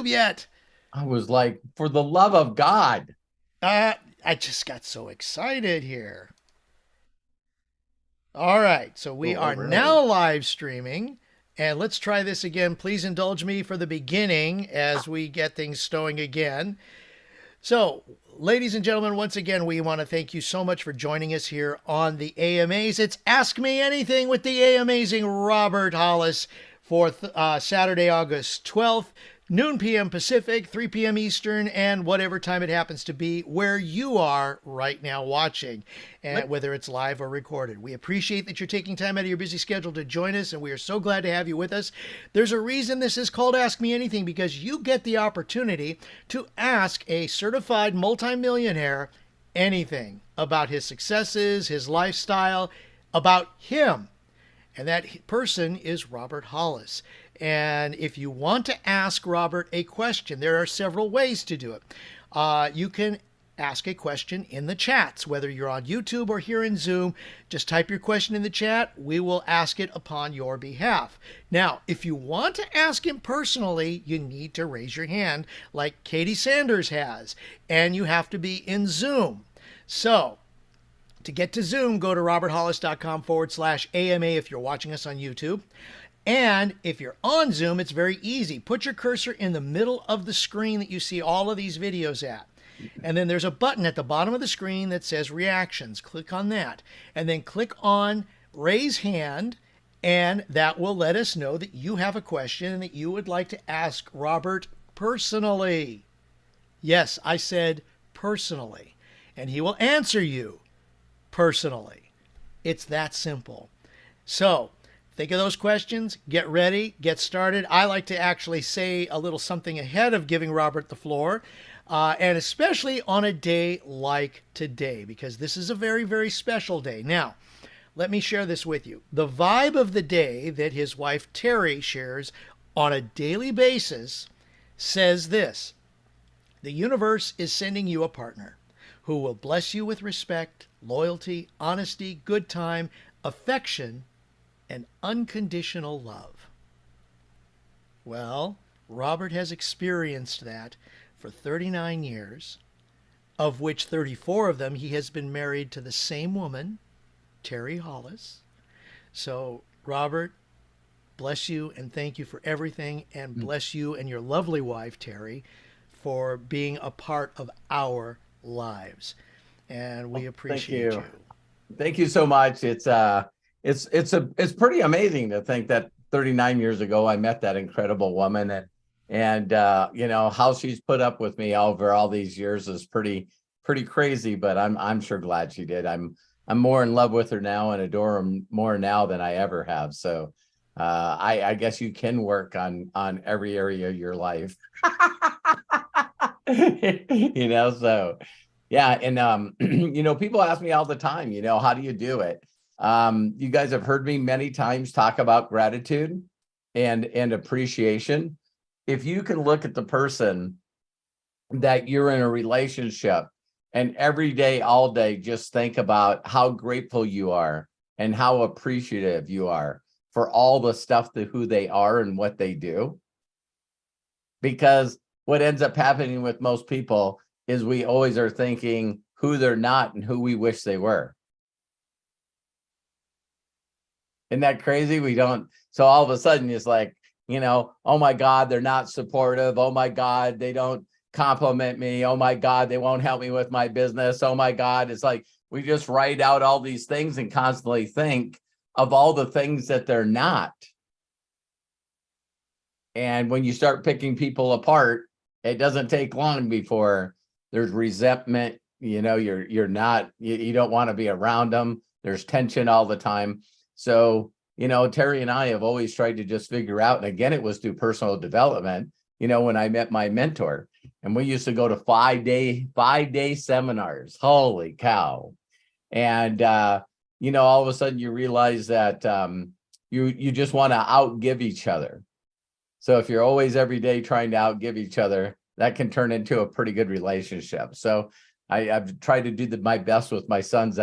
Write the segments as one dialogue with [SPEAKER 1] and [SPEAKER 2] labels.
[SPEAKER 1] him yet.
[SPEAKER 2] I was like, for the love of God.
[SPEAKER 1] I just got so excited here. All right, so we
[SPEAKER 2] Oh,
[SPEAKER 1] are
[SPEAKER 2] really?
[SPEAKER 1] now live streaming. And let's try this again. Please indulge me for the beginning as we get things stowing again. So, ladies and gentlemen, once again, we want to thank you so much for joining us here on the AMAs. It's Ask Me Anything with the amazing Robert Hollis for Saturday, August 12th, noon p.m. Pacific, 3 p.m. Eastern, and whatever time it happens to be where you are right now watching, and whether it's live or recorded. We appreciate that you're taking time out of your busy schedule to join us, and we are so glad to have you with us. There's a reason this is called Ask Me Anything, because you get the opportunity to ask a certified multimillionaire anything about his successes, his lifestyle, about him. And that person is Robert Hollis. And if you want to ask Robert a question, there are several ways to do it. You can ask a question in the chats, whether you're on YouTube or here in Zoom. Just type your question in the chat. We will ask it upon your behalf. Now, if you want to ask him personally, you need to raise your hand like Katie Sanders has, and you have to be in Zoom. So, to get to Zoom, go to roberthollis.com/AMA if you're watching us on YouTube. And if you're on Zoom, it's very easy. Put your cursor in the middle of the screen that you see all of these videos at. And then there's a button at the bottom of the screen that says reactions. Click on that. And then click on raise hand. And that will let us know that you have a question and that you would like to ask Robert personally. Yes, I said personally. And he will answer you personally. It's that simple. So, think of those questions, get ready, get started. I like to actually say a little something ahead of giving Robert the floor, and especially on a day like today, because this is a very, very special day. Now, let me share this with you. The vibe of the day that his wife Terry shares on a daily basis says this: the universe is sending you a partner who will bless you with respect, loyalty, honesty, good time, affection, and unconditional love. Well, Robert has experienced that for 39 years, of which 34 of them he has been married to the same woman, Terry Hollis. So, Robert, bless you and thank you for everything, and bless you and your lovely wife, Terry, for being a part of our lives. And we
[SPEAKER 2] Well, thank
[SPEAKER 1] appreciate you.
[SPEAKER 2] you. Thank you so much. It's pretty amazing to think that 39 years ago I met that incredible woman, and you know how she's put up with me over all these years is pretty crazy, but I'm sure glad she did. I'm more in love with her now and adore her more now than I ever have. So I guess you can work on every area of your life. You know, so yeah. And you know, people ask me all the time, you know, how do you do it? You guys have heard me many times talk about gratitude and appreciation. If you can look at the person that you're in a relationship and every day, all day, just think about how grateful you are and how appreciative you are for all the stuff that who they are and what they do. Because what ends up happening with most people is we always are thinking who they're not and who we wish they were. Isn't that crazy? We don't. So all of a sudden it's like, you know, oh my God, they're not supportive. Oh my God, they don't compliment me. Oh my God, they won't help me with my business. Oh my God. It's like we just write out all these things and constantly think of all the things that they're not. And when you start picking people apart, it doesn't take long before there's resentment. You know, you're not, you don't want to be around them. There's tension all the time. So, you know, Terry and I have always tried to just figure out, and again, it was through personal development, you know, when I met my mentor, and we used to go to 5-day seminars. Holy cow. And you know, all of a sudden you realize that you just want to outgive each other. So if you're always every day trying to outgive each other, that can turn into a pretty good relationship. So I've tried to do my best with my sons,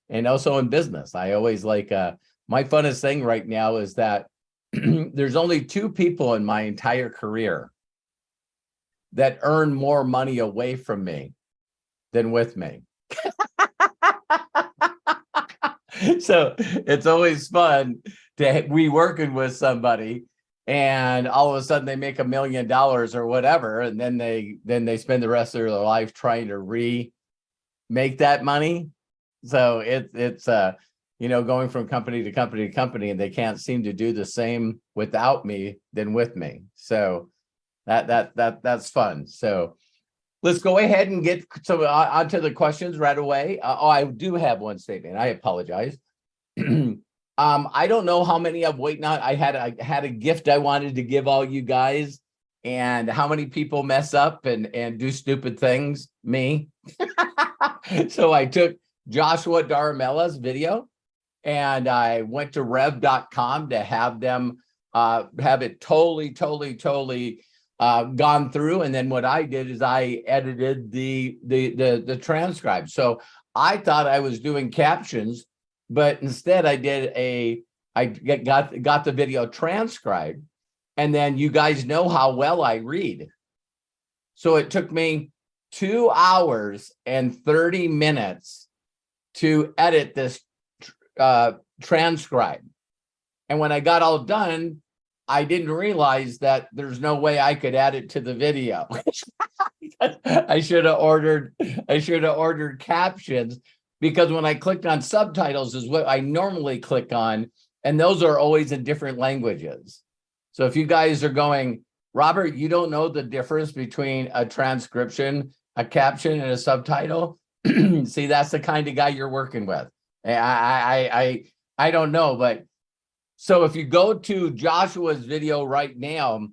[SPEAKER 2] and also in business. I always like my funnest thing right now is that there's only two people in my entire career that earn more money away from me than with me. So it's always fun to be working with somebody and all of a sudden they make $1 million or whatever, and then they spend the rest of their life trying to make that money. So it's going from company to company to company, and they can't seem to do the same without me than with me. So that's fun. So let's go ahead and get onto the questions right away. I do have one statement. I apologize. I don't know how many I'm waiting on. I had a gift I wanted to give all you guys, and how many people mess up and do stupid things? Me. So I took Joshua Daramella's video and I went to rev.com to have them have it totally gone through. And then what I did is I edited the transcribe. So I thought I was doing captions, but instead I got the video transcribed. And then you guys know how well I read. So it took me 2 hours and 30 minutes to edit this transcribe. And when I got all done, I didn't realize that there's no way I could add it to the video. I should have ordered captions, because when I clicked on subtitles is what I normally click on, and those are always in different languages. So if you guys are going, Robert, you don't know the difference between a transcription, a caption, and a subtitle, see, that's the kind of guy you're working with. I don't know, but so if you go to Joshua's video right now,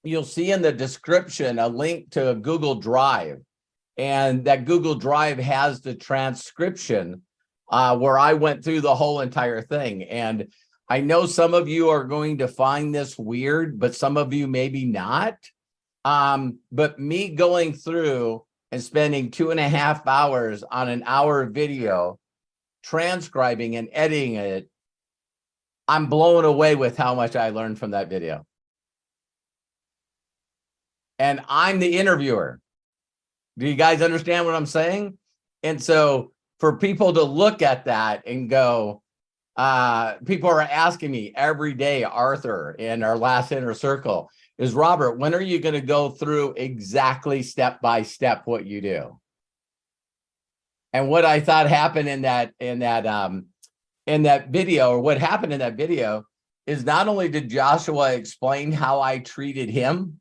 [SPEAKER 2] you'll see in the description a link to a Google Drive, and that Google Drive has the transcription where I went through the whole entire thing. And I know some of you are going to find this weird, but some of you maybe not. But me going through and spending 2.5 hours on an hour video, transcribing and editing it, I'm blown away with how much I learned from that video. And I'm the interviewer. Do you guys understand what I'm saying? And so for people to look at that and go, people are asking me every day, Arthur, in our last inner circle, is Robert, when are you going to go through exactly step by step what you do? And what I thought happened in that video, or what happened in that video, is not only did Joshua explain how I treated him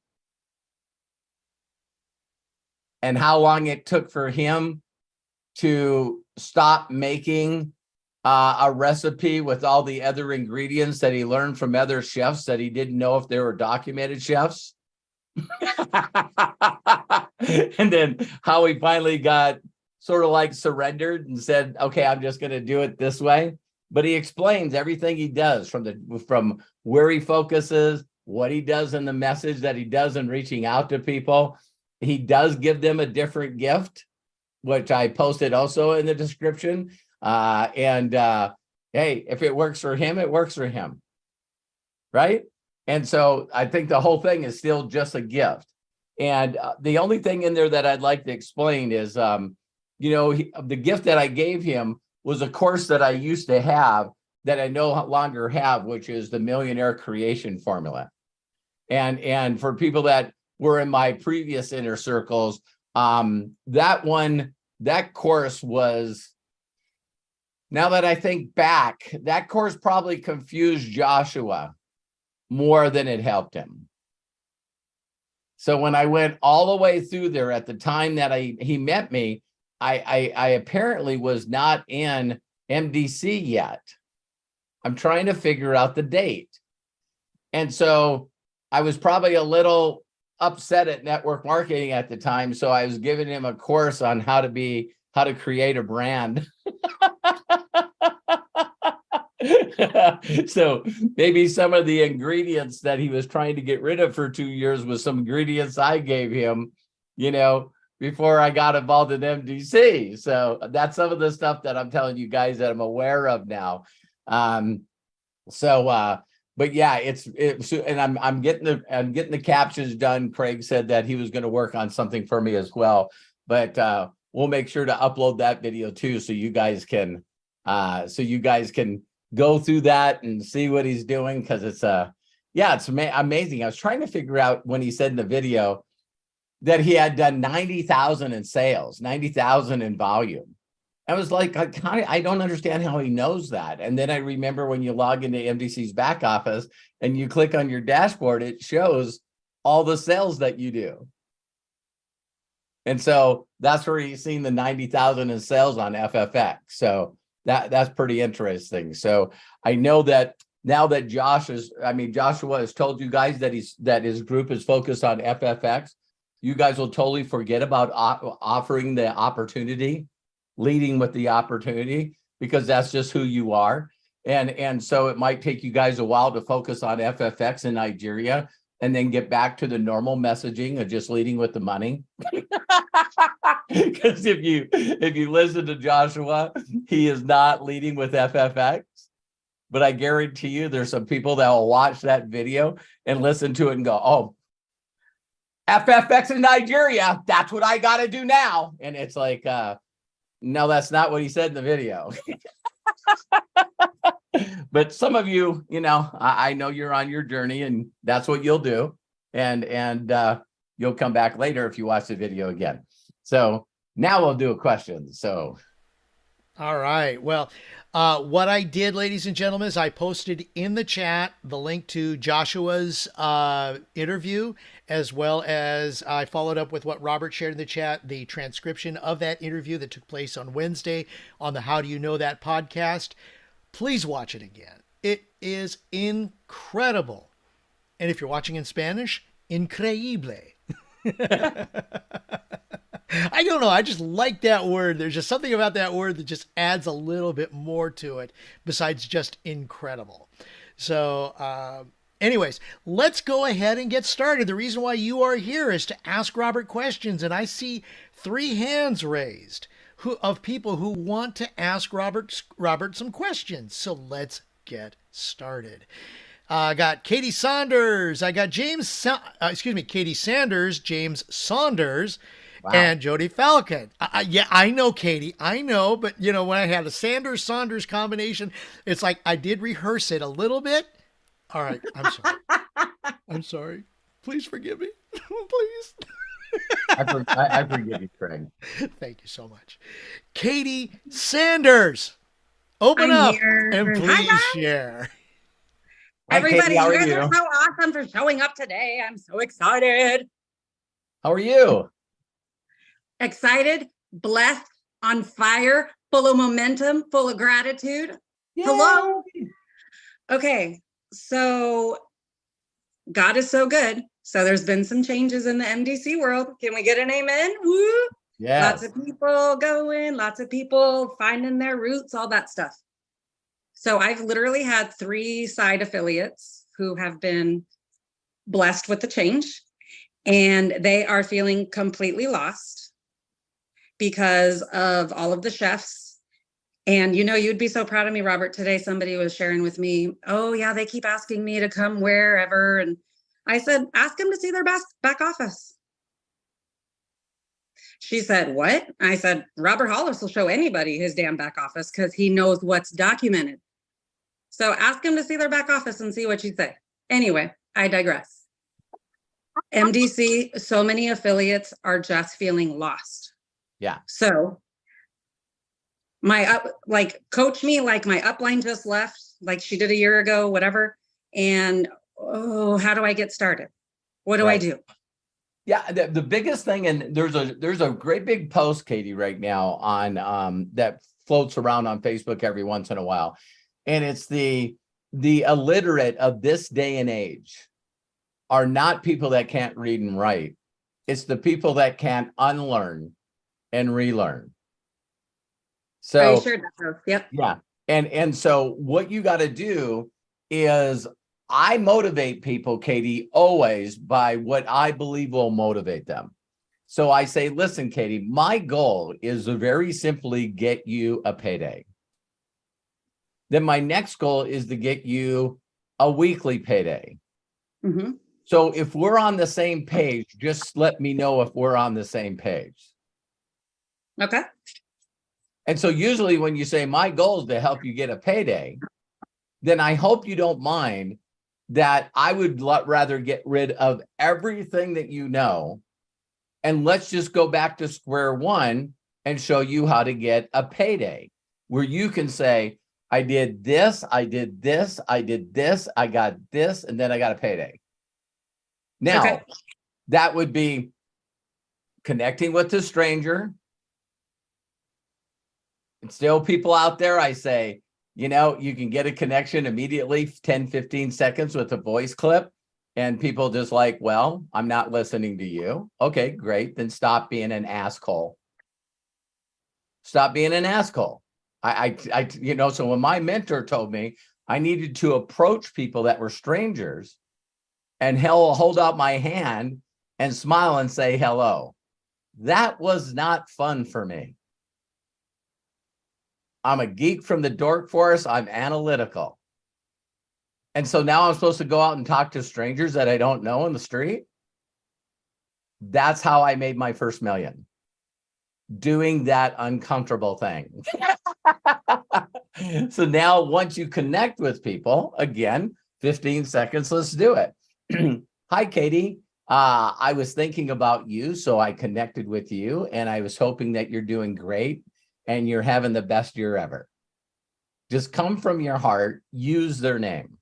[SPEAKER 2] and how long it took for him to stop making a recipe with all the other ingredients that he learned from other chefs that he didn't know if they were documented chefs. And then how he finally got sort of like surrendered and said, okay, I'm just going to do it this way. But he explains everything he does from where he focuses, what he does in the message that he does in reaching out to people. He does give them a different gift, which I posted also in the description. Hey, if it works for him, it works for him. Right? And so I think the whole thing is still just a gift. And the only thing in there that I'd like to explain is, the gift that I gave him was a course that I used to have that I no longer have, which is the Millionaire Creation Formula. And for people that were in my previous inner circles, that course was, now that I think back, that course probably confused Joshua more than it helped him. So when I went all the way through there at the time that he met me, I apparently was not in MDC yet. I'm trying to figure out the date. And so I was probably a little upset at network marketing at the time. So I was giving him a course on how to create a brand. So maybe some of the ingredients that he was trying to get rid of for 2 years was some ingredients I gave him, before I got involved in MDC. So that's some of the stuff that I'm telling you guys that I'm aware of now. but yeah, and I'm getting the captions done. Craig said that he was going to work on something for me as well, but we'll make sure to upload that video too, so you guys can go through that and see what he's doing, because it's amazing. I was trying to figure out when he said in the video that he had done 90,000 in sales, 90,000 in volume. I was like, I don't understand how he knows that. And then I remember when you log into MDC's back office and you click on your dashboard, it shows all the sales that you do. And so that's where he's seen the 90,000 in sales on FFX. So that's pretty interesting. So I know that now that Joshua has told you guys that his group is focused on FFX, you guys will totally forget about offering the opportunity, leading with the opportunity, because that's just who you are. And so it might take you guys a while to focus on FFX in Nigeria and then get back to the normal messaging of just leading with the money. Because if you listen to Joshua, he is not leading with FFX. But I guarantee you there's some people that will watch that video and listen to it and go, oh, FFX in Nigeria, that's what I got to do now. And it's like, no, that's not what he said in the video. But some of you, I know you're on your journey and that's what you'll do. And you'll come back later if you watch the video again. So now we'll do a question. So.
[SPEAKER 1] All right. Well, what I did, ladies and gentlemen, is I posted in the chat the link to Joshua's interview, as well as I followed up with what Robert shared in the chat, the transcription of that interview that took place on Wednesday on the How Do You Know That podcast. Please watch it again. It is incredible. And if you're watching in Spanish, increíble. I don't know. I just like that word. There's just something about that word that just adds a little bit more to it besides just incredible. So, anyways, let's go ahead and get started. The reason why you are here is to ask Robert questions. And I see 3 hands raised of people who want to ask Robert some questions. So let's get started. I got Katie Saunders. I got Katie Sanders, James Saunders, wow, and Jody Falcon. Yeah, I know, Katie. I know. But, when I had a Sanders-Saunders combination, it's like I did rehearse it a little bit. All right. I'm sorry. I'm sorry. Please forgive me. Please.
[SPEAKER 2] I forgive you, Craig.
[SPEAKER 1] Thank you so much. Katie Sanders, open up and please share.
[SPEAKER 3] Everybody, you guys are so awesome for showing up today. I'm so excited.
[SPEAKER 2] How are you?
[SPEAKER 3] Excited, blessed, on fire, full of momentum, full of gratitude. Yay. Hello. Okay, so God is so good. So there's been some changes in the MDC world. Can we get an amen? Woo! Yeah. Lots of people going, lots of people finding their roots, all that stuff. So I've literally had 3 side affiliates who have been blessed with the change, and they are feeling completely lost because of all of the chefs. And you'd be so proud of me, Robert. Today, somebody was sharing with me, oh yeah, they keep asking me to come wherever. And I said, ask them to see their back office. She said, what? I said, Robert Hollis will show anybody his damn back office because he knows what's documented. So ask him to see their back office and see what you say. Anyway, I digress. MDC, so many affiliates are just feeling lost.
[SPEAKER 2] Yeah.
[SPEAKER 3] So coach me, like my upline just left, like she did a year ago, whatever. And how do I get started? What do I do?
[SPEAKER 2] Yeah, the biggest thing, and there's a great big post, Katie, right now on that floats around on Facebook every once in a while. And it's the illiterate of this day and age are not people that can't read and write. It's the people that can't unlearn and relearn. So
[SPEAKER 3] yep.
[SPEAKER 2] Yeah. And so what you got to do is, I motivate people, Katie, always by what I believe will motivate them. So I say, listen, Katie, my goal is to very simply get you a payday. Then my next goal is to get you a weekly payday.
[SPEAKER 3] Mhm.
[SPEAKER 2] So if we're on the same page, just let me know if we're on the same page.
[SPEAKER 3] Okay.
[SPEAKER 2] And so usually when you say my goal is to help you get a payday, then I hope you don't mind that I would rather get rid of everything that you know, and let's just go back to square one and show you how to get a payday, where you can say, I did this, I did this, I did this, I got this, and then I got a payday. Now,
[SPEAKER 3] Okay.
[SPEAKER 2] that would be connecting with the stranger. And still people out there, I say, you know, you can get a connection immediately, 10, 15 seconds with a voice clip. And people just like, well, I'm not listening to you. Okay, great. Then stop being an asshole. Stop being an asshole. You know, so when my mentor told me I needed to approach people that were strangers and hold out my hand and smile and say hello, that was not fun for me. I'm a geek from the dork forest. I'm analytical. And so now I'm supposed to go out and talk to strangers that I don't know in the street. That's how I made my first million. Doing that uncomfortable thing. So now once you connect with people, again, 15 seconds, let's do it. Hi, Katie. I was thinking about you, so I connected with you, and I was hoping that you're doing great and you're having the best year ever. Just come from your heart, use their name.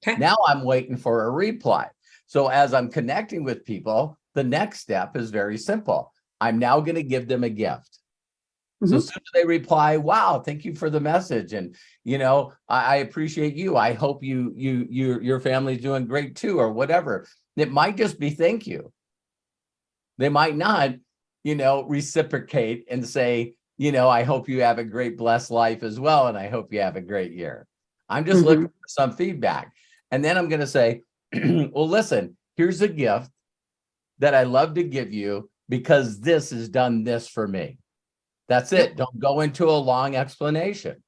[SPEAKER 3] Okay.
[SPEAKER 2] Now I'm waiting for a reply. So as I'm connecting with people, the next step is very simple. I'm now going to give them a gift.
[SPEAKER 3] Mhm.
[SPEAKER 2] So as soon as they reply, wow, thank you for the message. And, you know, I appreciate you. I hope your family's doing great too, or whatever. It might just be thank you. They might not, you know, reciprocate and say, you know, I hope you have a great blessed life as well. And I hope you have a great year. I'm just looking for some feedback. And then I'm going to say, well, listen, here's a gift that I love to give you because this has done this for me. That's it. Don't go into a long explanation.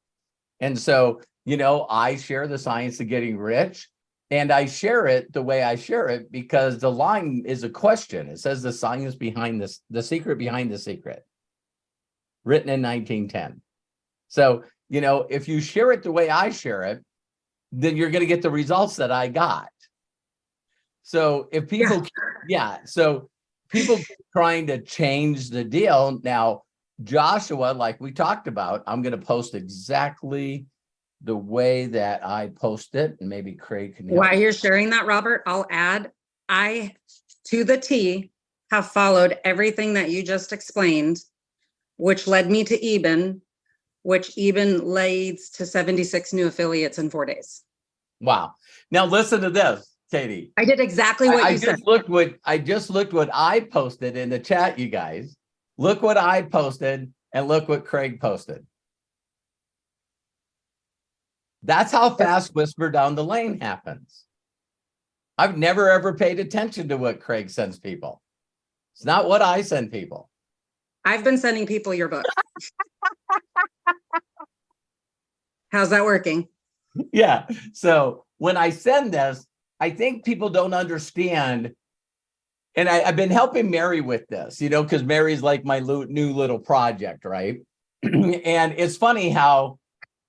[SPEAKER 2] And so, you know, I share the science of getting rich, and I share it the way I share it because the line is a question. It says the science behind this, the secret behind the secret, written in 1910. So, you know, if you share it the way I share it, then you're going to get the results that I got. So if people, so people keep trying to change the deal. Now, Joshua, like we talked about, I'm going to post exactly the way that I post it, and maybe Craig can help.
[SPEAKER 3] While you're sharing that, Robert, I'll add, I, to the T, have followed everything that you just explained, which led me to Eben, which Eben leads to 76 new affiliates in 4 days.
[SPEAKER 2] Wow. Now listen to this, Katie.
[SPEAKER 3] I did exactly what you said.
[SPEAKER 2] I just looked what I posted in the chat, you guys. Look what I posted and look what Craig posted. That's how fast Whisper Down the Lane happens. I've never ever paid attention to what Craig sends people. It's not what I send people.
[SPEAKER 3] I've been sending people your book. How's that working?
[SPEAKER 2] Yeah. So when I send this, I think people don't understand. And I've been helping Mary with this, you know, because Mary's like my new little project, right? And it's funny how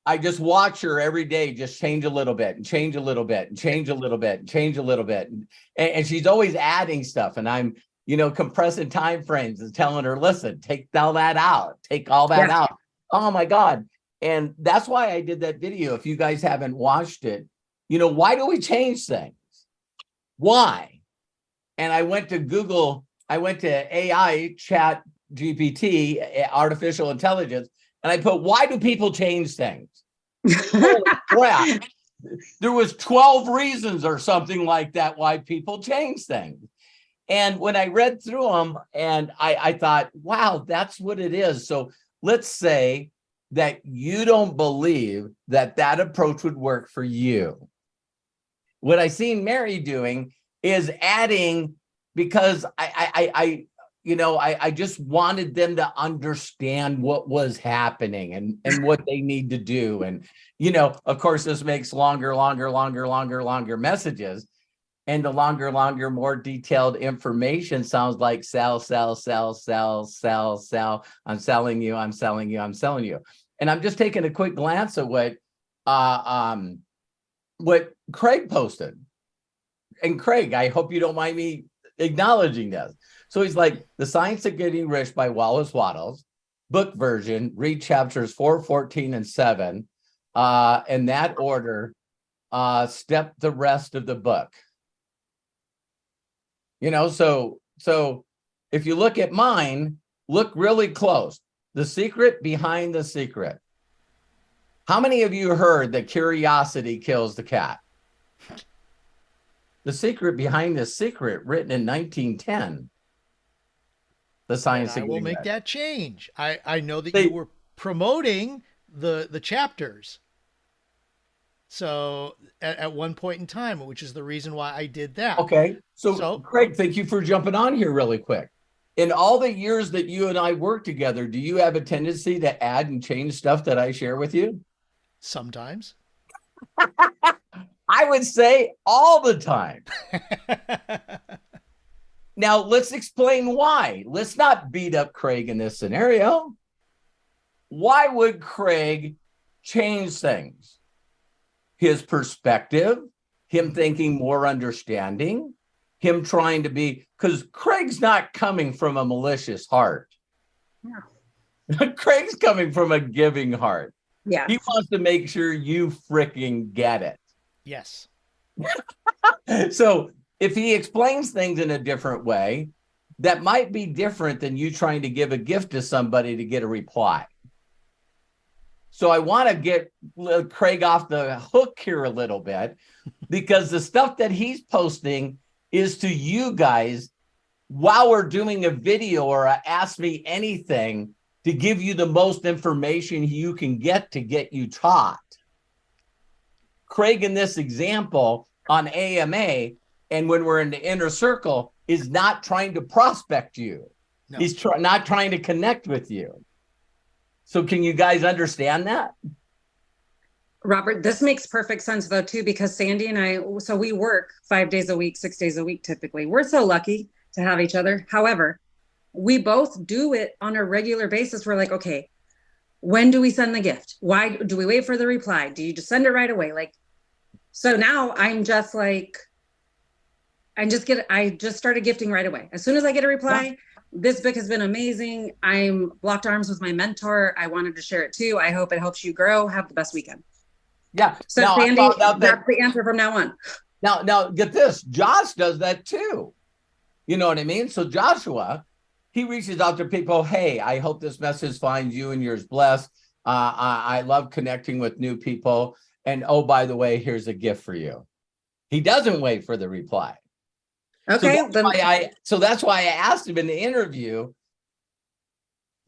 [SPEAKER 2] I just watch her every day, just change a little bit and change a little bit and change a little bit and change a little bit. And she's always adding stuff. And I'm, you know, compressing time frames and telling her, listen, take all that out, take all that out. Oh my God. And that's why I did that video. If you guys haven't watched it, you know, why do we change things? Why? And I went to Google, I went to AI, Chat GPT, artificial intelligence, and I put, why do people change things? Holy crap. There was 12 reasons or something like that why people change things. And when I read through them, and I thought, wow, that's what it is. So let's say that you don't believe that that approach would work for you. What I seen Mary doing is adding, because I I just wanted them to understand what was happening and what they need to do. And, of course, this makes longer messages. And the longer, more detailed information sounds like sell. I'm selling you. And I'm just taking a quick glance at what Craig posted. And Craig, I hope you don't mind me acknowledging this. So he's like, The Science of Getting Rich by Wallace Wattles, book version, read chapters 4, 14, and 7. In that order, step the rest of the book. So if you look at mine, look really close. The secret behind the secret. How many of you heard that curiosity kills the cat? The secret behind the secret, written in 1910. The Science of
[SPEAKER 1] I will
[SPEAKER 2] Getting
[SPEAKER 1] make
[SPEAKER 2] Rich.
[SPEAKER 1] that change. I know that you were promoting the chapters. So at one point in time, which is the reason why I did that.
[SPEAKER 2] Okay. So Craig, thank you for jumping on here really quick. In all the years that you and I work together, do you have a tendency to add and change stuff that I share with you?
[SPEAKER 1] Sometimes.
[SPEAKER 2] I would say all the time. Now, let's explain why. Let's not beat up Craig in this scenario. Why would Craig change things? His perspective, him thinking more understanding, him trying to be, because Craig's not coming from a malicious heart. No. Craig's coming from a giving heart.
[SPEAKER 3] Yeah.
[SPEAKER 2] He wants to make sure you freaking get it.
[SPEAKER 1] Yes.
[SPEAKER 2] So if he explains things in a different way, that might be different than you trying to give a gift to somebody to get a reply. So I want to get Craig off the hook here a little bit, because the stuff that he's posting is to you guys while we're doing a video or a Ask Me Anything to give you the most information you can get to get you taught. Craig, in this example on AMA, and when we're in the inner circle, is not trying to prospect you. No. He's not trying to connect with you. So can you guys understand that?
[SPEAKER 3] Robert, this makes perfect sense though, too, because Sandy and I, so we work 5 days a week, 6 days a week, typically. We're so lucky to have each other. However, we both do it on a regular basis. We're like, okay, when do we send the gift? Why do we wait for the reply? Do you just send it right away? Like, so now I'm just like, I just started gifting right away. As soon as I get a reply, yeah. This book has been amazing. I'm locked arms with my mentor. I wanted to share it too. I hope it helps you grow. Have the best weekend.
[SPEAKER 2] Yeah.
[SPEAKER 3] So now, Sandy, that's the answer from now on.
[SPEAKER 2] Now get this. Josh does that too. You know what I mean? So Joshua, he reaches out to people. Hey, I hope this message finds you and yours blessed. I love connecting with new people. And oh, by the way, here's a gift for you. He doesn't wait for the reply.
[SPEAKER 3] Okay.
[SPEAKER 2] So that's why I asked him in the interview,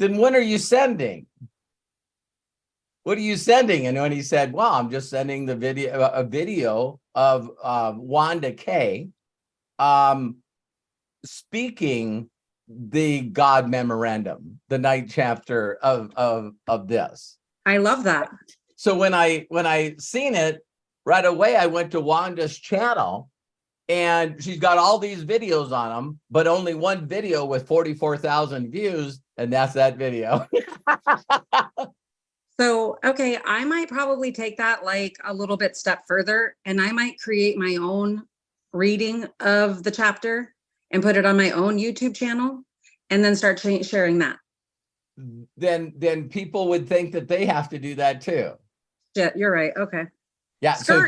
[SPEAKER 2] then when are you sending? What are you sending? And when he said, well, I'm just sending a video of Wanda K. Speaking the God memorandum, the 9th chapter of this.
[SPEAKER 3] I love that.
[SPEAKER 2] So when I seen it right away, I went to Wanda's channel. And she's got all these videos on them, but only one video with 44,000 views. And that's that video.
[SPEAKER 3] So, okay, I might probably take that like a little bit step further, and I might create my own reading of the chapter and put it on my own YouTube channel and then start sharing that.
[SPEAKER 2] Then people would think that they have to do that too.
[SPEAKER 3] Yeah, you're right. Okay.
[SPEAKER 2] Yeah. So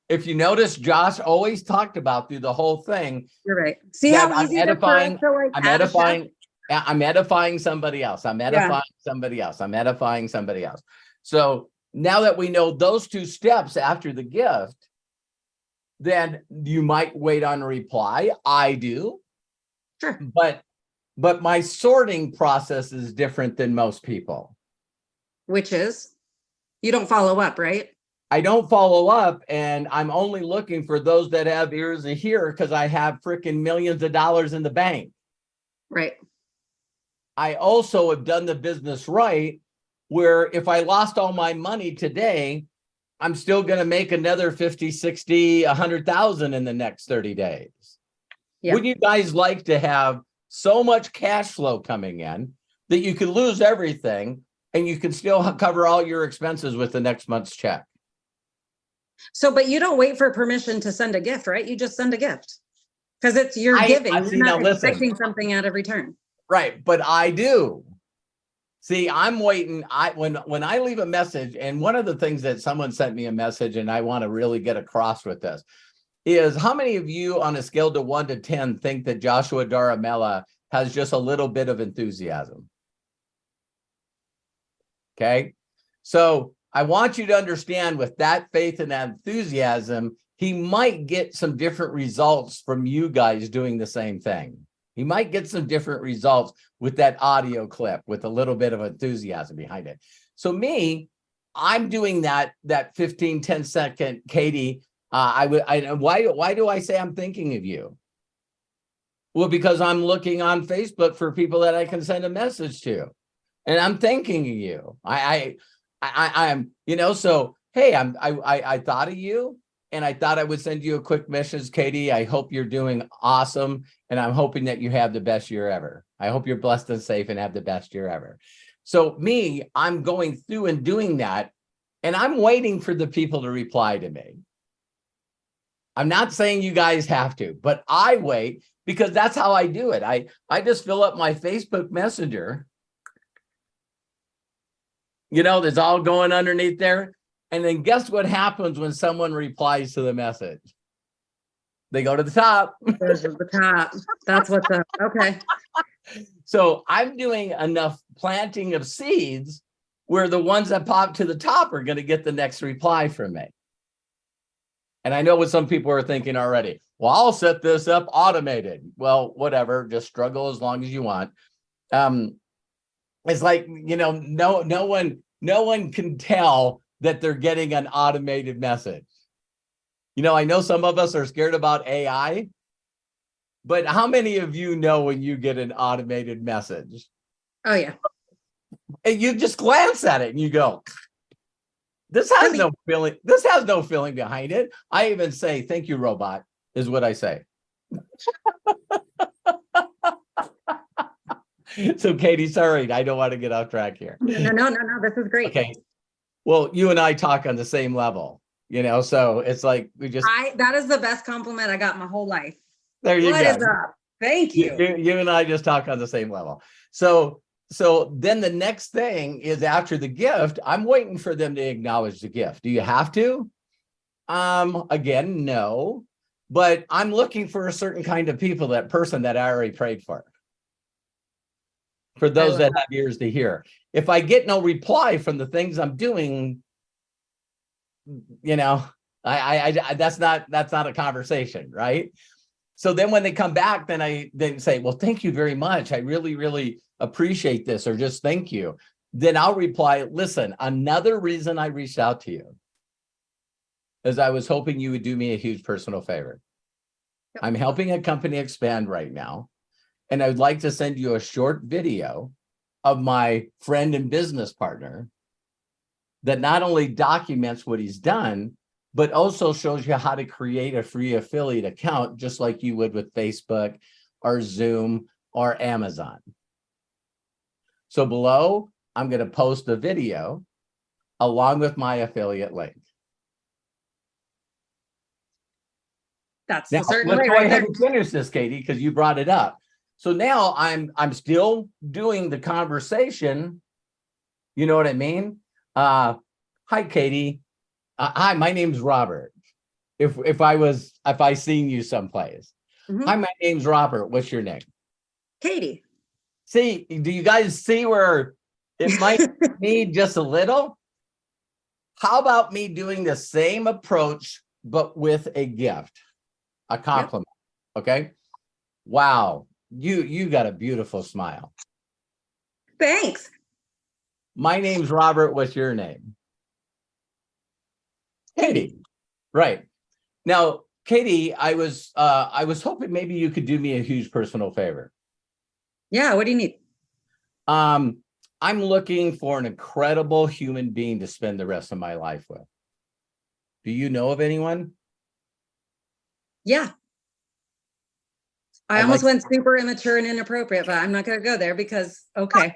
[SPEAKER 2] if you notice, Josh always talked about through the whole thing.
[SPEAKER 3] You're right. See how easy
[SPEAKER 2] I'm edifying somebody else. I'm edifying somebody else. I'm edifying somebody else. So now that we know those two steps after the gift, then you might wait on a reply. I do.
[SPEAKER 3] Sure.
[SPEAKER 2] But my sorting process is different than most people.
[SPEAKER 3] Which is? You don't follow up, right?
[SPEAKER 2] I don't follow up, and I'm only looking for those that have ears to hear because I have freaking millions of dollars in the bank.
[SPEAKER 3] Right.
[SPEAKER 2] I also have done the business right, where if I lost all my money today, I'm still going to make another 50, 60, 100,000 in the next 30 days.
[SPEAKER 3] Yeah.
[SPEAKER 2] Would you guys like to have so much cash flow coming in that you could lose everything and you can still cover all your expenses with the next month's check?
[SPEAKER 3] So, but you don't wait for permission to send a gift, right? You just send a gift because it's your giving.
[SPEAKER 2] See,
[SPEAKER 3] You're
[SPEAKER 2] now
[SPEAKER 3] not
[SPEAKER 2] listen.
[SPEAKER 3] expecting something out of return.
[SPEAKER 2] Right, but I do. See, I'm waiting. When I leave a message, and one of the things that someone sent me a message, and I want to really get across with this, is how many of you on a scale to 1 to 10 think that Joshua Daramella has just a little bit of enthusiasm? Okay, so I want you to understand, with that faith and that enthusiasm, he might get some different results from you guys doing the same thing. He might get some different results with that audio clip with a little bit of enthusiasm behind it. So me, I'm doing that 15, 10-second, Katie. Why do I say I'm thinking of you? Well, because I'm looking on Facebook for people that I can send a message to, and I'm thanking you. I'm, so hey, I thought of you, and I thought I would send you a quick message, Katie. I hope you're doing awesome, and I'm hoping that you have the best year ever. I hope you're blessed and safe and have the best year ever. So me, I'm going through and doing that, and I'm waiting for the people to reply to me. I'm not saying you guys have to, but I wait because that's how I do it. I just fill up my Facebook Messenger. There's all going underneath there. And then guess what happens when someone replies to the message? They go to the top.
[SPEAKER 3] Goes to the top. That's what's up. Okay.
[SPEAKER 2] So I'm doing enough planting of seeds where the ones that pop to the top are going to get the next reply from me. And I know what some people are thinking already. Well, I'll set this up automated. Well, whatever, just struggle as long as you want. It's like, no one can tell that they're getting an automated message. I know some of us are scared about AI, but how many of you know when you get an automated message?
[SPEAKER 3] Oh, yeah.
[SPEAKER 2] And you just glance at it and you go, this has no feeling. This has no feeling behind it. I even say, thank you, robot, is what I say. So, Katie, sorry, I don't want to get off track here.
[SPEAKER 3] No. This is great.
[SPEAKER 2] Okay. Well, you and I talk on the same level, so it's like
[SPEAKER 3] that is the best compliment I got my whole life.
[SPEAKER 2] There you go.
[SPEAKER 3] What is up? Thank you.
[SPEAKER 2] You and I just talk on the same level. So then the next thing is, after the gift, I'm waiting for them to acknowledge the gift. Do you have to? Again, no, but I'm looking for a certain kind of people, that person that I already prayed for. For those that have ears to hear. If I get no reply from the things I'm doing, that's not a conversation, right? So then when they come back, then I say, well, thank you very much. I really, really appreciate this, or just thank you. Then I'll reply, listen, another reason I reached out to you is I was hoping you would do me a huge personal favor. Yep. I'm helping a company expand right now, and I'd like to send you a short video of my friend and business partner that not only documents what he's done, but also shows you how to create a free affiliate account, just like you would with Facebook or Zoom or Amazon. So below, I'm going to post the video along with my affiliate link.
[SPEAKER 3] That's
[SPEAKER 2] now,
[SPEAKER 3] the certain
[SPEAKER 2] let's
[SPEAKER 3] way
[SPEAKER 2] go
[SPEAKER 3] right
[SPEAKER 2] ahead
[SPEAKER 3] there.
[SPEAKER 2] and finish this, Katie, because you brought it up. So now I'm still doing the conversation. You know what I mean? Hi, Katie. Hi, my name's Robert. If I seen you someplace.
[SPEAKER 3] Mhm.
[SPEAKER 2] Hi, my name's Robert. What's your name?
[SPEAKER 3] Katie.
[SPEAKER 2] See, do you guys see where it might need just a little? How about me doing the same approach, but with a gift, a compliment? Yep. Okay. Wow. You got a beautiful smile.
[SPEAKER 3] Thanks.
[SPEAKER 2] My name's Robert. What's your name? Katie. Right. Now, Katie, I was hoping maybe you could do me a huge personal favor.
[SPEAKER 3] Yeah, what do you need?
[SPEAKER 2] I'm looking for an incredible human being to spend the rest of my life with. Do you know of anyone?
[SPEAKER 3] Yeah. I
[SPEAKER 2] I'd
[SPEAKER 3] almost
[SPEAKER 2] like-
[SPEAKER 3] went super immature and inappropriate, but I'm not going to go there because, okay.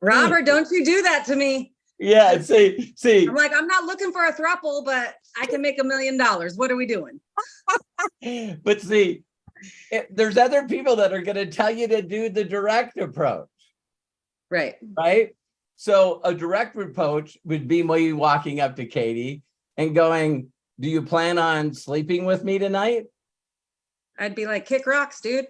[SPEAKER 3] Robert, don't you do that to me.
[SPEAKER 2] Yeah, see.
[SPEAKER 3] I'm like, I'm not looking for a throuple, but I can make $1 million. What are we doing?
[SPEAKER 2] But see, there's other people that are going to tell you to do the direct approach.
[SPEAKER 3] Right.
[SPEAKER 2] Right? So a direct approach would be me walking up to Katie and going, do you plan on sleeping with me tonight?
[SPEAKER 3] I'd be like, kick rocks, dude.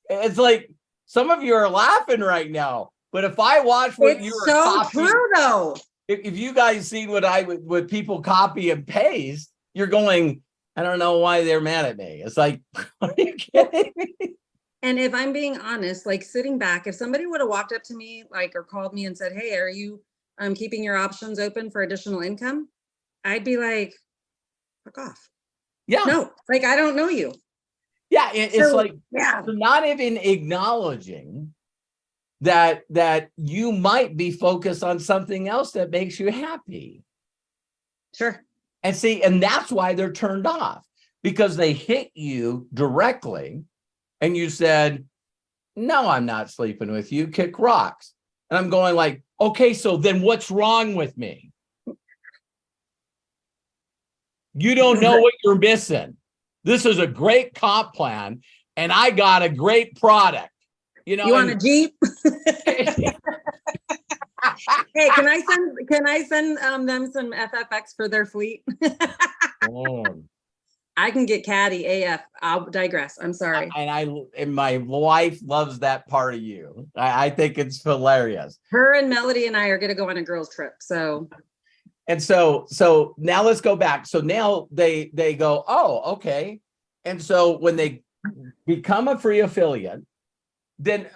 [SPEAKER 2] It's like, some of you are laughing right now, but if I watch what you
[SPEAKER 3] It's
[SPEAKER 2] were
[SPEAKER 3] so
[SPEAKER 2] copying,
[SPEAKER 3] true, though.
[SPEAKER 2] if you guys see what people copy and paste, you're going, I don't know why they're mad at me. It's like, are you kidding me?
[SPEAKER 3] And if I'm being honest, like sitting back, if somebody would have walked up to me, like, or called me and said, hey, are you keeping your options open for additional income? I'd be like, fuck off.
[SPEAKER 2] Yeah.
[SPEAKER 3] No, like, I don't know you.
[SPEAKER 2] Yeah. It's
[SPEAKER 3] So,
[SPEAKER 2] like,
[SPEAKER 3] yeah.
[SPEAKER 2] not even acknowledging that you might be focused on something else that makes you happy.
[SPEAKER 3] Sure.
[SPEAKER 2] And see, and that's why they're turned off, because they hit you directly and you said, no, I'm not sleeping with you, kick rocks. And I'm going like, okay, so then what's wrong with me? You don't know what you're missing. This is a great comp plan and I got a great product. You know,
[SPEAKER 3] you want a Jeep? Hey, can I send them some FFX for their fleet? I can get catty AF. I'll digress. I'm sorry.
[SPEAKER 2] And my wife loves that part of you. I think it's hilarious.
[SPEAKER 3] Her and Melody and I are going to go on a girls trip. So
[SPEAKER 2] now let's go back. So now they go, oh, okay. And so when they become a free affiliate, then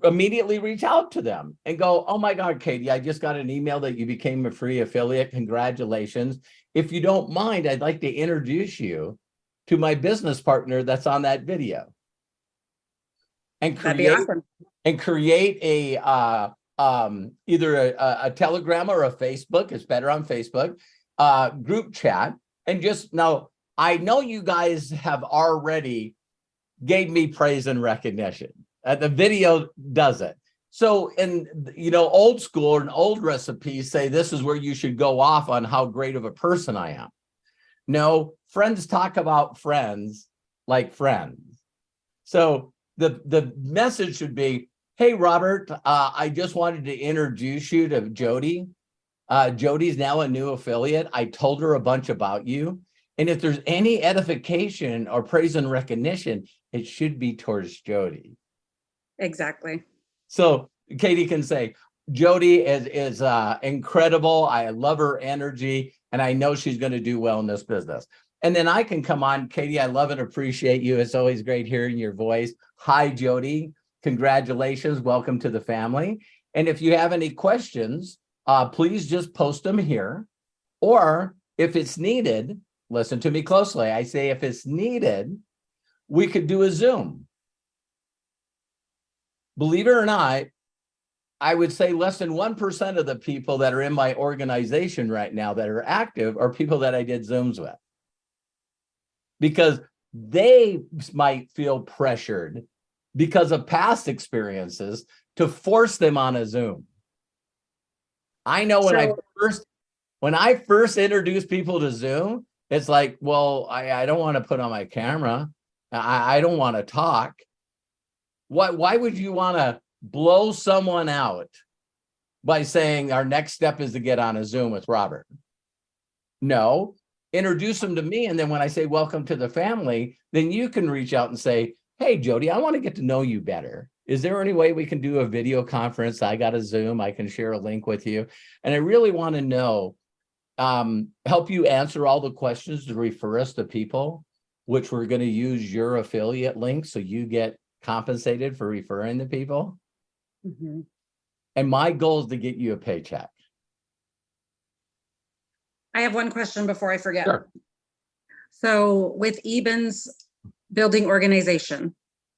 [SPEAKER 2] immediately reach out to them and go, oh my God, Katie, I just got an email that you became a free affiliate. Congratulations. If you don't mind, I'd like to introduce you to my business partner that's on that video. And
[SPEAKER 3] that'd be awesome.
[SPEAKER 2] And create a either a Telegram or a Facebook, it's better on Facebook, group chat. And just now, I know you guys have already gave me praise and recognition. The video does it. So, old school or an old recipes say this is where you should go off on how great of a person I am. No, friends talk about friends like friends. So the message should be, hey, Robert, I just wanted to introduce you to Jody. Jody's now a new affiliate. I told her a bunch about you. And if there's any edification or praise and recognition, it should be towards Jody.
[SPEAKER 3] Exactly.
[SPEAKER 2] So Katie can say, Jody is incredible. I love her energy, and I know she's going to do well in this business. And then I can come on, Katie, I love and appreciate you. It's always great hearing your voice. Hi, Jody. Congratulations. Welcome to the family. And if you have any questions, please just post them here. Or if it's needed, listen to me closely. I say if it's needed, we could do a Zoom. Believe it or not, I would say less than 1% of the people that are in my organization right now that are active are people that I did Zooms with. Because they might feel pressured because of past experiences to force them on a Zoom. I know when I first introduced people to Zoom, it's like, well, I don't want to put on my camera. I don't want to talk. Why would you want to blow someone out by saying our next step is to get on a Zoom with Robert? No, introduce them to me. And then when I say, welcome to the family, then you can reach out and say, hey, Jody, I want to get to know you better. Is there any way we can do a video conference? I got a Zoom. I can share a link with you. And I really want to know, help you answer all the questions to refer us to people, which we're going to use your affiliate link so you get compensated for referring the people.
[SPEAKER 3] Mm-hmm.
[SPEAKER 2] And my goal is to get you a paycheck.
[SPEAKER 3] I have one question before I forget.
[SPEAKER 2] Sure.
[SPEAKER 3] So with Eben's building organization,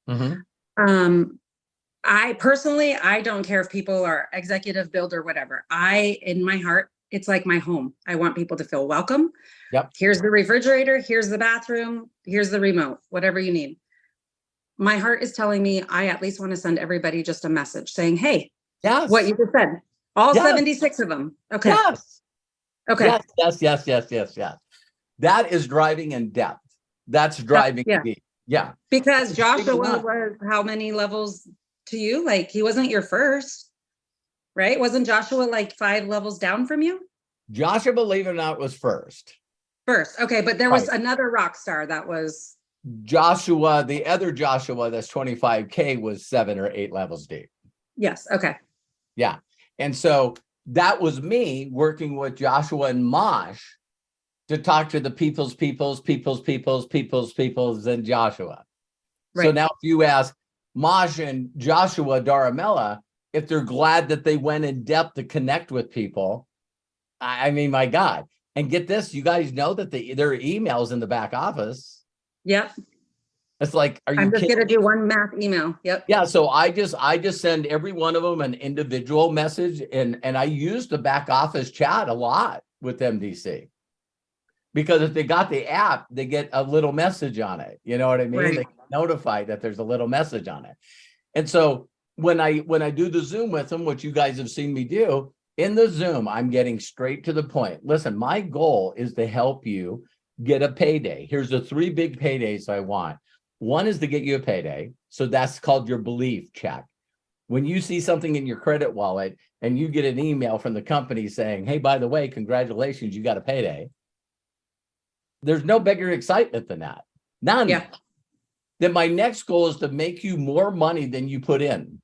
[SPEAKER 2] Mm-hmm.
[SPEAKER 3] I personally, I don't care if people are executive build or whatever. In my heart, it's like my home. I want people to feel welcome.
[SPEAKER 2] Yep.
[SPEAKER 3] Here's the refrigerator. Here's the bathroom. Here's the remote, whatever you need. My heart is telling me I at least want to send everybody just a message saying, hey,
[SPEAKER 2] Yes.
[SPEAKER 3] what you just said, all
[SPEAKER 2] Yes.
[SPEAKER 3] 76 of them. Okay.
[SPEAKER 2] Yes.
[SPEAKER 3] Okay.
[SPEAKER 2] Yes. That is driving in depth. That's driving
[SPEAKER 3] Yeah.
[SPEAKER 2] deep. Yeah.
[SPEAKER 3] Because
[SPEAKER 2] It's
[SPEAKER 3] Joshua
[SPEAKER 2] figuring out.
[SPEAKER 3] was how many levels to you? Like he wasn't your first, right? Wasn't Joshua like 5 levels down from you?
[SPEAKER 2] Joshua, believe it or not, was first.
[SPEAKER 3] First. Okay. But there was
[SPEAKER 2] Right.
[SPEAKER 3] another rock star that was.
[SPEAKER 2] Joshua, the other Joshua that's 25K was 7 or 8 levels deep.
[SPEAKER 3] Yes. Okay.
[SPEAKER 2] Yeah. And so that was me working with Joshua and Mosh to talk to the peoples, and Joshua.
[SPEAKER 3] Right.
[SPEAKER 2] So now if you ask Mosh and Joshua Daramella if they're glad that they went in depth to connect with people, I mean, my God. And get this, you guys know that there are emails in the back office.
[SPEAKER 3] Yep.
[SPEAKER 2] It's like, are you
[SPEAKER 3] I'm just
[SPEAKER 2] kidding
[SPEAKER 3] gonna
[SPEAKER 2] me?
[SPEAKER 3] do one math email. Yep.
[SPEAKER 2] Yeah, so I just send every one of them an individual message, and I use the back office chat a lot with MDC, because if they got the app, they get a little message on it. You know what I mean?
[SPEAKER 3] Right.
[SPEAKER 2] They get notified that there's a little message on it. And so when I do the Zoom with them, which you guys have seen me do, in the Zoom, I'm getting straight to the point. Listen, my goal is to help you get a payday. Here's the 3 big paydays I want. One is to get you a payday. So that's called your belief check. When you see something in your credit wallet and you get an email from the company saying, hey, by the way, congratulations, you got a payday. There's no bigger excitement than that. None.
[SPEAKER 3] Yeah.
[SPEAKER 2] Then my next goal is to make you more money than you put in.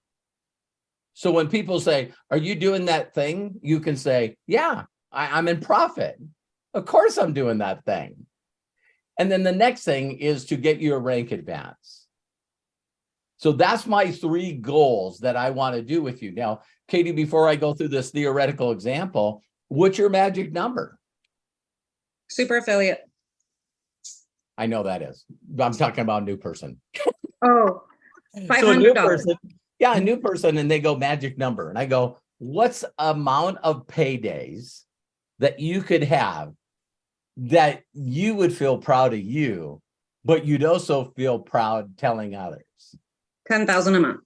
[SPEAKER 2] So when people say, are you doing that thing? You can say, yeah, I'm in profit. Of course I'm doing that thing. And then the next thing is to get you a rank advance. So that's my 3 goals that I want to do with you. Now, Katie, before I go through this theoretical example, what's your magic number?
[SPEAKER 3] Super affiliate.
[SPEAKER 2] I know that is. I'm talking about a new person.
[SPEAKER 3] Oh,
[SPEAKER 2] So a new
[SPEAKER 3] $500.
[SPEAKER 2] person, yeah, a new person, and they go magic number. And I go, what's amount of paydays that you could have that you would feel proud of you, but you'd also feel proud telling others?
[SPEAKER 3] 10,000 a month.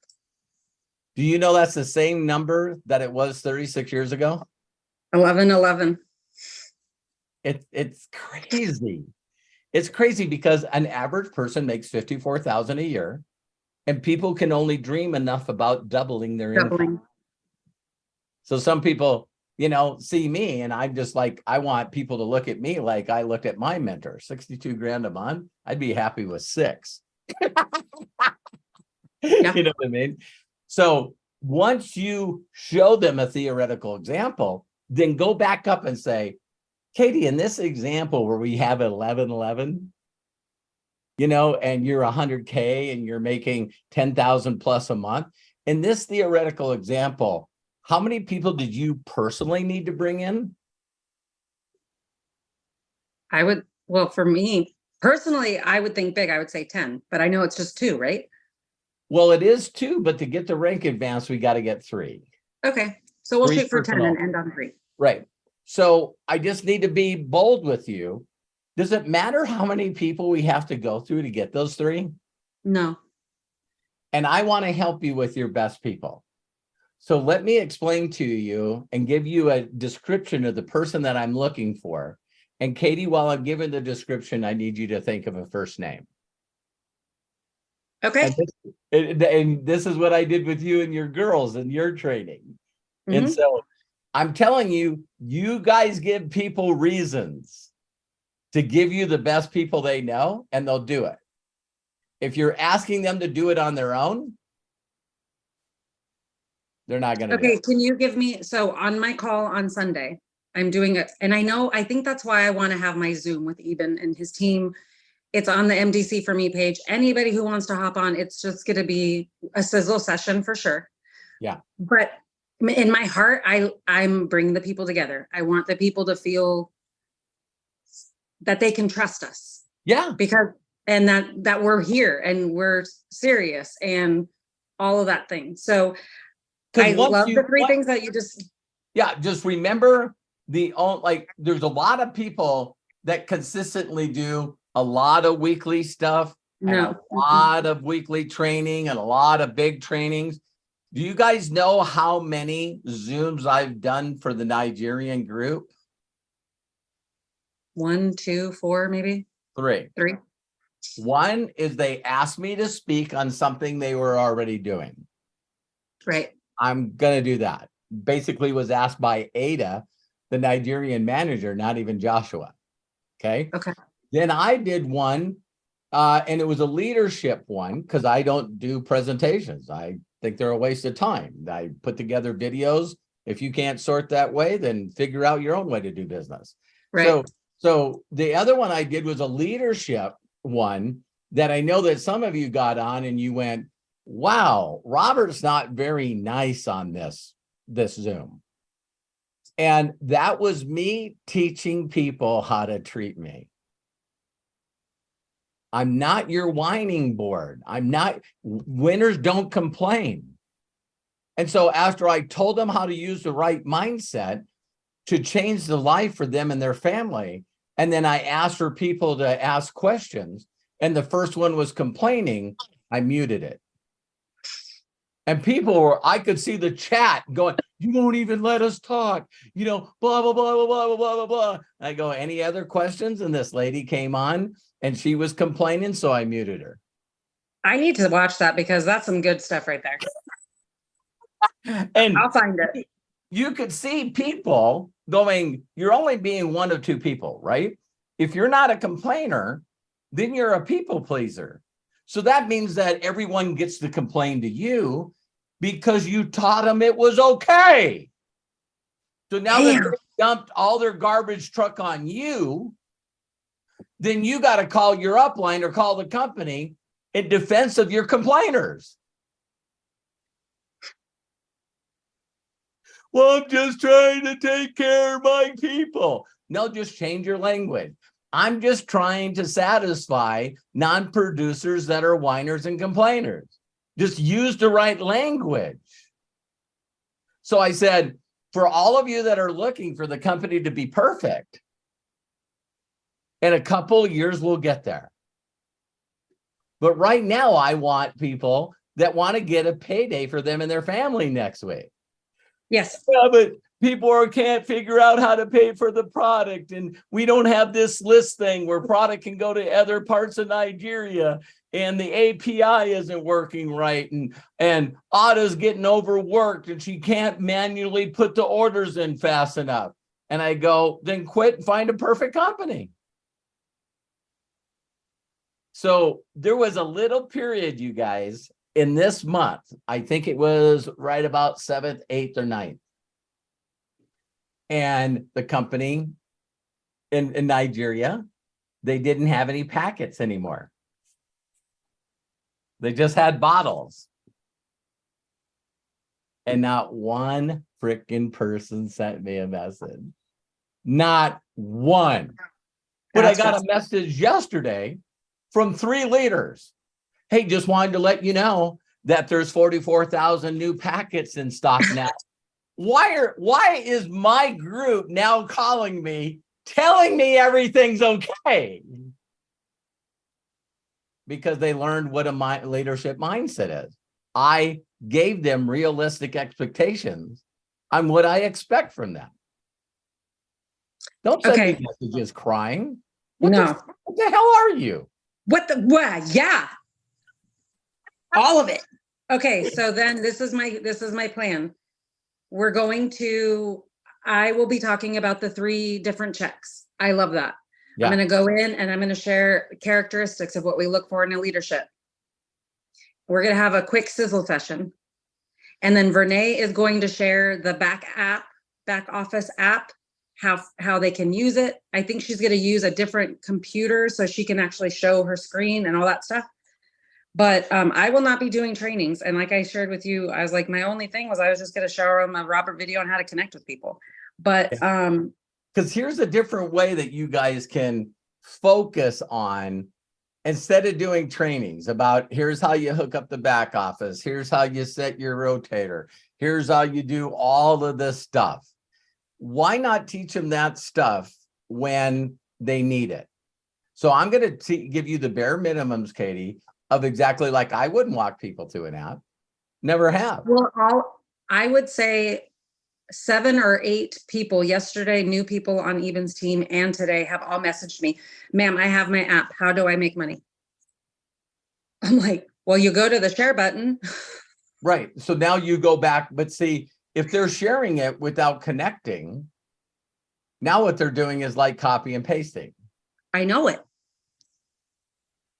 [SPEAKER 2] Do you know that's the same number that it was 36 years ago?
[SPEAKER 3] 11.
[SPEAKER 2] It's crazy. It's crazy because an average person makes $54,000 a year, and people can only dream enough about doubling their income. So some people, see me, and I'm just like, I want people to look at me like I looked at my mentor. 62 grand a month, I'd be happy with 6.
[SPEAKER 3] Yeah.
[SPEAKER 2] You know what I mean? So once you show them a theoretical example, then go back up and say, Katie, in this example where we have 11, and you're 100K and you're making 10,000 plus a month, in this theoretical example, how many people did you personally need to bring in?
[SPEAKER 3] For me personally, I would think big. I would say 10, but I know it's just 2, right?
[SPEAKER 2] Well, it is 2, but to get the rank advance, we got to get 3.
[SPEAKER 3] Okay. So we'll
[SPEAKER 2] 3
[SPEAKER 3] shoot for 10
[SPEAKER 2] personal.
[SPEAKER 3] and end on 3.
[SPEAKER 2] Right. So I just need to be bold with you. Does it matter how many people we have to go through to get those 3?
[SPEAKER 3] No.
[SPEAKER 2] And I want to help you with your best people. So let me explain to you and give you a description of the person that I'm looking for. And Katie, while I'm giving the description, I need you to think of a first name.
[SPEAKER 3] Okay.
[SPEAKER 2] And this is what I did with you and your girls in your training.
[SPEAKER 3] Mhm.
[SPEAKER 2] And so I'm telling you, you guys give people reasons to give you the best people they know, and they'll do it. If you're asking them to do it on their own, they're not going to do
[SPEAKER 3] Okay.
[SPEAKER 2] it.
[SPEAKER 3] Can you give me, so on my call on Sunday, I'm doing it. And I think that's why I want to have my Zoom with Eben and his team. It's on the MDC for me page. Anybody who wants to hop on, it's just going to be a sizzle session for sure.
[SPEAKER 2] Yeah.
[SPEAKER 3] But in my heart, I'm bringing the people together. I want the people to feel that they can trust us.
[SPEAKER 2] Yeah.
[SPEAKER 3] Because, and that we're here and we're serious. And all of that thing. So
[SPEAKER 2] 'Cause
[SPEAKER 3] I love the three
[SPEAKER 2] what-
[SPEAKER 3] things that you just,
[SPEAKER 2] Yeah, just remember there's a lot of people that consistently do a lot of weekly stuff and a
[SPEAKER 3] no.
[SPEAKER 2] lot of weekly training and a lot of big trainings. Do you guys know how many Zooms I've done for the Nigerian group?
[SPEAKER 3] 1, 2, 4, maybe
[SPEAKER 2] 3.
[SPEAKER 3] 3.
[SPEAKER 2] One is they asked me to speak on something they were already doing.
[SPEAKER 3] Right.
[SPEAKER 2] I'm going to do that. Basically was asked by Ada, the Nigerian manager, not even Joshua. Okay.
[SPEAKER 3] Okay.
[SPEAKER 2] Then I did one, and it was a leadership one because I don't do presentations. I think they're a waste of time. I put together videos. If you can't sort that way, then figure out your own way to do business.
[SPEAKER 3] Right.
[SPEAKER 2] So the other one I did was a leadership one that I know that some of you got on and you went, wow, Robert's not very nice on this Zoom. And that was me teaching people how to treat me. I'm not your whining board. Winners don't complain. And so after I told them how to use the right mindset to change the life for them and their family, and then I asked for people to ask questions, and the first one was complaining, I muted it. And I could see the chat going, you won't even let us talk, blah, blah, blah, blah, blah, blah, blah, blah. I go, any other questions? And this lady came on and she was complaining, so I muted her.
[SPEAKER 3] I need to watch that because that's some good stuff right there.
[SPEAKER 2] And
[SPEAKER 3] I'll find it.
[SPEAKER 2] You could see people going, you're only being one of two people, right? If you're not a complainer, then you're a people pleaser. So that means that everyone gets to complain to you because you taught them it was okay. So now that they dumped all their garbage truck on you, then you got to call your upline or call the company in defense of your complainers. Well, I'm just trying to take care of my people. No, just change your language. I'm just trying to satisfy non-producers that are whiners and complainers. Just use the right language. So I said, for all of you that are looking for the company to be perfect, in a couple of years, we'll get there. But right now, I want people that want to get a payday for them and their family next week.
[SPEAKER 3] Yes.
[SPEAKER 2] Yeah, but people can't figure out how to pay for the product. And we don't have this list thing where product can go to other parts of Nigeria and the API isn't working right. And Ada's getting overworked and she can't manually put the orders in fast enough. And I go, then quit and find a perfect company. So there was a little period, you guys, in this month, I think it was right about 7th, 8th, or 9th. And the company in Nigeria, they didn't have any packets anymore. They just had bottles. And not one freaking person sent me a message. Not one. But I got a message yesterday from 3 leaders. Hey, just wanted to let you know that there's 44,000 new packets in stock now. Why is my group now calling me, telling me everything's okay? Because they learned what a leadership mindset is. I gave them realistic expectations on what I expect from them. Don't send me messages crying. What the hell are you?
[SPEAKER 3] What? Yeah. All of it. Okay, so then this is my plan. I will be talking about the 3 different checks. I love that. Yeah. I'm going to go in and I'm going to share characteristics of what we look for in a leadership. We're going to have a quick sizzle session. And then Vernay is going to share the back office app, how they can use it. I think she's going to use a different computer so she can actually show her screen and all that stuff. But I will not be doing trainings. And like I shared with you, I was like, my only thing was I was just going to show them a Robert video on how to connect with people. But
[SPEAKER 2] because here's a different way that you guys can focus on instead of doing trainings about here's how you hook up the back office, here's how you set your rotator, here's how you do all of this stuff, why not teach them that stuff when they need it? So I'm going to give you the bare minimums, Katie, of exactly like I wouldn't walk people to an app. Never have.
[SPEAKER 3] Well, I would say 7 or 8 people yesterday, new people on Eben's team, and today have all messaged me, ma'am, I have my app. How do I make money? I'm like, well, you go to the share button.
[SPEAKER 2] Right. So now you go back, but see, if they're sharing it without connecting, now what they're doing is like copy and pasting.
[SPEAKER 3] I know it.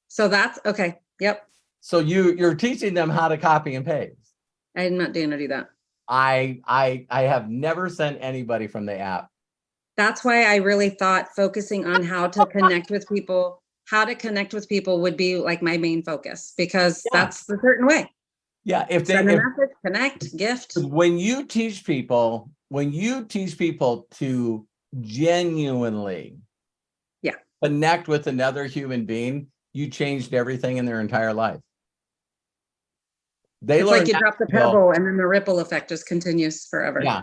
[SPEAKER 3] So that's okay. Yep.
[SPEAKER 2] So you're teaching them how to copy and paste.
[SPEAKER 3] I'm not going to do that.
[SPEAKER 2] I have never sent anybody from the app.
[SPEAKER 3] That's why I really thought focusing on how to connect with people, would be like my main focus, because that's the certain way.
[SPEAKER 2] Yeah. If they
[SPEAKER 3] send a message, connect, gift.
[SPEAKER 2] When you teach people to genuinely connect with another human being, you changed everything in their entire life.
[SPEAKER 3] It's like you drop the pebble and then the ripple effect just continues forever.
[SPEAKER 2] Yeah.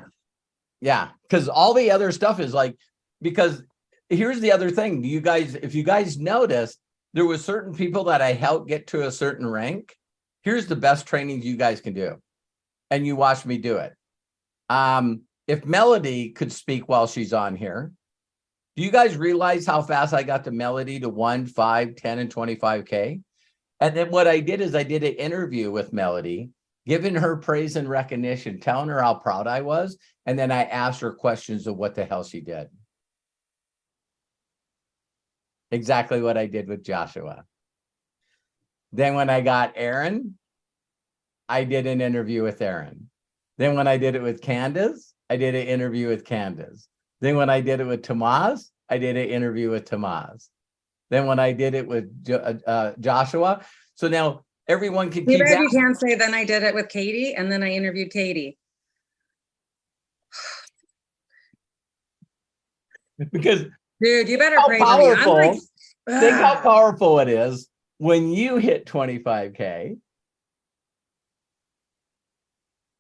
[SPEAKER 2] Yeah. Because all the other stuff is like, because here's the other thing. If you guys noticed, there was certain people that I helped get to a certain rank. Here's the best training you guys can do. And you watch me do it. If Melody could speak while she's on here, do you guys realize how fast I got to Melody to 1, 5, 10, and 25K? And then what I did is I did an interview with Melody, giving her praise and recognition, telling her how proud I was. And then I asked her questions of what the hell she did. Exactly what I did with Joshua. Then when I got Aaron, I did an interview with Aaron. Then when I did it with Candace, I did an interview with Candace. Then when I did it with Tomas, I did an interview with Tomas. Then when I did it with Joshua, so now everyone can keep that.
[SPEAKER 3] You can't say then I did it with Katie and then I interviewed Katie.
[SPEAKER 2] Because
[SPEAKER 3] dude, you better pray for me. I'm like,
[SPEAKER 2] think how powerful it is when you hit 25K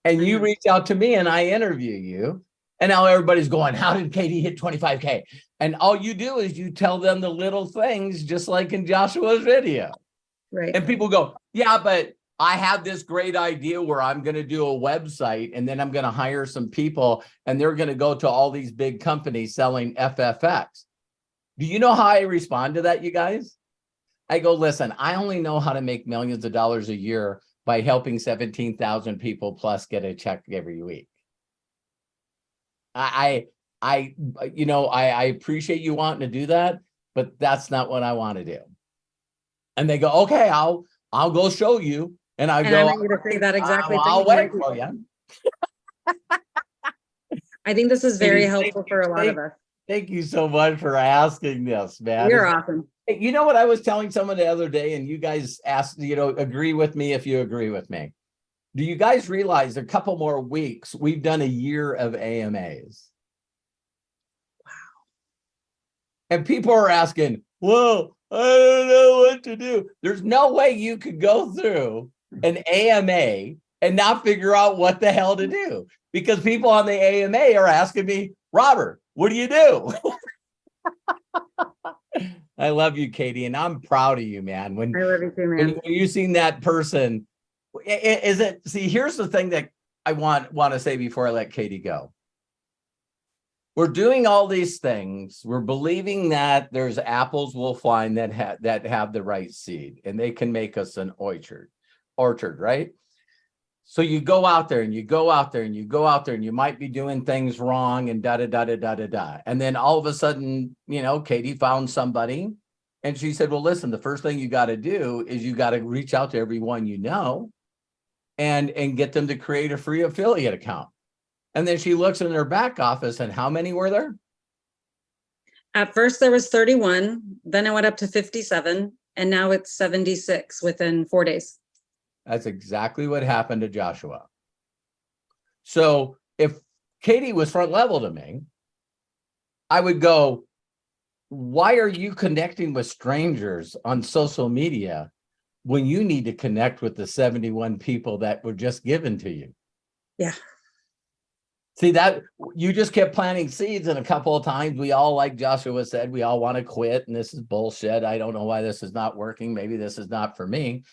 [SPEAKER 2] and you reach out to me and I interview you. And now everybody's going, how did Katie hit 25K? And all you do is you tell them the little things, just like in Joshua's video.
[SPEAKER 3] Right.
[SPEAKER 2] And people go, yeah, but I have this great idea where I'm going to do a website and then I'm going to hire some people and they're going to go to all these big companies selling FFX. Do you know how I respond to that, you guys? I go, listen, I only know how to make millions of dollars a year by helping 17,000 people plus get a check every week. I appreciate you wanting to do that, but that's not what I want to do. And they go, okay, I'll go show you. And I go,
[SPEAKER 3] I want you to say that exactly.
[SPEAKER 2] I'll wait for you.
[SPEAKER 3] I think this is very helpful for a lot of us.
[SPEAKER 2] Thank you so much for asking this, man.
[SPEAKER 3] You're awesome.
[SPEAKER 2] You know what I was telling someone the other day, and you guys asked, agree with me if you agree with me. Do you guys realize a couple more weeks, we've done a year of AMAs?
[SPEAKER 3] Wow.
[SPEAKER 2] And people are asking, well, I don't know what to do. There's no way you could go through an AMA and not figure out what the hell to do, because people on the AMA are asking me, Robert, what do you do? I love you, Katie, and I'm proud of you, man.
[SPEAKER 3] I love you too, man.
[SPEAKER 2] When you seen that person, see, here's the thing that I want to say before I let Katie go. We're doing all these things. We're believing that there's apples we'll find that have the right seed and they can make us an orchard, right? So you go out there and you go out there and you go out there and you might be doing things wrong and da da da da da da da. And then all of a sudden, Katie found somebody and she said, well, listen, the first thing you got to do is you got to reach out to everyone you know and get them to create a free affiliate account. And then she looks in their back office and how many were there?
[SPEAKER 3] At first there was 31, then I went up to 57, and now it's 76 within 4 days.
[SPEAKER 2] That's exactly what happened to Joshua. So if Katie was front level to me, I would go, why are you connecting with strangers on social media when you need to connect with the 71 people that were just given to you?
[SPEAKER 3] Yeah.
[SPEAKER 2] See, that you just kept planting seeds, and a couple of times we all, like Joshua said, we all want to quit and this is bullshit. I don't know why this is not working. Maybe this is not for me.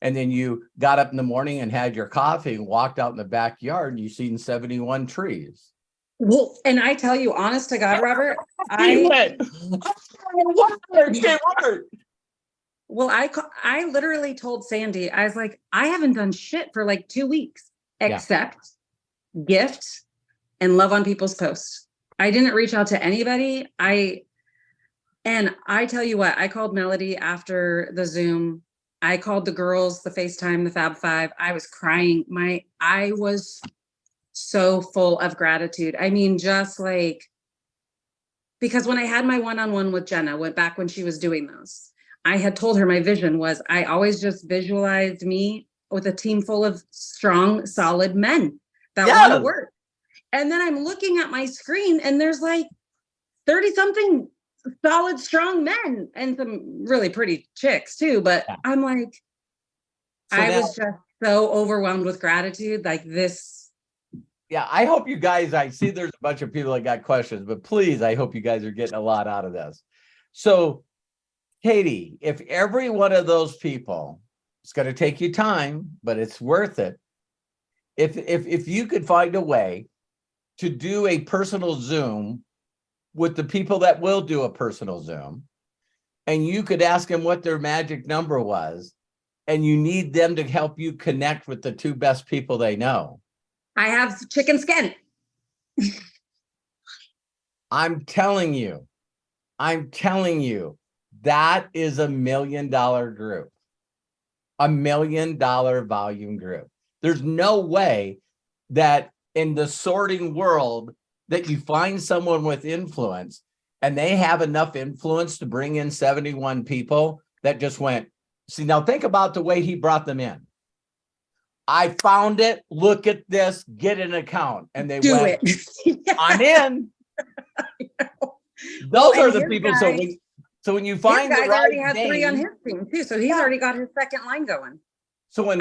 [SPEAKER 2] And then you got up in the morning and had your coffee and walked out in the backyard and you've seen 71 trees.
[SPEAKER 3] Well, and I tell you, honest to God, Robert, well, I literally told Sandy, I was like, I haven't done shit for like 2 weeks, except gift and love on people's posts. I didn't reach out to anybody. And I tell you what, I called Melody after the Zoom. I called the girls, the FaceTime, the Fab Five. I was crying. I was so full of gratitude. I mean, just like, because when I had my one-on-one with Jenna, went back when she was doing those, I had told her my vision was I always just visualized me with a team full of strong, solid men that want to work. And then I'm looking at my screen and there's like 30 something solid, strong men and some really pretty chicks too. But I'm like, so I was just so overwhelmed with gratitude. Like this.
[SPEAKER 2] Yeah, I hope you guys, I see there's a bunch of people that got questions, but please, I hope you guys are getting a lot out of this. So, Katie, if every one of those people, it's going to take you time, but it's worth it. If you could find a way to do a personal Zoom with the people that will do a personal Zoom, and you could ask them what their magic number was, and you need them to help you connect with the two best people they know.
[SPEAKER 3] I have chicken skin.
[SPEAKER 2] I'm telling you, that is $1 million group, $1 million volume group. There's no way that in the sorting world that you find someone with influence and they have enough influence to bring in 71 people that just went, see, now think about the way he brought them in. I found it. Look at this. Get an account. And they went, I'm in. Those are the people. So when you find the right
[SPEAKER 3] already had 3 on his team too. So he's already got his second line going.
[SPEAKER 2] So when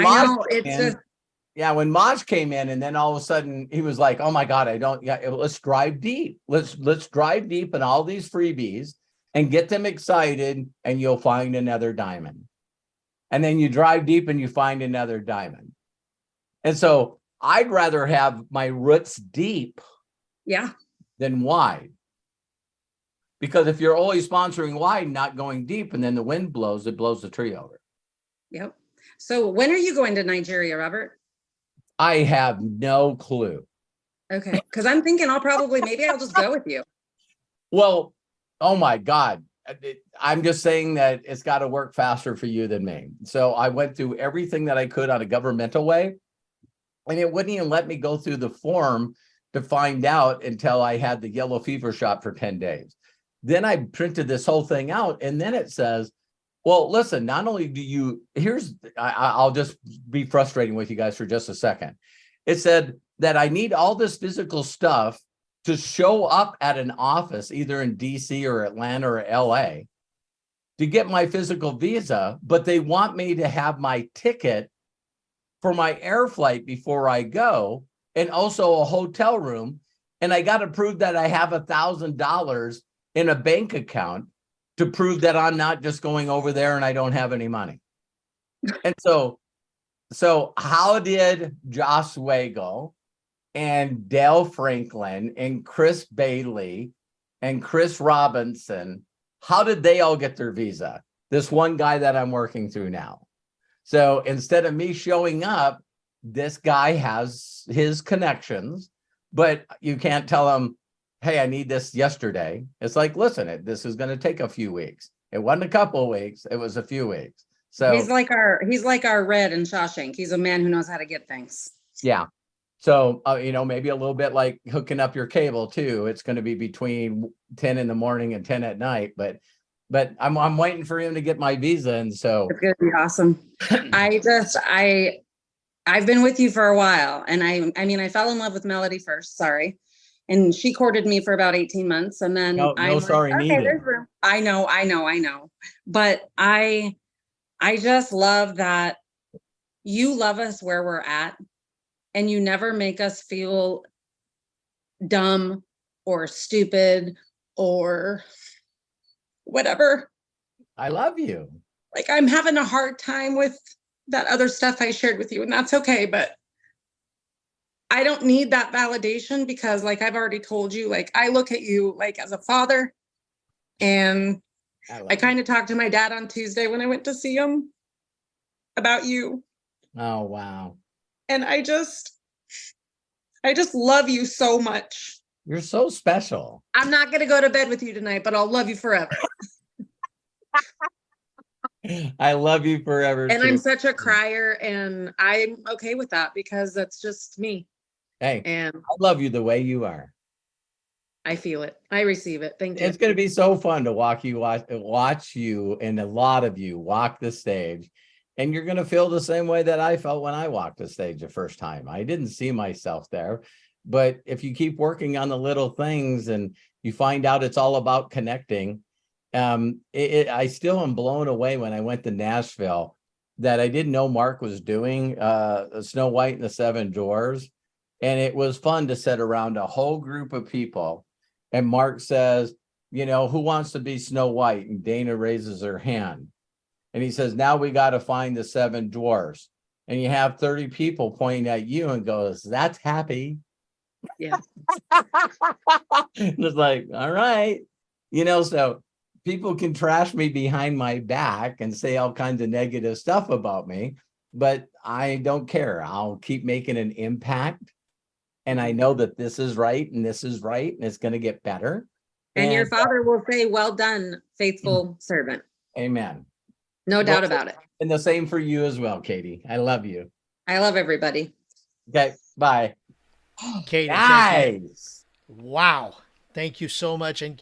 [SPEAKER 2] when Maj came in, and then all of a sudden he was like, oh my God, let's drive deep. Let's drive deep in all these freebies and get them excited, and you'll find another diamond. And then you drive deep and you find another diamond. And so I'd rather have my roots deep than wide. Because if you're always sponsoring wide, not going deep, and then the wind blows, it blows the tree over.
[SPEAKER 3] Yep. So when are you going to Nigeria, Robert?
[SPEAKER 2] I have no clue.
[SPEAKER 3] Okay. Because I'm thinking maybe I'll just go with you.
[SPEAKER 2] Well, oh my God. I'm just saying that it's got to work faster for you than me. So I went through everything that I could on a governmental way, and it wouldn't even let me go through the form to find out until I had the yellow fever shot for 10 days. Then I printed this whole thing out, and then it says, well, listen, not only do you, I'll just be frustrating with you guys for just a second. It said that I need all this physical stuff to show up at an office, either in DC or Atlanta or LA, to get my physical visa, but they want me to have my ticket for my air flight before I go, and also a hotel room. And I got to prove that I have $1,000 in a bank account to prove that I'm not just going over there and I don't have any money. And so how did Josh Wagle and Dale Franklin and Chris Bailey and Chris Robinson, how did they all get their visa? This one guy that I'm working through now. So instead of me showing up, this guy has his connections, but you can't tell him, hey, I need this yesterday. It's like, listen, this is going to take a few weeks. It wasn't a couple of weeks. It was a few weeks. So
[SPEAKER 3] he's like our Red in Shawshank. He's a man who knows how to get things.
[SPEAKER 2] Yeah. So, maybe a little bit like hooking up your cable too. It's going to be between 10 in the morning and 10 at night, but I'm waiting for him to get my visa. And so
[SPEAKER 3] it's going to be awesome. I've been with you for a while, and I mean, I fell in love with Melody first. Sorry. And she courted me for about 18 months. And then
[SPEAKER 2] No,
[SPEAKER 3] I'm
[SPEAKER 2] sorry
[SPEAKER 3] like, okay,
[SPEAKER 2] needed.
[SPEAKER 3] there's room. I know. But I just love that you love us where we're at, and you never make us feel dumb or stupid or whatever.
[SPEAKER 2] I love you.
[SPEAKER 3] Like, I'm having a hard time with that other stuff I shared with you, and that's okay. But I don't need that validation because, like I've already told you, like I look at you like as a father. And I kind of talked to my dad on Tuesday when I went to see him about you.
[SPEAKER 2] Oh, wow.
[SPEAKER 3] And I just love you so much.
[SPEAKER 2] You're so special.
[SPEAKER 3] I'm not going to go to bed with you tonight, but I'll love you forever.
[SPEAKER 2] I love you forever.
[SPEAKER 3] And
[SPEAKER 2] too.
[SPEAKER 3] I'm such a crier, and I'm okay with that because that's just me.
[SPEAKER 2] Hey,
[SPEAKER 3] And
[SPEAKER 2] I love you the way you are.
[SPEAKER 3] I feel it. I receive it. Thank you.
[SPEAKER 2] It's going to be so fun to watch you and a lot of you walk the stage. And you're going to feel the same way that I felt when I walked the stage the first time. I didn't see myself there. But if you keep working on the little things and you find out it's all about connecting, I still am blown away when I went to Nashville that I didn't know Mark was doing Snow White and the Seven Dwarfs. And it was fun to sit around a whole group of people. And Mark says, you know, who wants to be Snow White? And Dana raises her hand. And he says, now we got to find the seven dwarfs. And you have 30 people pointing at you and goes, that's happy.
[SPEAKER 3] Yeah.
[SPEAKER 2] It's like, all right. You know, so people can trash me behind my back and say all kinds of negative stuff about me, but I don't care. I'll keep making an impact. And I know that this is right and this is right and it's going to get better.
[SPEAKER 3] And your father will say, well done, faithful servant.
[SPEAKER 2] Amen.
[SPEAKER 3] No doubt about it.
[SPEAKER 2] And the same for you as well, Katie. I love you.
[SPEAKER 3] I love everybody.
[SPEAKER 2] Okay, bye.
[SPEAKER 1] Katie,
[SPEAKER 2] Nice.
[SPEAKER 1] Wow. Thank you so much. And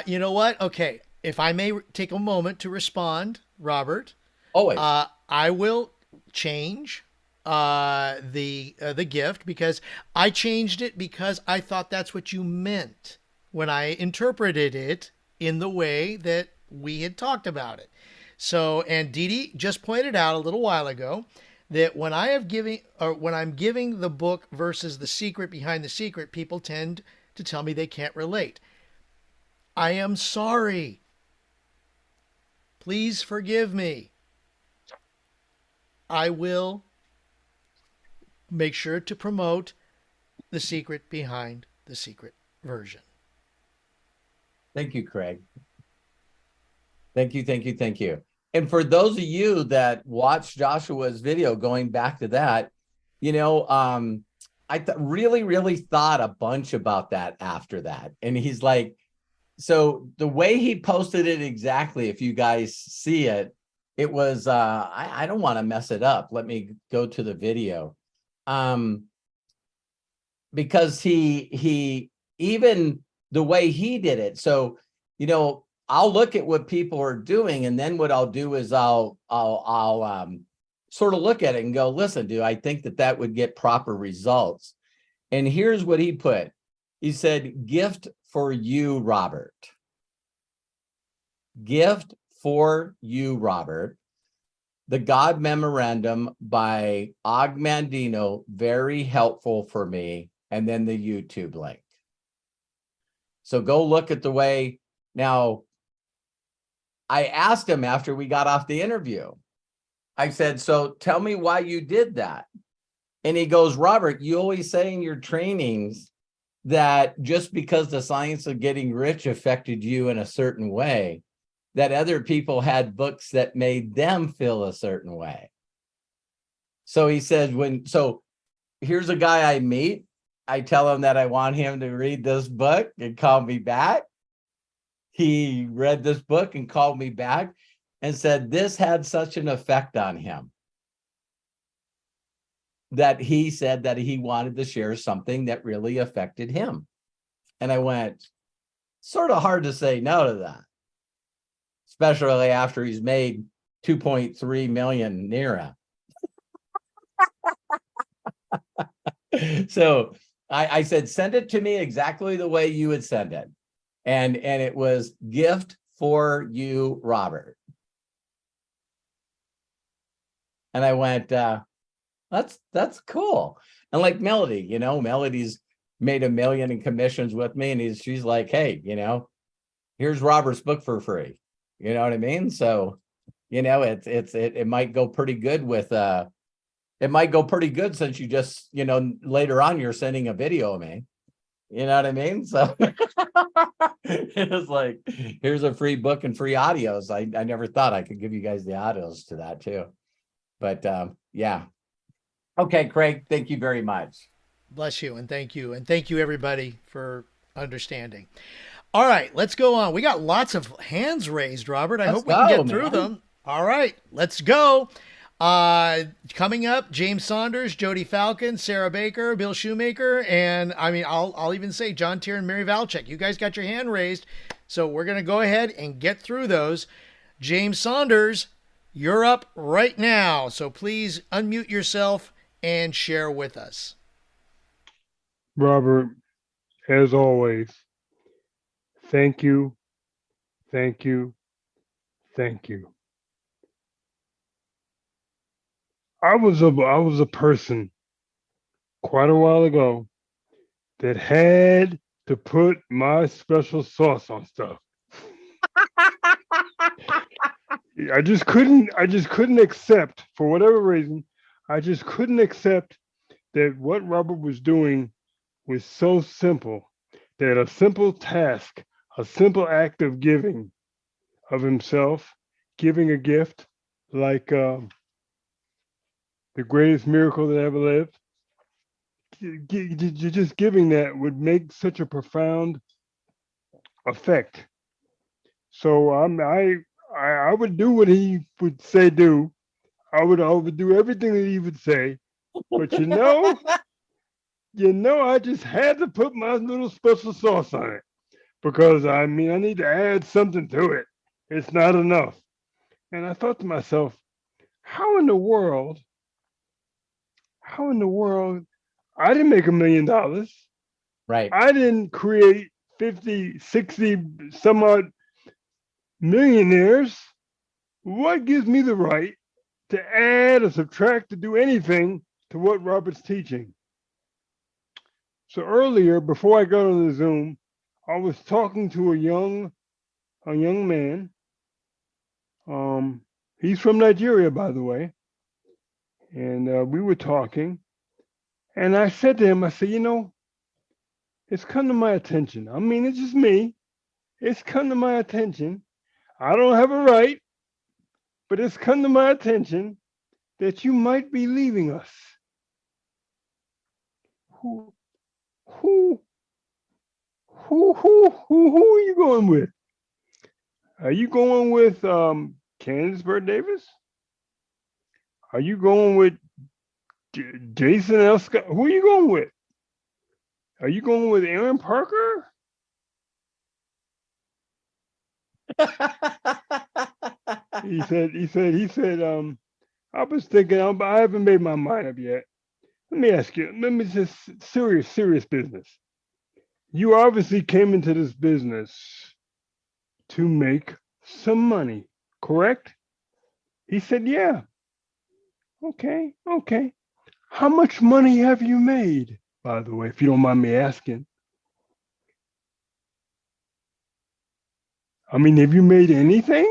[SPEAKER 1] you know what? Okay. If I may take a moment to respond, Robert.
[SPEAKER 2] Always.
[SPEAKER 1] I will change the gift because I changed it because I thought that's what you meant when I interpreted it in the way that we had talked about it. So, and Dee Dee just pointed out a little while ago that when I'm giving the book versus the secret behind the secret, people tend to tell me they can't relate. I am sorry. Please forgive me. I will make sure to promote the secret behind the secret version.
[SPEAKER 2] Thank you, Craig. Thank you. And for those of you that watched Joshua's video, going back to that, you know, I really thought a bunch about that after that. And he's like, so the way he posted it exactly, if you guys see it, it was, I don't want to mess it up. Let me go to the video. Because he even the way he did it. So, you know, I'll look at what people are doing, and then what I'll do is I'll sort of look at it and go, listen, do I think that would get proper results? And here's what he put. He said, gift for you, Robert. Gift for you, Robert. The God Memorandum by Og Mandino, very helpful for me. And then the YouTube link. So go look at the way. Now, I asked him after we got off the interview, I said, so tell me why you did that. And he goes, Robert, you always say in your trainings that just because the science of getting rich affected you in a certain way, that other people had books that made them feel a certain way. So he says, so here's a guy I meet. I tell him that I want him to read this book and call me back. He read this book and called me back and said this had such an effect on him that he said that he wanted to share something that really affected him. And I went, sort of hard to say no to that, especially after he's made 2.3 million Naira. So I said, send it to me exactly the way you would send it. And it was gift for you, Robert. And I went, that's cool. And like Melody, you know, Melody's made $1 million in commissions with me. And she's like, hey, you know, here's Robert's book for free. You know what I mean? So, you know, it might go pretty good with, it might go pretty good since you just, you know, later on, you're sending a video of me. You know what I mean? So it was like, here's a free book and free audios. I never thought I could give you guys the audios to that too. But yeah. Okay, Craig, thank you very much.
[SPEAKER 1] Bless you and thank you. And thank you everybody for understanding. All right, let's go on. We got lots of hands raised, Robert. I
[SPEAKER 2] Let's
[SPEAKER 1] hope we can
[SPEAKER 2] go,
[SPEAKER 1] get through
[SPEAKER 2] man.
[SPEAKER 1] them. All right, let's go. Coming up, James Saunders, Jody Falcon, Sarah Baker, Bill Shoemaker, and I mean, I'll even say John Tier and Mary Valchek. You guys got your hand raised, so we're gonna go ahead and get through those. James Saunders, you're up right now, so please unmute yourself and share with us.
[SPEAKER 4] Robert, as always, thank you, thank you, thank you. I was a person quite a while ago that had to put my special sauce on stuff. I just couldn't accept, for whatever reason, I just couldn't accept that what Robert was doing was so simple, that a simple task, a simple act of giving of himself, giving a gift like the greatest miracle that ever lived, just giving that would make such a profound effect. So I would do what he would say do. I would do everything that he would say. But you know, I just had to put my little special sauce on it because I mean I need to add something to it. It's not enough. And I thought to myself, how in the world, I didn't make $1 million.
[SPEAKER 2] Right.
[SPEAKER 4] I didn't create 50, 60 some odd millionaires. What gives me the right to add or subtract to do anything to what Robert's teaching? So earlier, before I got on the Zoom, I was talking to a young man. He's from Nigeria, by the way. And we were talking. And I said to him, I said, you know, it's come to my attention. I mean, it's just me. It's come to my attention. I don't have a right, but it's come to my attention that you might be leaving us. Who are you going with? Are you going with Candace Burt Davis? Are you going with Jason L. Scott? Who are you going with? Are you going with Aaron Parker? He said, I was thinking, I haven't made my mind up yet. Let me ask you, let me just serious business. You obviously came into this business to make some money, correct? He said, yeah. Okay. How much money have you made, by the way, if you don't mind me asking? I mean, have you made anything?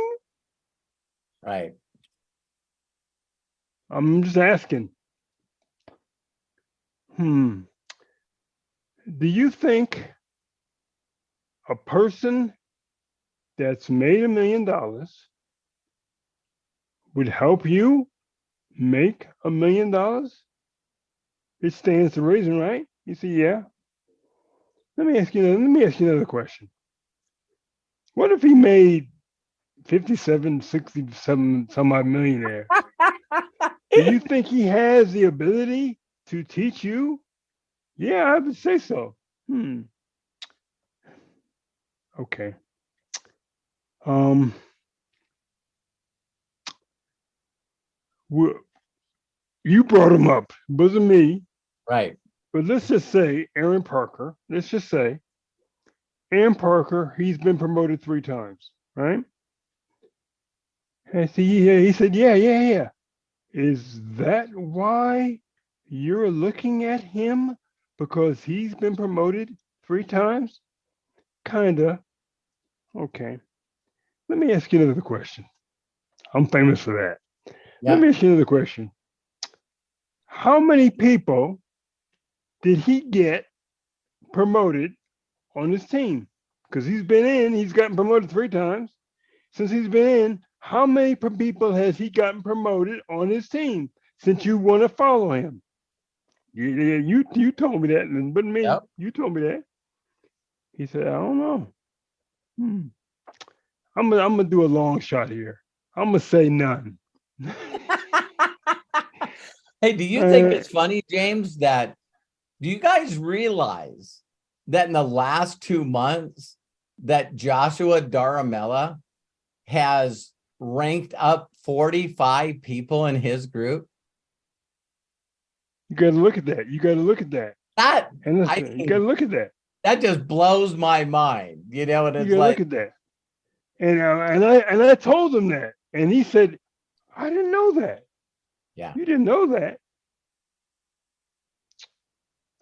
[SPEAKER 2] Right.
[SPEAKER 4] I'm just asking. Do you think a person that's made $1 million would help you make $1 million? It stands to reason, right? You see, yeah. Let me ask you another question. What if he made 57, 67, some odd millionaire? Do you think he has the ability to teach you? Yeah, I would say so. Okay. You brought him up. It wasn't me.
[SPEAKER 2] Right.
[SPEAKER 4] but let's just say Aaron Parker, let's just say Aaron Parker, he's been promoted 3 times, right? And he said, yeah. Is that why you're looking at him? Because he's been promoted 3 times? Kinda. Okay. Let me ask you another question. I'm famous for that. Let
[SPEAKER 2] Yeah.
[SPEAKER 4] me ask you another question. How many people did he get promoted on his team? Because he's gotten promoted 3 times. Since he's been in, how many people has he gotten promoted on his team? Since you want to follow him, you told me that, but me,
[SPEAKER 2] Yep.
[SPEAKER 4] you told me that. He said, I don't know. I'm gonna do a long shot here. I'm gonna say none.
[SPEAKER 2] Hey, do you think it's funny, James, that do you guys realize that in the last 2 months that Joshua Daramella has ranked up 45 people in his group?
[SPEAKER 4] You got to look at that. You got to look at that.
[SPEAKER 2] That
[SPEAKER 4] And listen, you got to look at that.
[SPEAKER 2] that just blows my mind, you know, and
[SPEAKER 4] You
[SPEAKER 2] it's
[SPEAKER 4] got to
[SPEAKER 2] like,
[SPEAKER 4] look at that. And I told him that, and he said, I didn't know that.
[SPEAKER 2] yeah,
[SPEAKER 4] You didn't know that.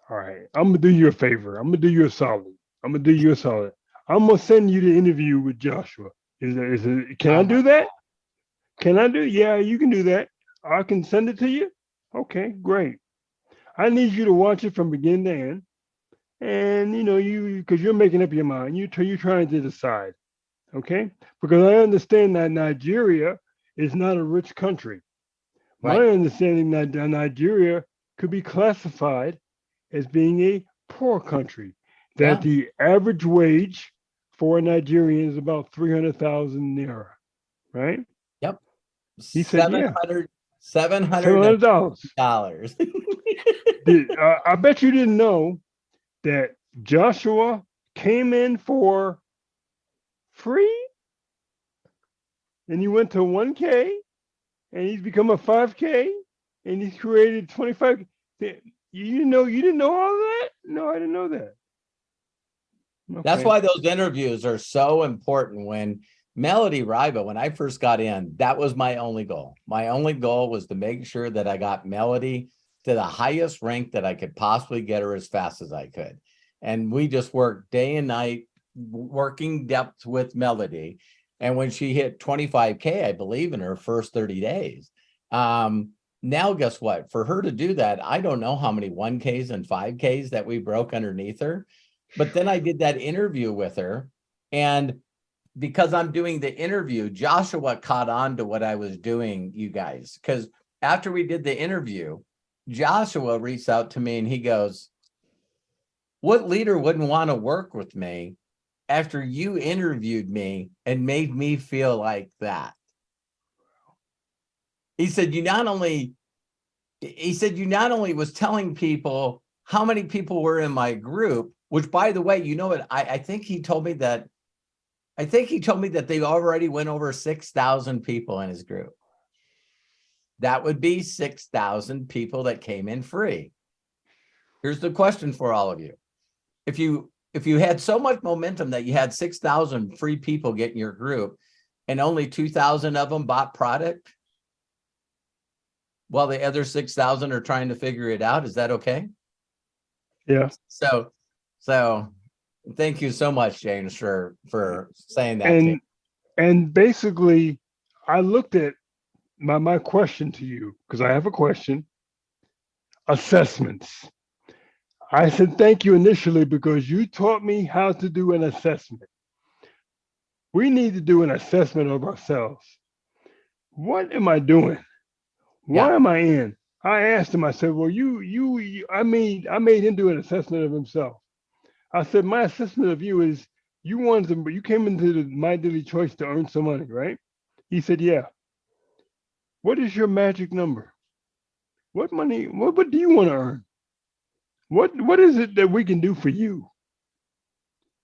[SPEAKER 4] All right, I'm gonna do you a favor. I'm gonna do you a solid. I'm gonna send you the interview with Joshua. Can I do that? Can I do? Yeah, you can do that. I can send it to you. Okay, great. I need you to watch it from beginning to end, and because you're making up your mind. You're trying to decide. Okay, because I understand that Nigeria is not a rich country. My
[SPEAKER 2] right.
[SPEAKER 4] understanding that Nigeria could be classified as being a poor country,
[SPEAKER 2] Yeah.
[SPEAKER 4] that the average wage for a Nigerian is about 300,000 naira, right?
[SPEAKER 2] Yep.
[SPEAKER 4] He said, yeah,
[SPEAKER 2] $700
[SPEAKER 4] $700. I bet you didn't know that Joshua came in for free and he went to 1K and he's become a 5K and he's created 25. You didn't know all that? No, I didn't know that. Okay.
[SPEAKER 2] That's why those interviews are so important. When Melody Riva, when I first got in, that was my only goal. My only goal was to make sure that I got Melody to the highest rank that I could possibly get her as fast as I could. And we just worked day and night, working depth with Melody. And when she hit 25K, I believe, in her first 30 days, now guess what? For her to do that, I don't know how many 1Ks and 5Ks that we broke underneath her. But then I did that interview with her, and because I'm doing the interview, Joshua caught on to what I was doing, you guys, because after we did the interview, Joshua reached out to me and he goes, what leader wouldn't want to work with me after you interviewed me and made me feel like that? He said, you not only was telling people how many people were in my group, which, by the way, you know what? I think he told me that they already went over 6,000 people in his group. That would be 6,000 people that came in free. Here's the question for all of you. If you had so much momentum that you had 6,000 free people get in your group and only 2,000 of them bought product, while the other 6,000 are trying to figure it out, is that okay?
[SPEAKER 4] Yeah.
[SPEAKER 2] So thank you so much, James, for saying that.
[SPEAKER 4] And basically, I looked at my question to you, because I have a question. Assessments. I said thank you initially because you taught me how to do an assessment. We need to do an assessment of ourselves. What am I doing? Why am I in? I asked him, I said, well, I made him do an assessment of himself. I said, my assessment of you is you came into the My Daily Choice to earn some money, right? He said, yeah. What is your magic number? What money, what do you want to earn? What is it that we can do for you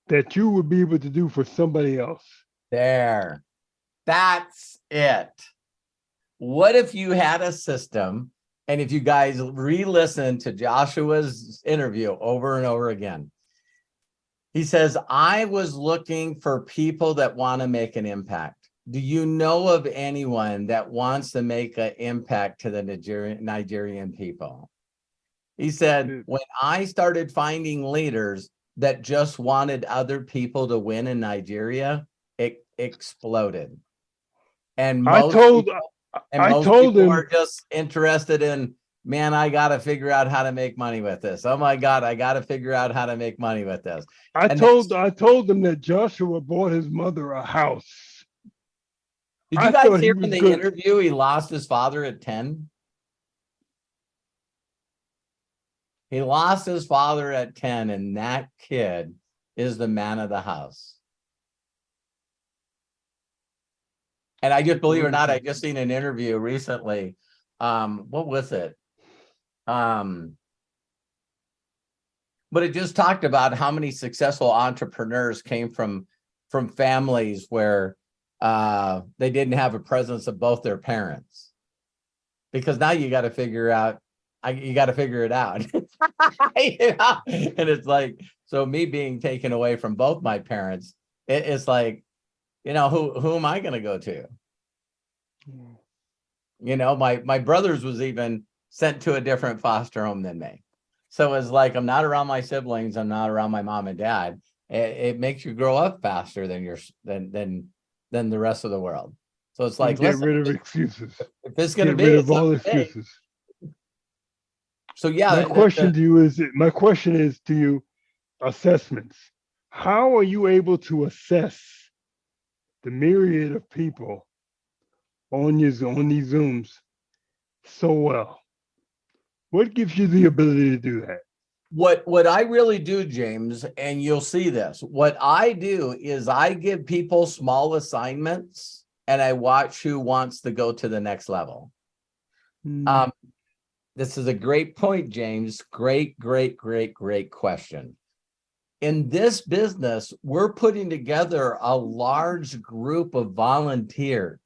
[SPEAKER 4] that you would be able to do for somebody else?
[SPEAKER 2] There. That's it. What if you had a system And if you guys re-listen to Joshua's interview over and over again, he says, I was looking for people that want to make an impact. Do you know of anyone that wants to make an impact to the Nigerian people? He said, when I started finding leaders that just wanted other people to win in Nigeria, it exploded. And most people are just interested in, man, I got to figure out how to make money with this. Oh my God, I got to figure out how to make money with this.
[SPEAKER 4] I told them that Joshua bought his mother a house.
[SPEAKER 2] Did you guys hear in the interview he lost his father at 10? He lost his father at 10, and that kid is the man of the house. And I just, believe it or not, I just seen an interview recently. What was it? But it just talked about how many successful entrepreneurs came from families where they didn't have a presence of both their parents. Because now you got to figure out, you got to figure it out. You know? And it's like, so me being taken away from both my parents, it's like, you know, who am I going to go to? You know, my brothers was even sent to a different foster home than me. So it's like, I'm not around my siblings. I'm not around my mom and dad. It makes you grow up faster than than the rest of the world. So it's like,
[SPEAKER 4] get rid of excuses.
[SPEAKER 2] If it's going to be,
[SPEAKER 4] get rid of all excuses.
[SPEAKER 2] So yeah,
[SPEAKER 4] my question is to you, assessments. How are you able to assess the myriad of people on these Zooms so well? What gives you the ability to do that?
[SPEAKER 2] What I really do, James, and you'll see this, what I do is I give people small assignments and I watch who wants to go to the next level. This is a great point, James. Great question. In this business, we're putting together a large group of volunteers.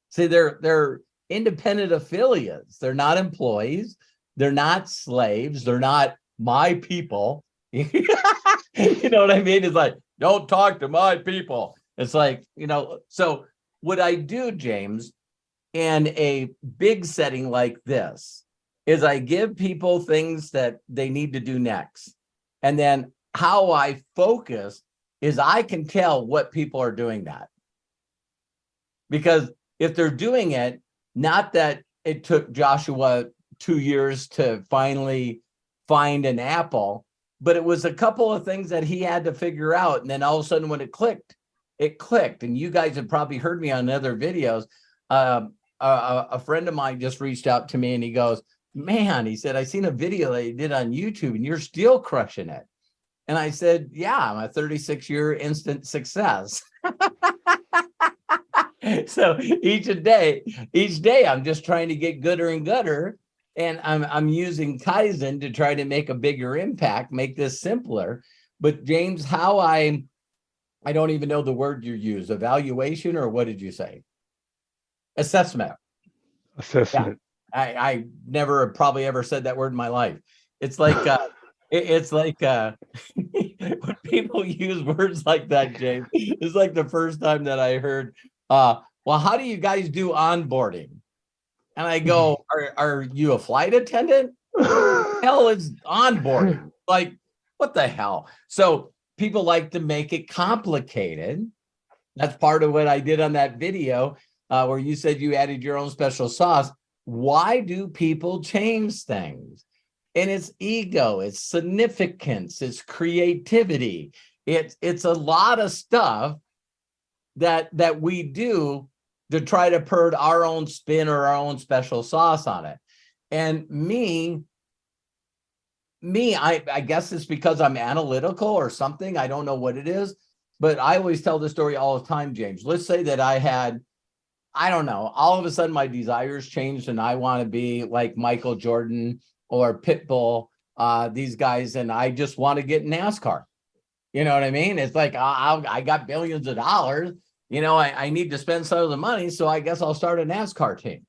[SPEAKER 2] See, they're independent affiliates. They're not employees. They're not slaves. They're not my people. You know what I mean? It's like, don't talk to my people. It's like, you know, so what I do, James, in a big setting like this is I give people things that they need to do next. And then how I focus is I can tell what people are doing that. Because if they're doing it, not that it took Joshua 2 years to finally find an apple, but it was a couple of things that he had to figure out. And then all of a sudden when it clicked. And you guys have probably heard me on other videos. A friend of mine just reached out to me and he goes, man, he said, I seen a video that you did on YouTube and you're still crushing it. And I said, yeah, I'm a 36-year instant success. So each day I'm just trying to get gooder and gooder. And I'm using Kaizen to try to make a bigger impact, make this simpler. But James, how I don't even know the word you use, evaluation, or what did you say? Assessment. Yeah. I never probably ever said that word in my life. It's like when people use words like that, James, it's like the first time that I heard, well, how do you guys do onboarding? And I go, are you a flight attendant? Hell, it's onboarding. Like, what the hell? So people like to make it complicated. That's part of what I did on that video where you said you added your own special sauce. Why do people change things? And it's ego, it's significance, it's creativity. It's a lot of stuff that we do to try to put our own spin or our own special sauce on it. And I guess it's because I'm analytical or something. I don't know what it is, but I always tell this story all the time, James. Let's say that I don't know, all of a sudden my desires changed and I want to be like Michael Jordan or Pitbull, these guys, and I just want to get NASCAR. You know what I mean? It's like, I got billions of dollars, you know, I need to spend some of the money, so I guess I'll start a NASCAR team.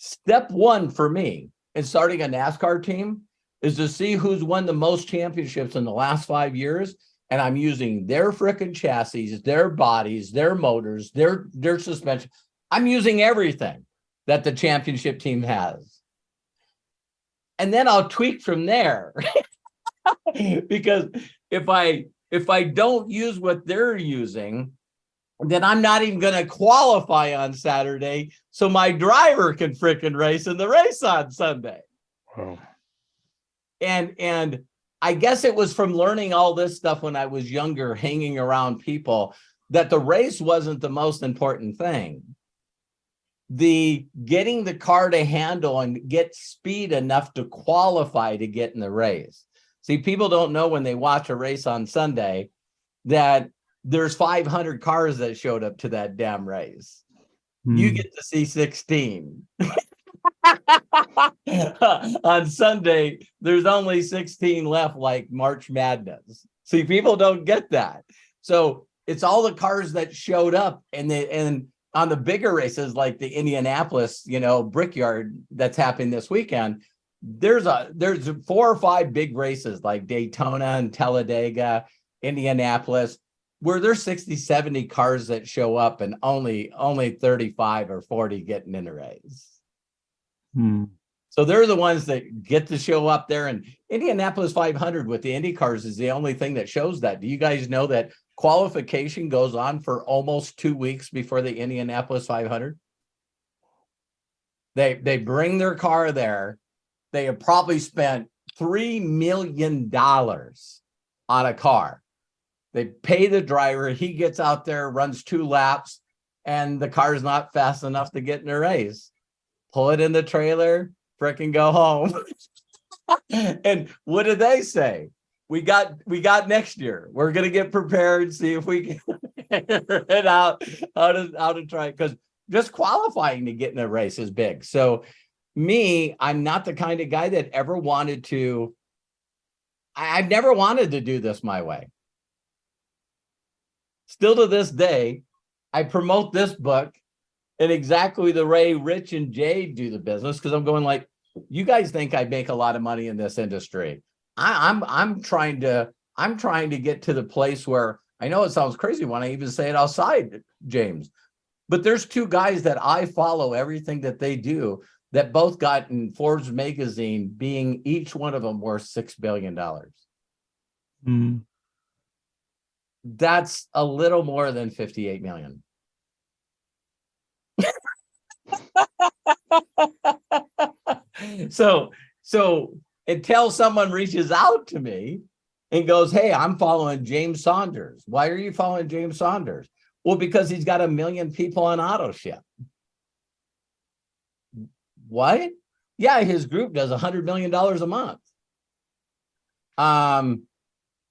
[SPEAKER 2] Step one for me in starting a NASCAR team is to see who's won the most championships in the last 5 years. And I'm using their frickin' chassis, their bodies, their motors, their suspension. I'm using everything that the championship team has. And then I'll tweak from there. Because if I don't use what they're using, then I'm not even going to qualify on Saturday so my driver can frickin' race in the race on Sunday.
[SPEAKER 4] Wow.
[SPEAKER 2] And I guess it was from learning all this stuff when I was younger, hanging around people, that the race wasn't the most important thing. The getting the car to handle and get speed enough to qualify to get in the race. See, people don't know when they watch a race on Sunday that there's 500 cars that showed up to that damn race. You get to see 16. On Sunday, there's only 16 left, like March Madness. See, people don't get that. So it's all the cars that showed up, and on the bigger races like the Indianapolis, Brickyard that's happening this weekend, there's 4 or 5 big races like Daytona and Talladega, Indianapolis, where there's 60, 70 cars that show up and only 35 or 40 getting in the race. So they're the ones that get to show up there. And Indianapolis 500 with the Indy cars is the only thing that shows that. Do you guys know that qualification goes on for almost 2 weeks before the Indianapolis 500? They bring their car there. They have probably spent $3 million on a car. They pay the driver. He gets out there, runs 2 laps, and the car's not fast enough to get in a race. Pull it in the trailer, frickin' go home. And what do they say? We got next year. We're gonna get prepared, see if we can figure it out how to try, because just qualifying to get in a race is big. So me, I'm not the kind of guy that ever wanted to. I've never wanted to do this my way. Still to this day, I promote this book in exactly the way Rich and Jay do the business, because I'm going like, you guys think I make a lot of money in this industry. I'm trying to get to the place where, I know it sounds crazy when I even say it outside, James, but there's 2 guys that I follow everything that they do that both got in Forbes magazine, being each one of them worth $6 billion. That's a little more than 58 million. So until someone reaches out to me and goes, hey, I'm following James Saunders. Why are you following James Saunders? Well, because he's got 1 million people on auto ship. What? Yeah, his group does $100 million a month.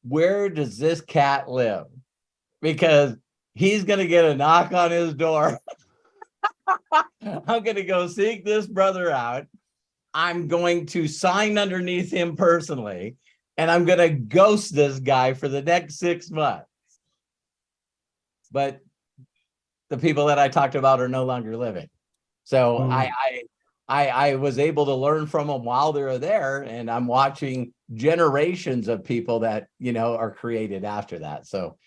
[SPEAKER 2] Where does this cat live? Because he's going to get a knock on his door. I'm going to go seek this brother out. I'm going to sign underneath him personally, and I'm going to ghost this guy for the next 6 months. But the people that I talked about are no longer living. So I was able to learn from them while they were there, and I'm watching generations of people that, are created after that. So,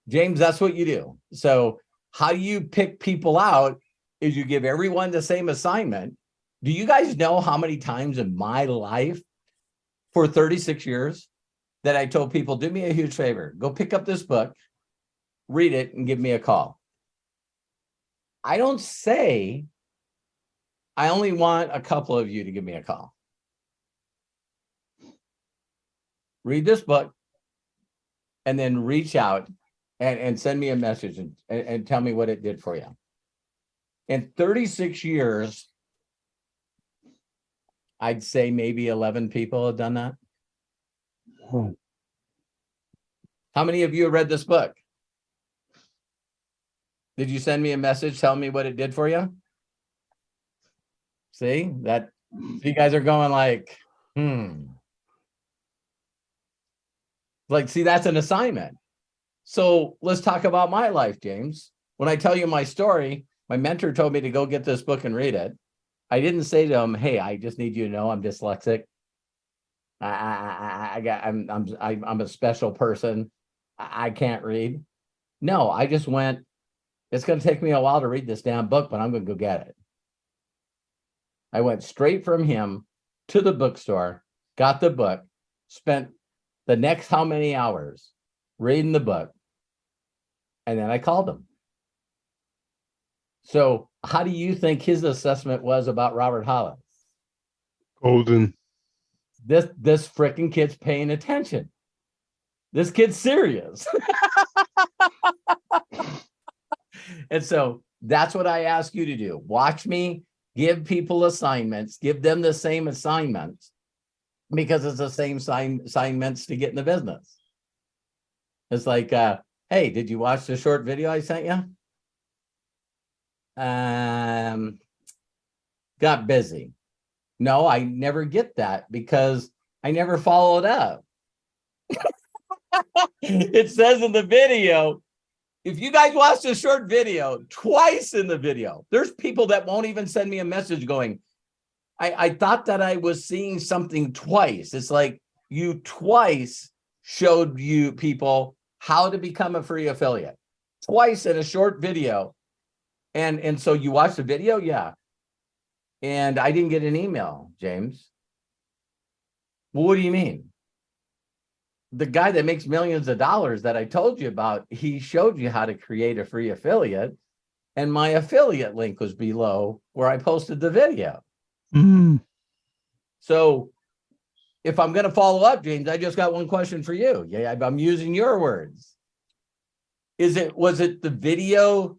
[SPEAKER 2] James, that's what you do. So how you pick people out is you give everyone the same assignment. Do you guys know how many times in my life for 36 years that I told people, do me a huge favor, go pick up this book, read it, and give me a call? I don't say, I only want a couple of you to give me a call. Read this book and then reach out and send me a message and tell me what it did for you. In 36 years, I'd say maybe 11 people have done that. How many of you have read this book? Did you send me a message telling me what it did for you? See, that you guys are going like, Like, see, that's an assignment. So let's talk about my life, James. When I tell you my story, my mentor told me to go get this book and read it. I didn't say to him, hey, I just need you to know I'm dyslexic. I'm a special person. I can't read. No, I just went, it's going to take me a while to read this damn book, but I'm going to go get it. I went straight from him to the bookstore, got the book, spent the next how many hours reading the book, and then I called him. So how do you think his assessment was about Robert Hollis?
[SPEAKER 4] Golden.
[SPEAKER 2] This freaking kid's paying attention. This kid's serious. And so that's what I ask you to do. Watch me give people assignments, give them the same assignments, because it's the same assignments to get in the business. It's like, hey, did you watch the short video I sent you? Got busy. No, I never get that because I never followed up. It says in the video, if you guys watch the short video, twice in the video, there's people that won't even send me a message going, I thought that I was seeing something twice. It's like you twice showed you people how to become a free affiliate. Twice in a short video. And so you watched the video? Yeah. And I didn't get an email, James. Well, what do you mean? The guy that makes millions of dollars that I told you about, he showed you how to create a free affiliate, and my affiliate link was below where I posted the video.
[SPEAKER 4] Mm.
[SPEAKER 2] So if I'm going to follow up, James, I just got one question for you. Yeah, I'm using your words. Was it the video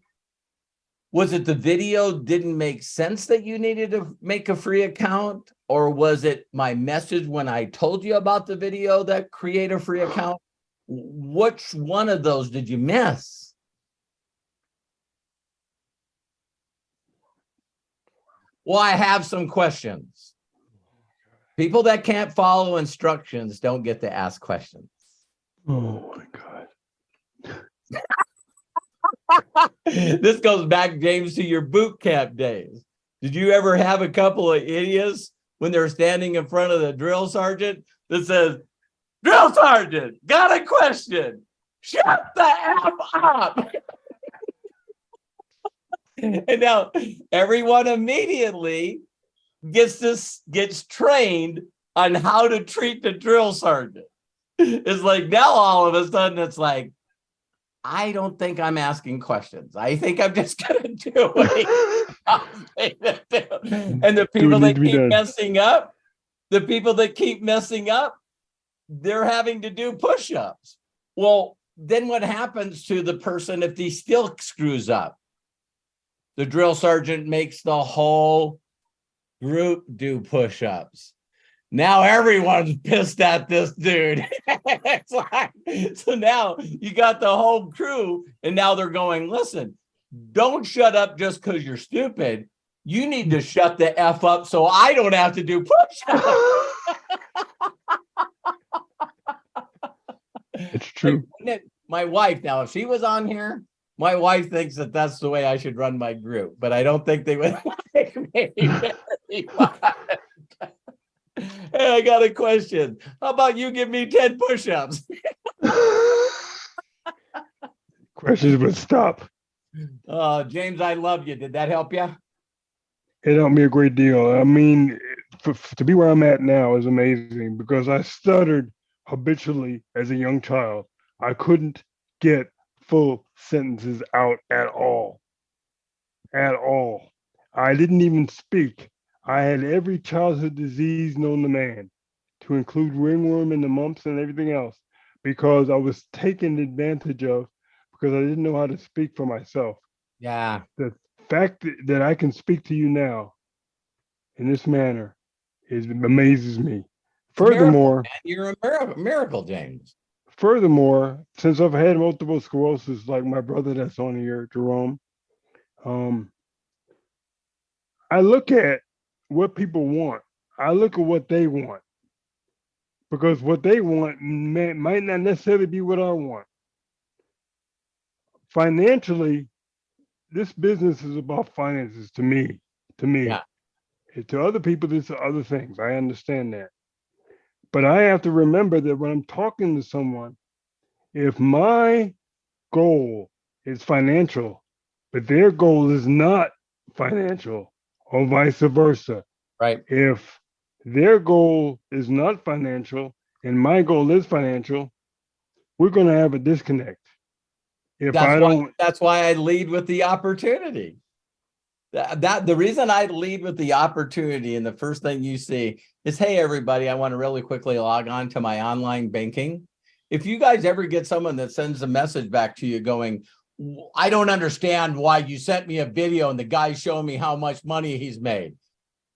[SPEAKER 2] didn't make sense that you needed to make a free account? Or was it my message when I told you about the video that create a free account? Which one of those did you miss? Well, I have some questions. People that can't follow instructions don't get to ask questions.
[SPEAKER 4] Oh my God.
[SPEAKER 2] This goes back, James, to your boot camp days. Did you ever have a couple of idiots when they're standing in front of the drill sergeant that says, drill sergeant, got a question. Shut the F up. And now everyone immediately gets trained on how to treat the drill sergeant. It's like now all of a sudden it's like, I don't think I'm asking questions. I think I'm just going to do it. And the people that keep messing up, they're having to do push-ups. Well, then what happens to the person if he still screws up? The drill sergeant makes the whole group do push-ups. Now everyone's pissed at this dude. It's like, so now you got the whole crew, and now they're going, listen, don't shut up just because you're stupid. You need to shut the F up so I don't have to do push-ups.
[SPEAKER 4] It's true.
[SPEAKER 2] My wife, now, if she was on here, my wife thinks that that's the way I should run my group, but I don't think they would like me. Hey, I got a question. How about you give me 10 push-ups?
[SPEAKER 4] Questions would stop.
[SPEAKER 2] James, I love you. Did that help you?
[SPEAKER 4] It helped me a great deal. I mean, to be where I'm at now is amazing because I stuttered habitually as a young child. I couldn't get full sentences out at all. At all. I didn't even speak. I had every childhood disease known to man, to include ringworm and the mumps and everything else, because I was taken advantage of because I didn't know how to speak for myself.
[SPEAKER 2] Yeah.
[SPEAKER 4] The fact that I can speak to you now in this manner amazes me. Furthermore,
[SPEAKER 2] you're a miracle, James.
[SPEAKER 4] Furthermore, since I've had multiple sclerosis, like my brother that's on here, Jerome, I look at what people want. I look at what they want, because what they want might not necessarily be what I want. Financially, this business is about finances to me.
[SPEAKER 2] Yeah.
[SPEAKER 4] To other people, it's other things. I understand that. But I have to remember that when I'm talking to someone, if my goal is financial, but their goal is not financial, or vice versa.
[SPEAKER 2] Right.
[SPEAKER 4] If their goal is not financial and my goal is financial, we're going to have a disconnect. If I don't,
[SPEAKER 2] That's why I lead with the opportunity. That the reason I lead with the opportunity, and the first thing you see is, hey, everybody, I want to really quickly log on to my online banking. If you guys ever get someone that sends a message back to you going, I don't understand why you sent me a video and the guy's showing me how much money he's made.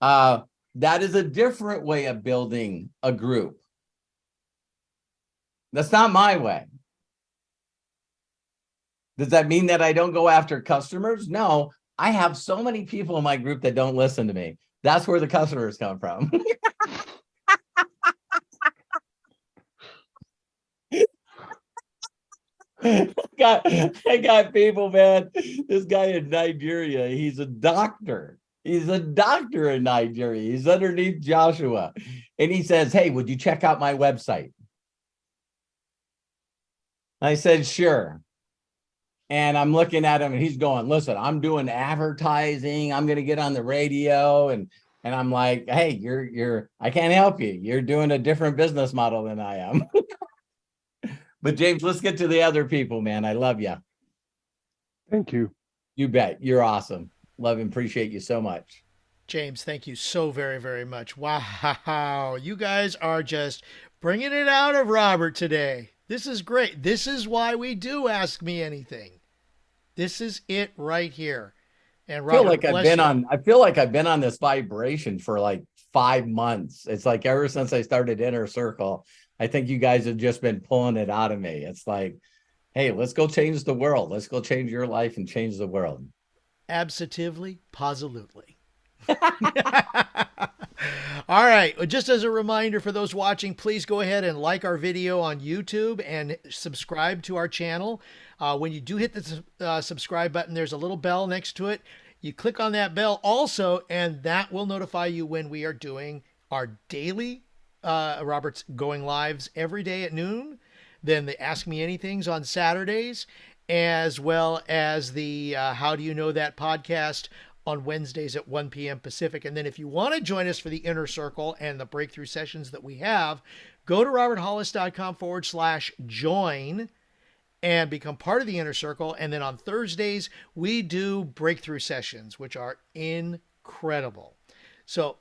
[SPEAKER 2] That is a different way of building a group. That's not my way. Does that mean that I don't go after customers? No, I have so many people in my group that don't listen to me. That's where the customers come from. I got people, man. This guy in Nigeria, he's a doctor. He's a doctor in Nigeria. He's underneath Joshua. And he says, hey, would you check out my website? I said, sure. And I'm looking at him and he's going, listen, I'm doing advertising. I'm going to get on the radio. And I'm like, hey, I can't help you. You're doing a different business model than I am. But James, let's get to the other people, man. I love you.
[SPEAKER 4] thank you.
[SPEAKER 2] You bet. You're awesome. Love and appreciate you so much.
[SPEAKER 1] James, thank you so very, very much. Wow. You guys are just bringing it out of Robert today. This is great. This is why we do Ask Me Anything. This is it right here. And Robert,
[SPEAKER 2] I feel like I've been on this vibration for like 5 months. It's like ever since I started Inner Circle, I think you guys have just been pulling it out of me. It's like, hey, let's go change the world. Let's go change your life and change the world.
[SPEAKER 1] Absolutely, positively. All right. Just as a reminder for those watching, please go ahead and like our video on YouTube and subscribe to our channel. When you do hit the subscribe button, there's a little bell next to it. You click on that bell also, and that will notify you when we are doing our daily Robert's going lives every day at noon. Then the Ask Me Anythings on Saturdays, as well as the How Do You Know That podcast on Wednesdays at 1 p.m. Pacific. And then if you want to join us for the Inner Circle and the breakthrough sessions that we have, go to roberthollis.com/join and become part of the Inner Circle. And then on Thursdays, we do breakthrough sessions, which are incredible. So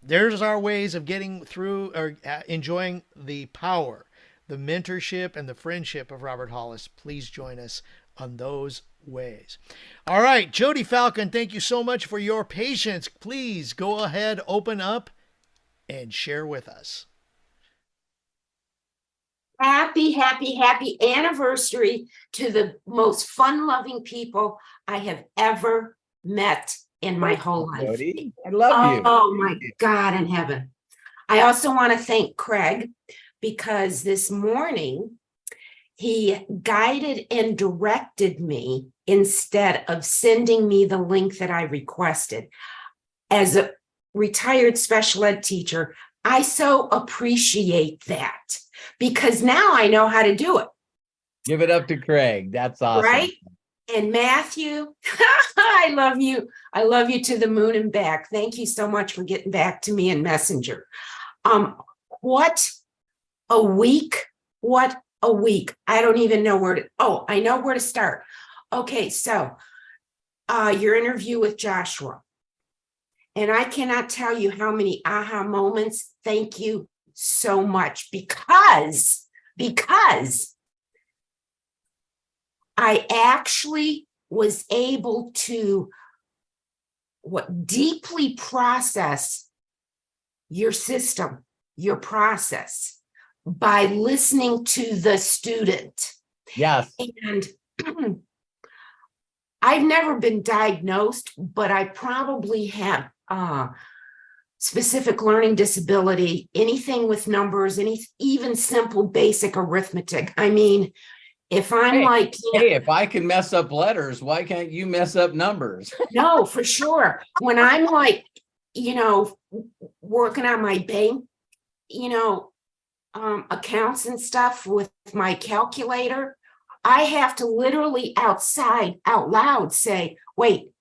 [SPEAKER 1] there's our ways of getting through or enjoying the power, the mentorship, and the friendship of Robert Hollis. Please join us on those ways. All right, Jody Falcon, thank you so much for your patience. Please go ahead, open up, and share with us.
[SPEAKER 5] Happy anniversary to the most fun-loving people I have ever met in my whole life.
[SPEAKER 2] Jody, I love you.
[SPEAKER 5] Oh my God in heaven. I also want to thank Craig because this morning he guided and directed me instead of sending me the link that I requested. As a retired special ed teacher, I so appreciate that because now I know how to do it.
[SPEAKER 2] Give it up to Craig. That's awesome.
[SPEAKER 5] Right? And Matthew, I love you. I love you to the moon and back. Thank you so much for getting back to me in Messenger. What a week. What a week. I don't even know I know where to start. Okay, so your interview with Joshua. And I cannot tell you how many aha moments. Thank you so much because I actually was able to deeply process your system, your process by listening to the student.
[SPEAKER 2] Yes.
[SPEAKER 5] And I've never been diagnosed, but I probably have specific learning disability, anything with numbers, even simple basic arithmetic. I mean, if I'm
[SPEAKER 2] if I can mess up letters, why can't you mess up numbers?
[SPEAKER 5] No, for sure. When I'm like working on my bank, accounts and stuff with my calculator, I have to literally out loud say, wait,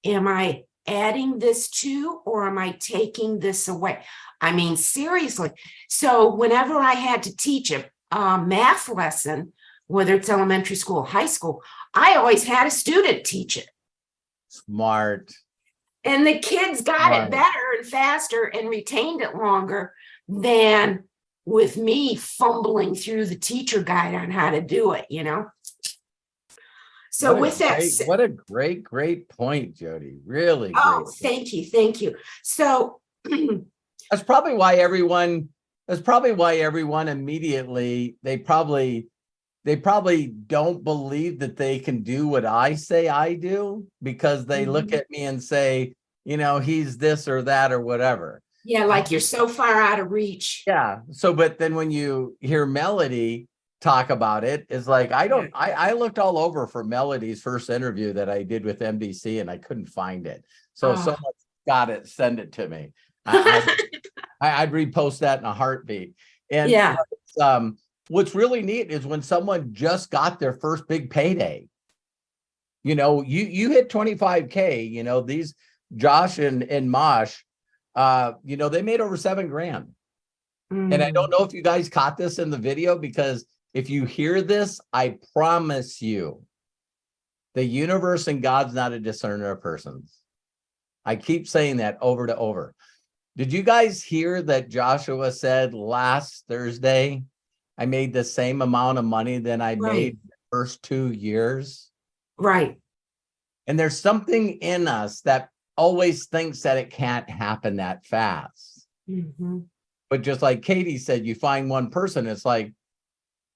[SPEAKER 5] am I adding this to, or am I taking this away? I mean, seriously. So whenever I had to teach a math lesson, whether it's elementary school, high school, I always had a student teach it.
[SPEAKER 2] Smart.
[SPEAKER 5] And the kids got it better and faster and retained it longer than with me fumbling through the teacher guide on how to do it, So
[SPEAKER 2] what a great point, Jody. Really great.
[SPEAKER 5] Oh, thank you. So
[SPEAKER 2] that's probably why everyone immediately, they probably don't believe that they can do what I say I do, because they look at me and say, he's this or that or whatever.
[SPEAKER 5] Yeah, like you're so far out of reach.
[SPEAKER 2] Yeah. So, but then when you hear Melody talk about it, it's like, I looked all over for Melody's first interview that I did with MDC and I couldn't find it. So if someone got it, send it to me. I'd repost that in a heartbeat. And
[SPEAKER 5] yeah.
[SPEAKER 2] What's really neat is when someone just got their first big payday. You hit 25K, these Josh and Mosh, they made over $7,000. And I don't know if you guys caught this in the video, because if you hear this, I promise you, the universe and God's not a discerner of persons. I keep saying that over to over. Did you guys hear that Joshua said last Thursday, I made the same amount of money than I made the first 2 years?
[SPEAKER 5] Right.
[SPEAKER 2] And there's something in us that always thinks that it can't happen that fast. But just like Katie said, you find one person, it's like,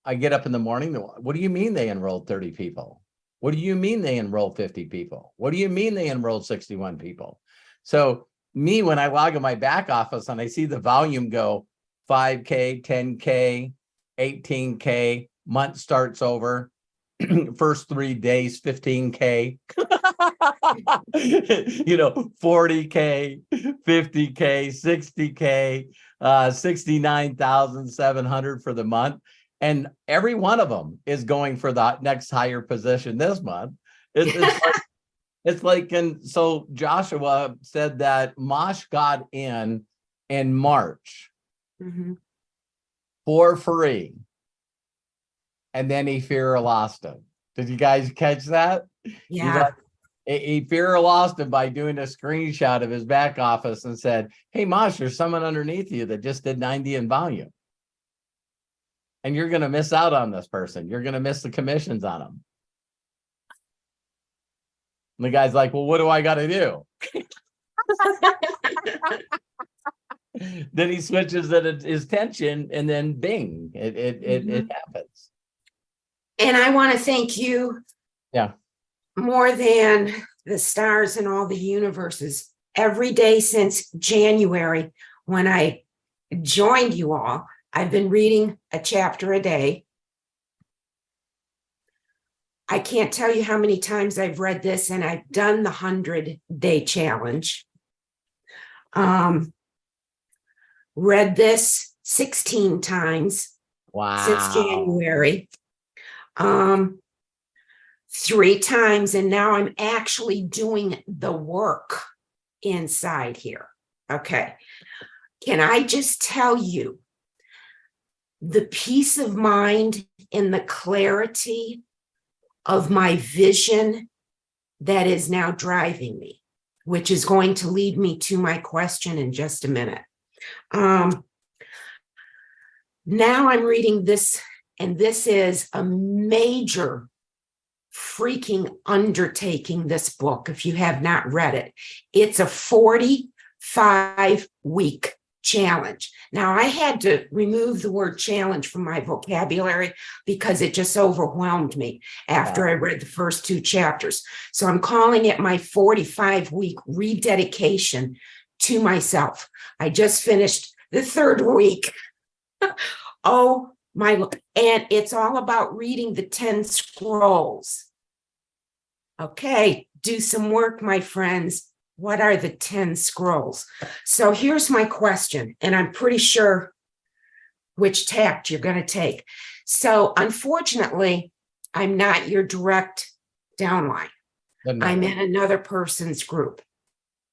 [SPEAKER 2] I get up in the morning, what do you mean they enrolled 30 people? What do you mean they enrolled 50 people? What do you mean they enrolled 61 people? So me, when I log in my back office and I see the volume go 5K, 10K, 18K, month starts over, first 3 days, 15K, 40K, 50K, 60K, 69,700 for the month. And every one of them is going for the next higher position this month. It's like, and so Joshua said that Mosh got in March for free. And then he fear lost him. Did you guys catch that?
[SPEAKER 5] Yeah.
[SPEAKER 2] He fear lost him by doing a screenshot of his back office and said, hey, Mosh, there's someone underneath you that just did 90 in volume. And you're going to miss out on this person. You're going to miss the commissions on them. And the guy's like, well, what do I got to do? Then he switches his tension, and then bing, it happens.
[SPEAKER 5] And I want to thank you.
[SPEAKER 2] Yeah.
[SPEAKER 5] More than the stars and all the universes. Every day since January, when I joined you all, I've been reading a chapter a day. I can't tell you how many times I've read this, and I've done the 100-day challenge. Read this 16 times since January. 3 times, and now I'm actually doing the work inside here. Okay. Can I just tell you the peace of mind and the clarity of my vision that is now driving me, which is going to lead me to my question in just a minute. Now I'm reading this, and this is a major freaking undertaking, this book. If you have not read it, it's a 45-week challenge. Now, I had to remove the word challenge from my vocabulary because it just overwhelmed me after I read the first 2 chapters. So I'm calling it my 45-week rededication to myself. I just finished the 3rd week. Oh my, and it's all about reading the 10 scrolls. Okay, do some work, my friends. what are the 10 scrolls? So here's my question, and I'm pretty sure which tact you're going to take. So unfortunately, I'm not your direct downline.
[SPEAKER 2] Doesn't
[SPEAKER 5] I'm
[SPEAKER 2] matter.
[SPEAKER 5] in another person's group.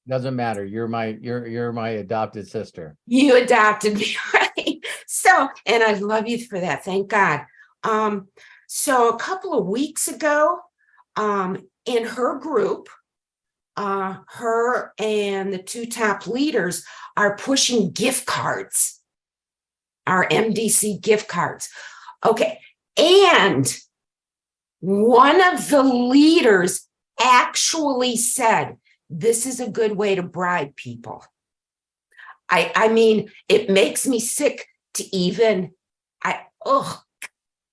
[SPEAKER 2] Doesn't matter. You're my adopted sister.
[SPEAKER 5] You adopted me, right? So, and I love you for that. Thank God. So a couple of weeks ago, in her group, her and the two top leaders are pushing gift cards, our MDC gift cards. Okay. And one of the leaders actually said, this is a good way to bribe people. I mean, it makes me sick to even,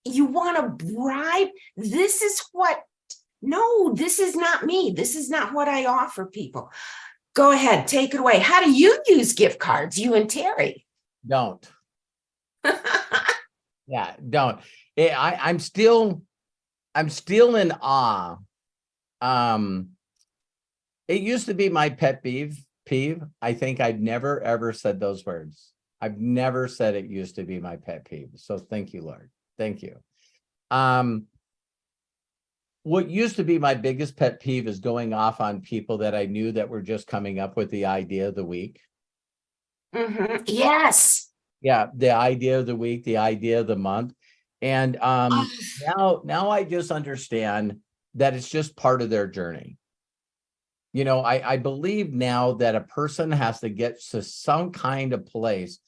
[SPEAKER 5] you want to bribe? This is what, no, this is not me. This is not what I offer people. Go ahead, take it away. How do you use gift cards, you and Terry?
[SPEAKER 2] Don't. Yeah, don't. I'm still in awe. It used to be my pet peeve. I think I'd never, ever said those words. I've never said it used to be my pet peeve. So thank you, Lord. Thank you. What used to be my biggest pet peeve is going off on people that I knew that were just coming up with the idea of the week.
[SPEAKER 5] Yes.
[SPEAKER 2] Yeah, the idea of the week, the idea of the month. And now I just understand that it's just part of their journey. You know, I believe now that a person has to get to some kind of place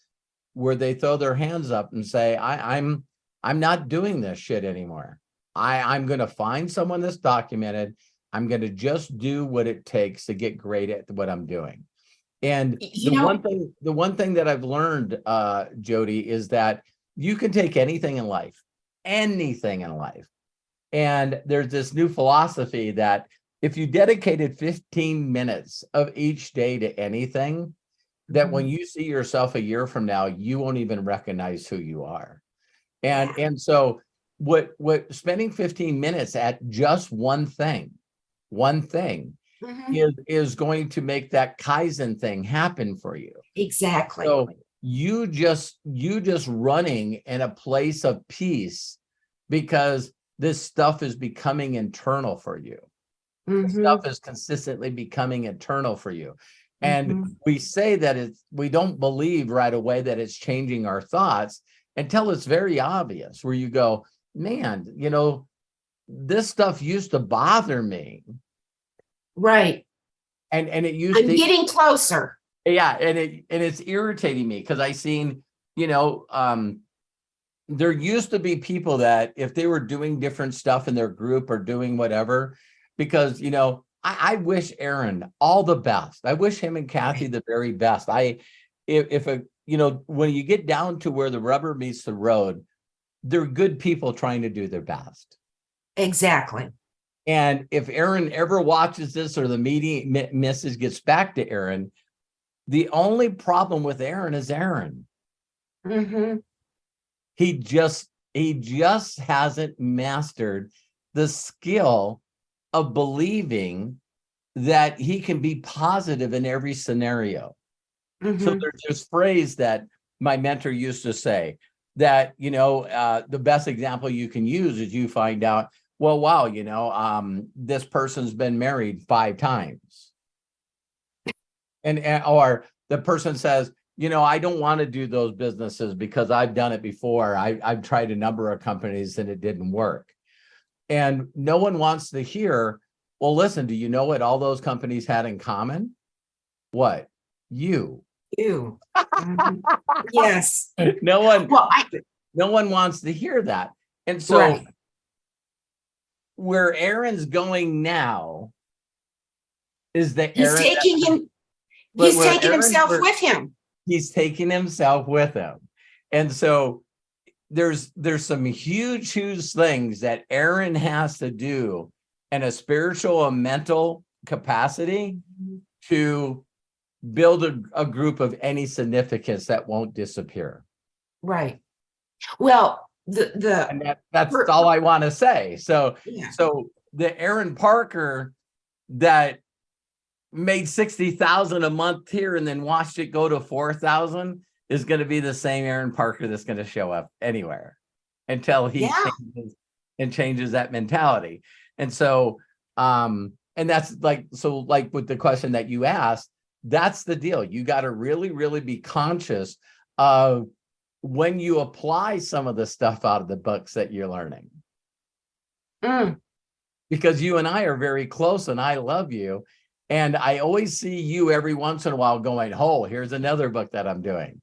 [SPEAKER 2] where they throw their hands up and say, I'm not doing this shit anymore. I'm going to find someone that's documented. I'm going to just do what it takes to get great at what I'm doing. And the one thing that I've learned, Jody, is that you can take anything in life. And there's this new philosophy that if you dedicated 15 minutes of each day to anything, that when you see yourself a year from now, you won't even recognize who you are. And so what spending 15 minutes at just one thing is going to make that Kaizen thing happen for you.
[SPEAKER 5] Exactly.
[SPEAKER 2] So you just running in a place of peace because this stuff is becoming internal for you. This stuff is consistently becoming internal for you. And we say that we don't believe right away that it's changing our thoughts until it's very obvious, where you go, man, you know, this stuff used to bother me.
[SPEAKER 5] Right.
[SPEAKER 2] And it used
[SPEAKER 5] I'm getting closer.
[SPEAKER 2] Yeah, and it's irritating me because I seen, you know, there used to be people that if they were doing different stuff in their group or doing whatever, because, you know, I wish Aaron all the best. I wish him and Kathy the very best. You know, when you get down to where the rubber meets the road, they're good people trying to do their best.
[SPEAKER 5] Exactly.
[SPEAKER 2] And if Aaron ever watches this or the meeting message gets back to Aaron, the only problem with Aaron is Aaron. He just hasn't mastered the skill of believing that he can be positive in every scenario. So there's this phrase that my mentor used to say that, you know, the best example you can use is you find out, well, wow, you know, this person's been married 5 times. Or the person says, you know, I don't want to do those businesses because I've done it before. I've tried a number of companies and it didn't work. And no one wants to hear, well, listen, do you know what all those companies had in common? What? You.
[SPEAKER 5] Yes.
[SPEAKER 2] No one wants to hear that. And so where Aaron's going now is that
[SPEAKER 5] he's taking himself with him.
[SPEAKER 2] He's taking himself with him. And so there's some huge things that Aaron has to do in a spiritual and mental capacity to build a group of any significance that won't disappear.
[SPEAKER 5] Right. Well,
[SPEAKER 2] that's all I want to say. So the Aaron Parker that made 60,000 a month here and then watched it go to 4,000 is going to be the same Aaron Parker that's going to show up anywhere until he changes that mentality. And so, and that's like, so like with the question that you asked, that's the deal. You got to really, really be conscious of when you apply some of the stuff out of the books that you're learning. Because you and I are very close and I love you. And I always see you every once in a while going, oh, here's another book that I'm doing.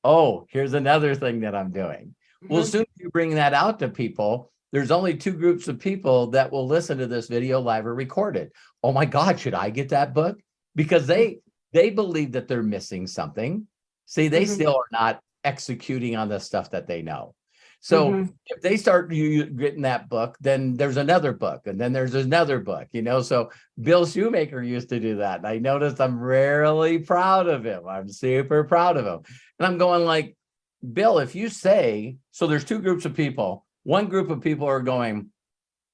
[SPEAKER 2] Oh, here's another thing that I'm doing. Well, as soon as you bring that out to people, there's only two groups of people that will listen to this video live or recorded. Oh my God, should I get that book? Because they believe that they're missing something. See, they still are not executing on the stuff that they know. So if they start getting that book, then there's another book, and then there's another book, you know. So Bill Shoemaker used to do that. And I noticed I'm really proud of him. I'm super proud of him. And I'm going like, Bill, if you say, so there's two groups of people. One group of people are going,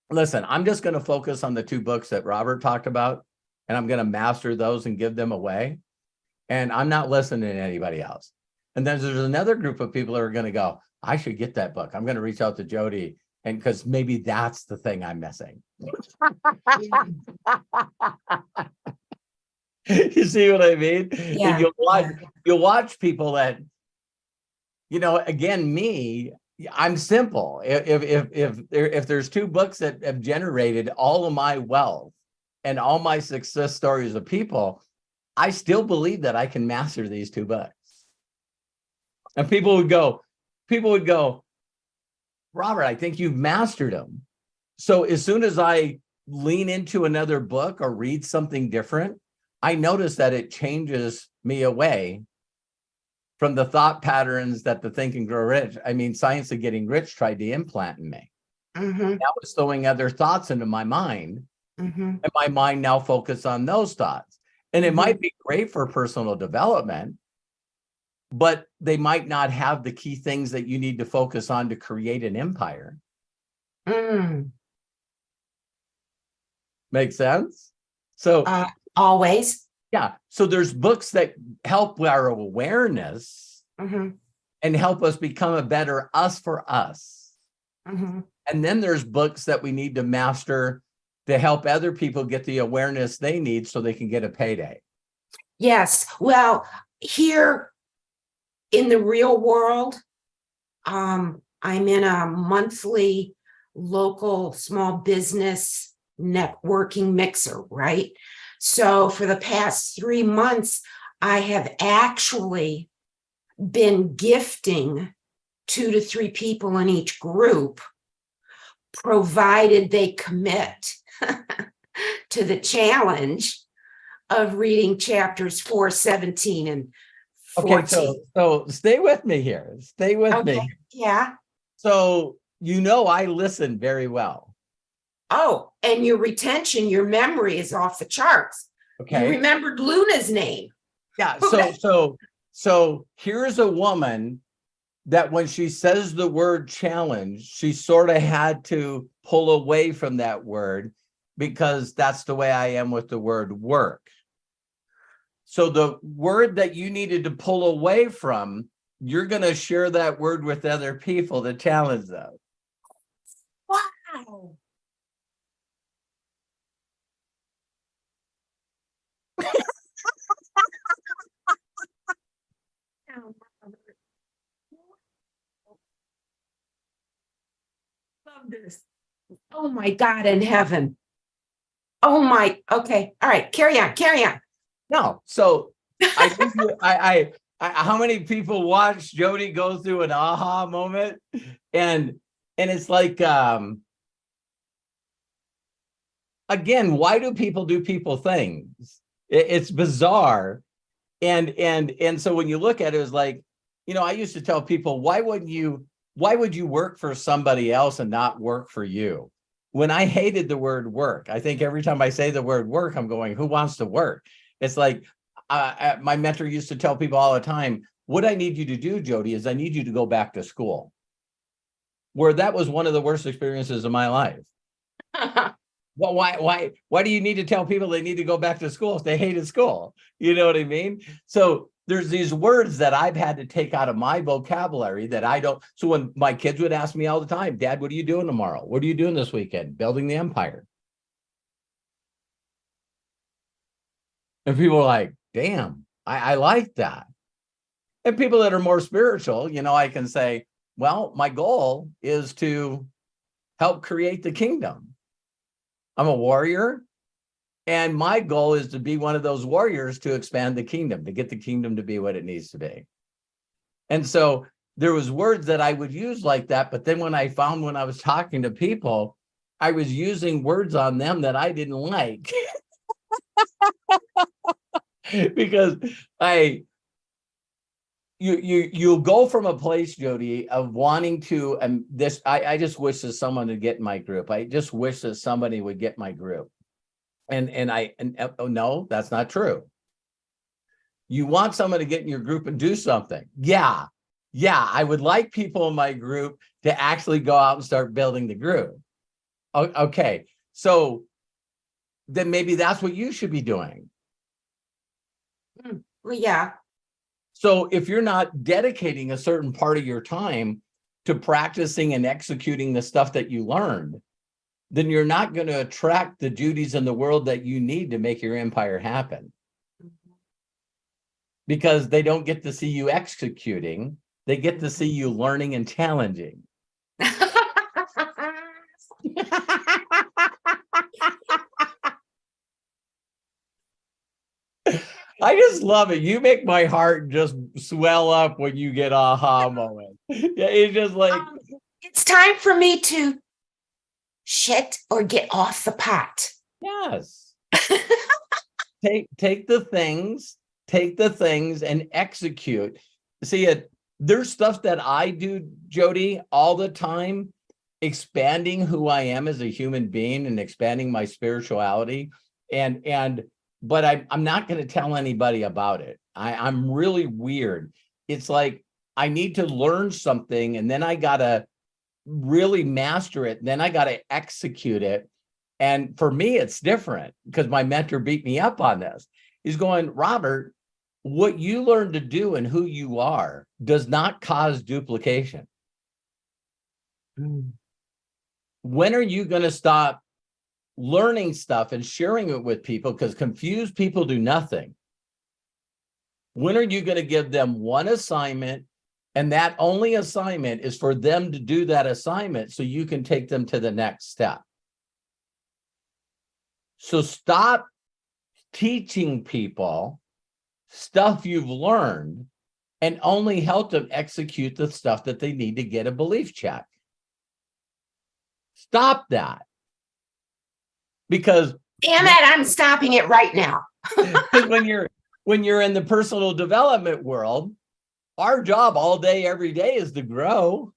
[SPEAKER 2] listen, I'm just going to focus on the two books that Robert talked about, and I'm going to master those and give them away. And I'm not listening to anybody else. And then there's another group of people that are going to go, I should get that book. I'm going to reach out to Jody, and because maybe that's the thing I'm missing. You see what I mean?
[SPEAKER 5] Yeah.
[SPEAKER 2] And you'll watch people that, you know, again, me, I'm simple. If there's two books that have generated all of my wealth and all my success stories of people, I still believe that I can master these two books. And people would go, Robert, I think you've mastered them. So as soon as I lean into another book or read something different, I notice that it changes me away from the thought patterns that the Think and Grow Rich, I mean, Science of Getting Rich tried to implant in me. That was throwing other thoughts into my mind. And my mind now focuses on those thoughts. And it might be great for personal development, but they might not have the key things that you need to focus on to create an empire. Make sense? So
[SPEAKER 5] always.
[SPEAKER 2] Yeah. So there's books that help our awareness and help us become a better us for us. And then there's books that we need to master to help other people get the awareness they need so they can get a payday.
[SPEAKER 5] Yes. Well, here in the real world, I'm in a monthly local small business networking mixer, right? So for the past 3 months, I have actually been gifting 2 to 3 people in each group, provided they commit to the challenge of reading chapters 4, 17, and 14.
[SPEAKER 2] Okay, so stay with me here. Stay with me.
[SPEAKER 5] Yeah.
[SPEAKER 2] So you know I listen very well.
[SPEAKER 5] Oh, and your retention, your memory is off the charts.
[SPEAKER 2] Okay.
[SPEAKER 5] You remembered Luna's name.
[SPEAKER 2] Yeah. So here's a woman that when she says the word challenge, she sort of had to pull away from that word because that's the way I am with the word work. So the word that you needed to pull away from, you're going to share that word with other people to challenge them.
[SPEAKER 5] Wow. Love this. Oh my God in heaven. Oh my, okay. All right, carry on.
[SPEAKER 2] No, so I think I how many people watch Jody go through an aha moment, and it's like again, why do people things? It's bizarre, and so when you look at it, it's like, you know, I used to tell people, why would you work for somebody else and not work for you? When I hated the word work, I think every time I say the word work, I'm going, who wants to work? It's like my mentor used to tell people all the time, what I need you to do, Jody, is I need you to go back to school. Where that was one of the worst experiences of my life. Well, why do you need to tell people they need to go back to school if they hated school? You know what I mean? So there's these words that I've had to take out of my vocabulary that I don't. So when my kids would ask me all the time, Dad, what are you doing tomorrow? What are you doing this weekend? Building the empire. And people are like, damn, I like that. And people that are more spiritual, I can say, well, my goal is to help create the kingdom. I'm a warrior, and my goal is to be one of those warriors to expand the kingdom, to get the kingdom to be what it needs to be. And so there was words that I would use like that, but then when I was talking to people, I was using words on them that I didn't like. Because you'll go from a place, Jody, of wanting to, and this, I just wish that someone would get in my group. I just wish that somebody would get my group. And no, that's not true. You want someone to get in your group and do something. Yeah. I would like people in my group to actually go out and start building the group. Okay. So then maybe that's what you should be doing.
[SPEAKER 5] Well, yeah.
[SPEAKER 2] So if you're not dedicating a certain part of your time to practicing and executing the stuff that you learned, then you're not going to attract the Judys in the world that you need to make your empire happen. Because they don't get to see you executing, they get to see you learning and challenging. I just love it. You make my heart just swell up when you get aha moment. Yeah, it's just like
[SPEAKER 5] it's time for me to shit or get off the pot.
[SPEAKER 2] Yes. take the things and execute. See, there's stuff that I do, Jody, all the time, expanding who I am as a human being and expanding my spirituality. But I'm not going to tell anybody about it. I'm really weird. It's like I need to learn something and then I got to really master it. Then I got to execute it. And for me, it's different because my mentor beat me up on this. He's going, Robert, what you learn to do and who you are does not cause duplication. When are you going to stop learning stuff and sharing it with people? Because confused people do nothing. When are you going to give them one assignment, and that only assignment is for them to do that assignment so you can take them to the next step? So stop teaching people stuff you've learned and only help them execute the stuff that they need to get a belief check. Stop that. Because
[SPEAKER 5] damn it, I'm stopping it right now.
[SPEAKER 2] when you're in the personal development world, our job all day, every day is to grow,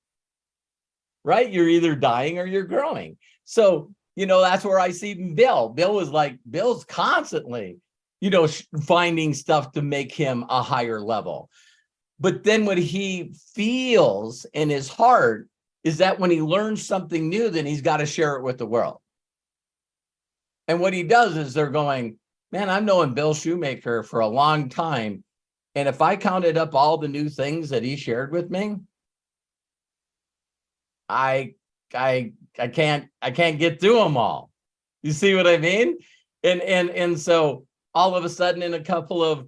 [SPEAKER 2] right? You're either dying or you're growing. So, that's where I see Bill. Bill's constantly, finding stuff to make him a higher level. But then what he feels in his heart is that when he learns something new, then he's got to share it with the world. And what he does is they're going, man, I've known Bill Shoemaker for a long time. And if I counted up all the new things that he shared with me, I can't get through them all. You see what I mean? And so all of a sudden in a couple of,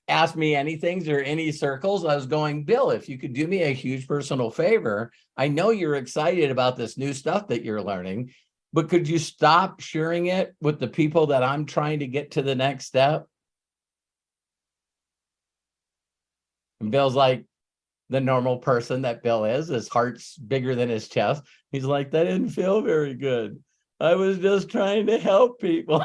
[SPEAKER 2] ask me anything or any circles, I was going, Bill, if you could do me a huge personal favor, I know you're excited about this new stuff that you're learning, but could you stop sharing it with the people that I'm trying to get to the next step? And Bill's like the normal person that Bill is. His heart's bigger than his chest. He's like, that didn't feel very good. I was just trying to help people.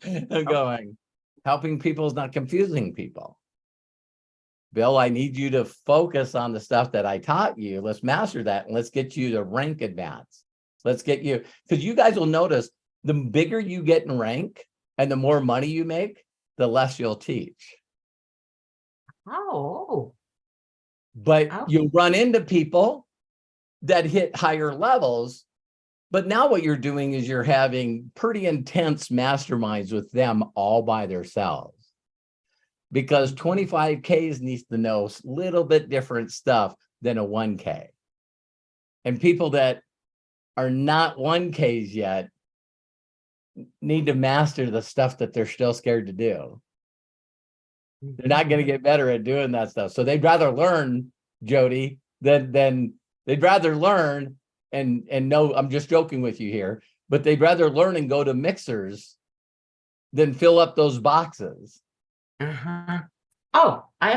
[SPEAKER 2] I'm going, helping people is not confusing people. Bill, I need you to focus on the stuff that I taught you. Let's master that and let's get you to rank advance. Let's get you, because you guys will notice the bigger you get in rank and the more money you make, the less you'll teach.
[SPEAKER 5] Oh.
[SPEAKER 2] But you'll run into people that hit higher levels But now what you're doing is you're having pretty intense masterminds with them all by themselves. Because 25Ks needs to know a little bit different stuff than a 1K. And people that are not 1Ks yet need to master the stuff that they're still scared to do. They're not going to get better at doing that stuff. So they'd rather learn, Jody, than they'd rather learn and know, I'm just joking with you here, but they'd rather learn and go to mixers than fill up those boxes.
[SPEAKER 5] Uh-huh. Oh, I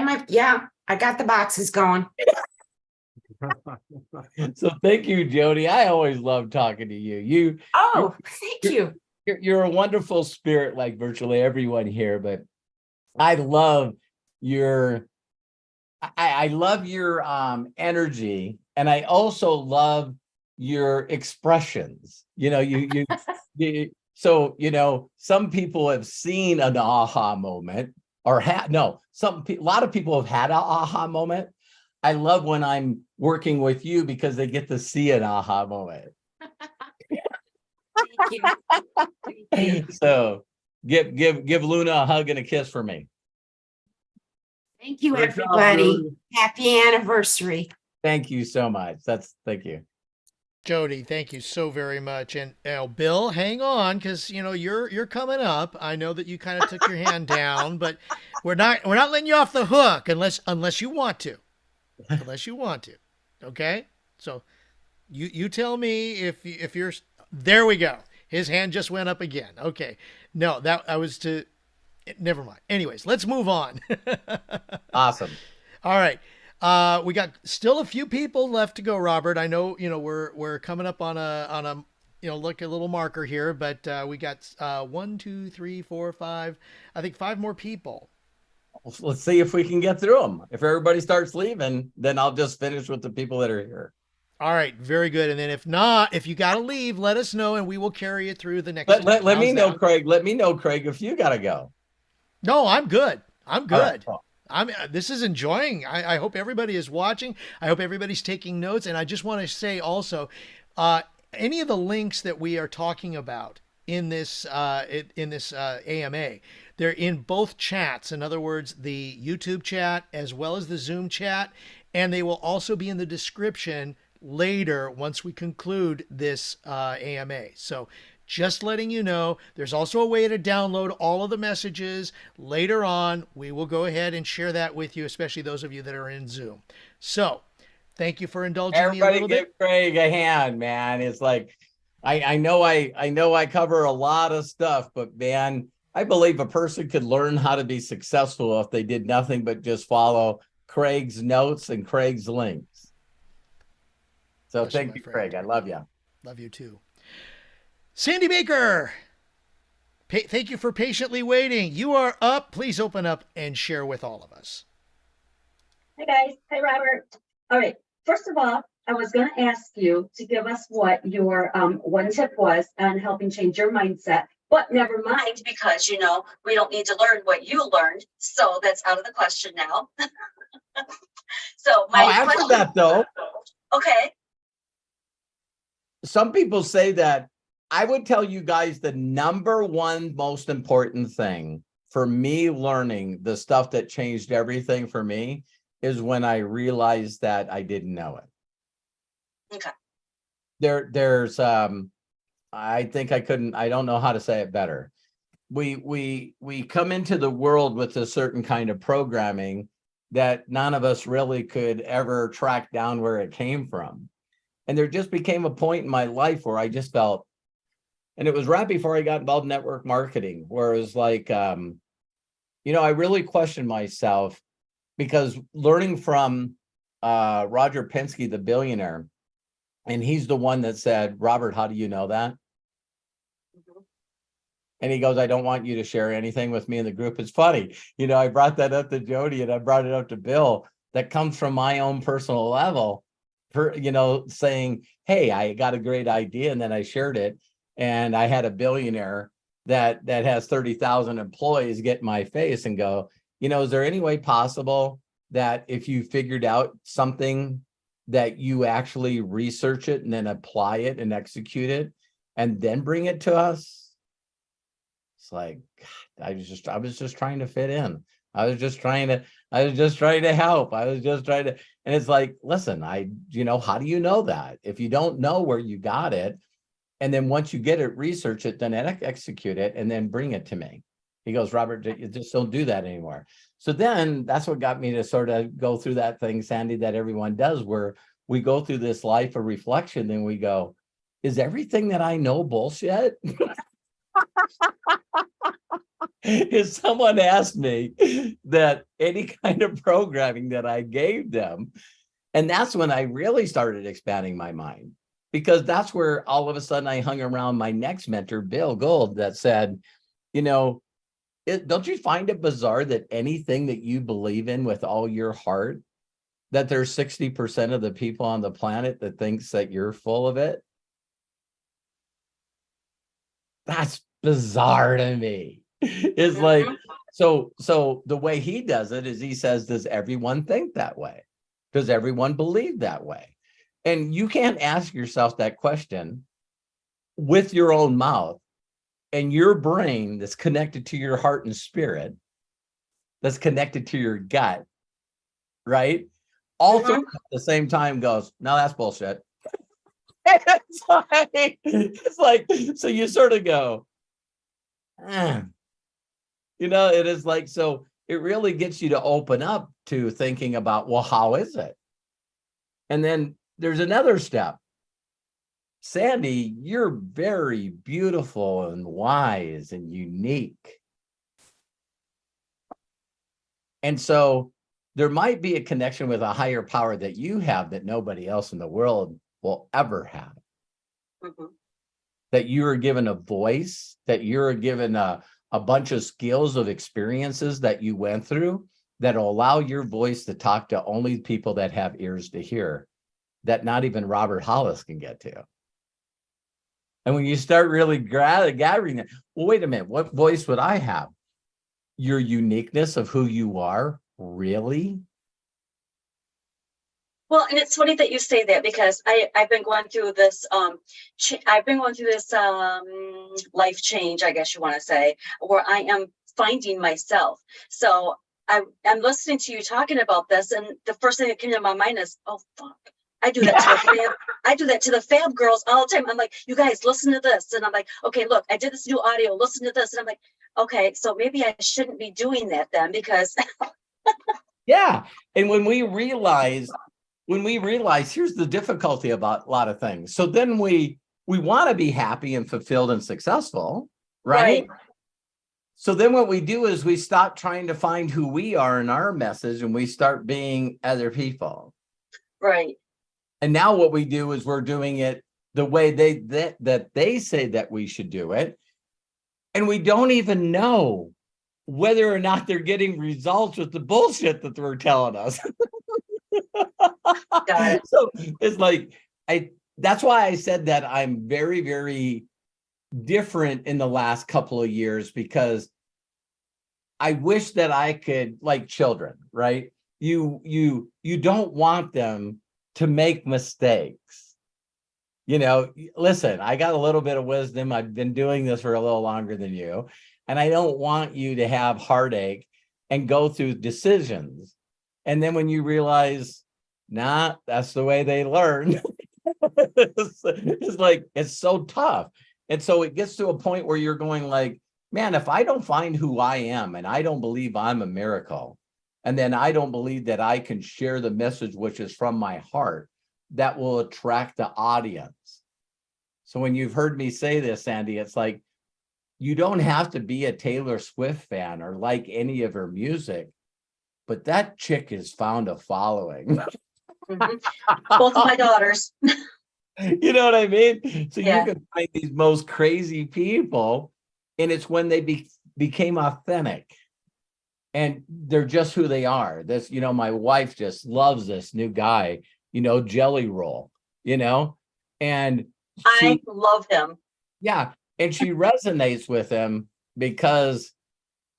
[SPEAKER 5] got the boxes going.
[SPEAKER 2] So thank you, Jody. I always love talking to you.
[SPEAKER 5] Thank you.
[SPEAKER 2] You're a wonderful spirit, like virtually everyone here, but I love your energy, and I also love your expressions. So some people have seen an aha moment, or a lot of people have had an aha moment. I love when I'm working with you because they get to see an aha moment.
[SPEAKER 5] Thank you. Thank you.
[SPEAKER 2] So give Luna a hug and a kiss for me.
[SPEAKER 5] Thank you,
[SPEAKER 2] Great job,
[SPEAKER 5] everybody.
[SPEAKER 2] Luna.
[SPEAKER 5] Happy anniversary.
[SPEAKER 2] Thank you so much. Thank you.
[SPEAKER 1] Jody, thank you so very much. And Bill, hang on, because you're coming up. I know that you kind of took your hand down, but we're not letting you off the hook unless you want to. Unless you want to. Okay? So you tell me if you're there we go. His hand just went up again. Okay. No, that I was to never mind. Anyways, let's move on.
[SPEAKER 2] Awesome.
[SPEAKER 1] All right. We got still a few people left to go, Robert. I know, we're coming up on a look a little marker here, but we got 1, 2, 3, 4, 5. I think 5 more people.
[SPEAKER 2] Let's see if we can get through them. If everybody starts leaving, then I'll just finish with the people that are here.
[SPEAKER 1] All right, very good. And then if not, if you got to leave, let us know and we will carry it through the next.
[SPEAKER 2] Let me know, Craig. Let me know, Craig, if you got to go.
[SPEAKER 1] No, I'm good. I'm good.
[SPEAKER 2] Right.
[SPEAKER 1] This is enjoying. I hope everybody is watching. I hope everybody's taking notes. And I just want to say also, any of the links that we are talking about in this AMA, they're in both chats. In other words, the YouTube chat as well as the Zoom chat, and they will also be in the description later once we conclude this AMA. So just letting you know, there's also a way to download all of the messages later on. We will go ahead and share that with you, especially those of you that are in Zoom. So thank you for indulging me a little bit.
[SPEAKER 2] Everybody give Craig a hand, man. It's like, I know I cover a lot of stuff, but man, I believe a person could learn how to be successful if they did nothing but just follow Craig's notes and Craig's links. So thank you, Craig. I love you.
[SPEAKER 1] Love you too. Sandy Baker, thank you for patiently waiting. You are up. Please open up and share with all of us.
[SPEAKER 6] Hi, guys. Hi, Robert. All right. First of all, I was going to ask you to give us what your one tip was on helping change your mindset. But never mind, because, we don't need to learn what you learned. So that's out of the question now. So my
[SPEAKER 2] I'll answer that, though.
[SPEAKER 6] Okay.
[SPEAKER 2] Some people say that. I would tell you guys the number one most important thing for me learning the stuff that changed everything for me is when I realized that I didn't know it.
[SPEAKER 6] Okay.
[SPEAKER 2] There's I think I don't know how to say it better. We come into the world with a certain kind of programming that none of us really could ever track down where it came from. And there just became a point in my life where I just felt, and it was right before I got involved in network marketing, where it was like, I really questioned myself, because learning from Roger Penske, the billionaire, and he's the one that said, Robert, how do you know that? Mm-hmm. And he goes, I don't want you to share anything with me in the group. It's funny. I brought that up to Jody and I brought it up to Bill. That comes from my own personal level, saying, hey, I got a great idea. And then I shared it. And I had a billionaire that has 30,000 employees get in my face and go, is there any way possible that if you figured out something that you actually research it and then apply it and execute it and then bring it to us. It's like, God, I was just trying to fit in. I was just trying to help. I was just trying to, and it's like, listen, how do you know that? If you don't know where you got it, and then once you get it, research it, then execute it, and then bring it to me. He goes, Robert, you just don't do that anymore. So then that's what got me to sort of go through that thing, Sandy, that everyone does, where we go through this life of reflection, and we go, is everything that I know bullshit? If someone asked me that any kind of programming that I gave them, and that's when I really started expanding my mind, because that's where all of a sudden I hung around my next mentor, Bill Gold, that said, don't you find it bizarre that anything that you believe in with all your heart, that there's 60% of the people on the planet that thinks that you're full of it? That's bizarre to me. It's like, so the way he does it is he says, does everyone think that way? Does everyone believe that way? And you can't ask yourself that question with your own mouth and your brain that's connected to your heart and spirit, that's connected to your gut, right? Also at the same time goes, no, that's bullshit. It's like, so you sort of go, it is like, so it really gets you to open up to thinking about, well, how is it? And then there's another step. Sandy, you're very beautiful and wise and unique. And so there might be a connection with a higher power that you have that nobody else in the world will ever have. That you are given a voice, that you're given a bunch of skills of experiences that you went through that'll allow your voice to talk to only people that have ears to hear, that not even Robert Hollis can get to. And when you start really gathering it, well, wait a minute, what voice would I have? Your uniqueness of who you are, really?
[SPEAKER 6] Well, and it's funny that you say that, because I've been going through this life change, I guess you want to say, where I am finding myself. So I'm listening to you talking about this, and the first thing that came to my mind is, oh fuck, I do that to the fab. I do that to the fab girls all the time. I'm like, you guys, listen to this, and I'm like, okay, look, I did this new audio. Listen to this, and I'm like, okay, so maybe I shouldn't be doing that then, because
[SPEAKER 2] yeah. And when we realize, here's the difficulty about a lot of things. So then we want to be happy and fulfilled and successful, right? So then what we do is we stop trying to find who we are in our message, and we start being other people.
[SPEAKER 6] Right.
[SPEAKER 2] And now what we do is we're doing it the way that they say that we should do it. And we don't even know whether or not they're getting results with the bullshit that they're telling us.
[SPEAKER 6] Got it.
[SPEAKER 2] So it's like, that's why I said that I'm very, very different in the last couple of years, because I wish that I could, like children, right? You don't want them to make mistakes. Listen, I got a little bit of wisdom. I've been doing this for a little longer than you, and I don't want you to have heartache and go through decisions. And then when you realize, nah, that's the way they learn. It's like, it's so tough. And so it gets to a point where you're going like, man, if I don't find who I am, and I don't believe I'm a miracle, and then I don't believe that I can share the message, which is from my heart, that will attract the audience. So when you've heard me say this, Sandy, it's like, you don't have to be a Taylor Swift fan or like any of her music, but that chick has found a following.
[SPEAKER 6] Both of my daughters.
[SPEAKER 2] You know what I mean? So
[SPEAKER 6] Yeah.
[SPEAKER 2] you can find these most crazy people, and it's when they became authentic, and they're just who they are. This, my wife just loves this new guy, Jelly Roll, and
[SPEAKER 6] I love him.
[SPEAKER 2] yeah, and she resonates with him because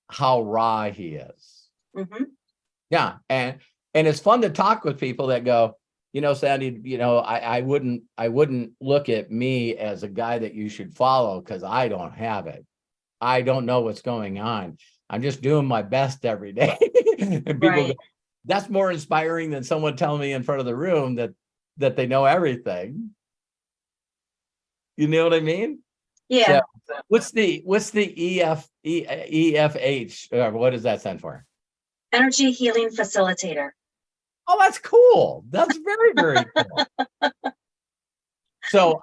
[SPEAKER 2] how raw he is.
[SPEAKER 6] Mm-hmm.
[SPEAKER 2] Yeah, and it's fun to talk with people that go, Sandy, I wouldn't look at me as a guy that you should follow because I don't have it. I don't know what's going on. I'm just doing my best every day. And people
[SPEAKER 6] Right.
[SPEAKER 2] go, that's more inspiring than someone telling me in front of the room that they know everything. You know what I mean?
[SPEAKER 6] Yeah.
[SPEAKER 2] So what's the EFH? What does that stand for?
[SPEAKER 6] Energy healing facilitator.
[SPEAKER 2] Oh, that's cool. That's very, very cool. So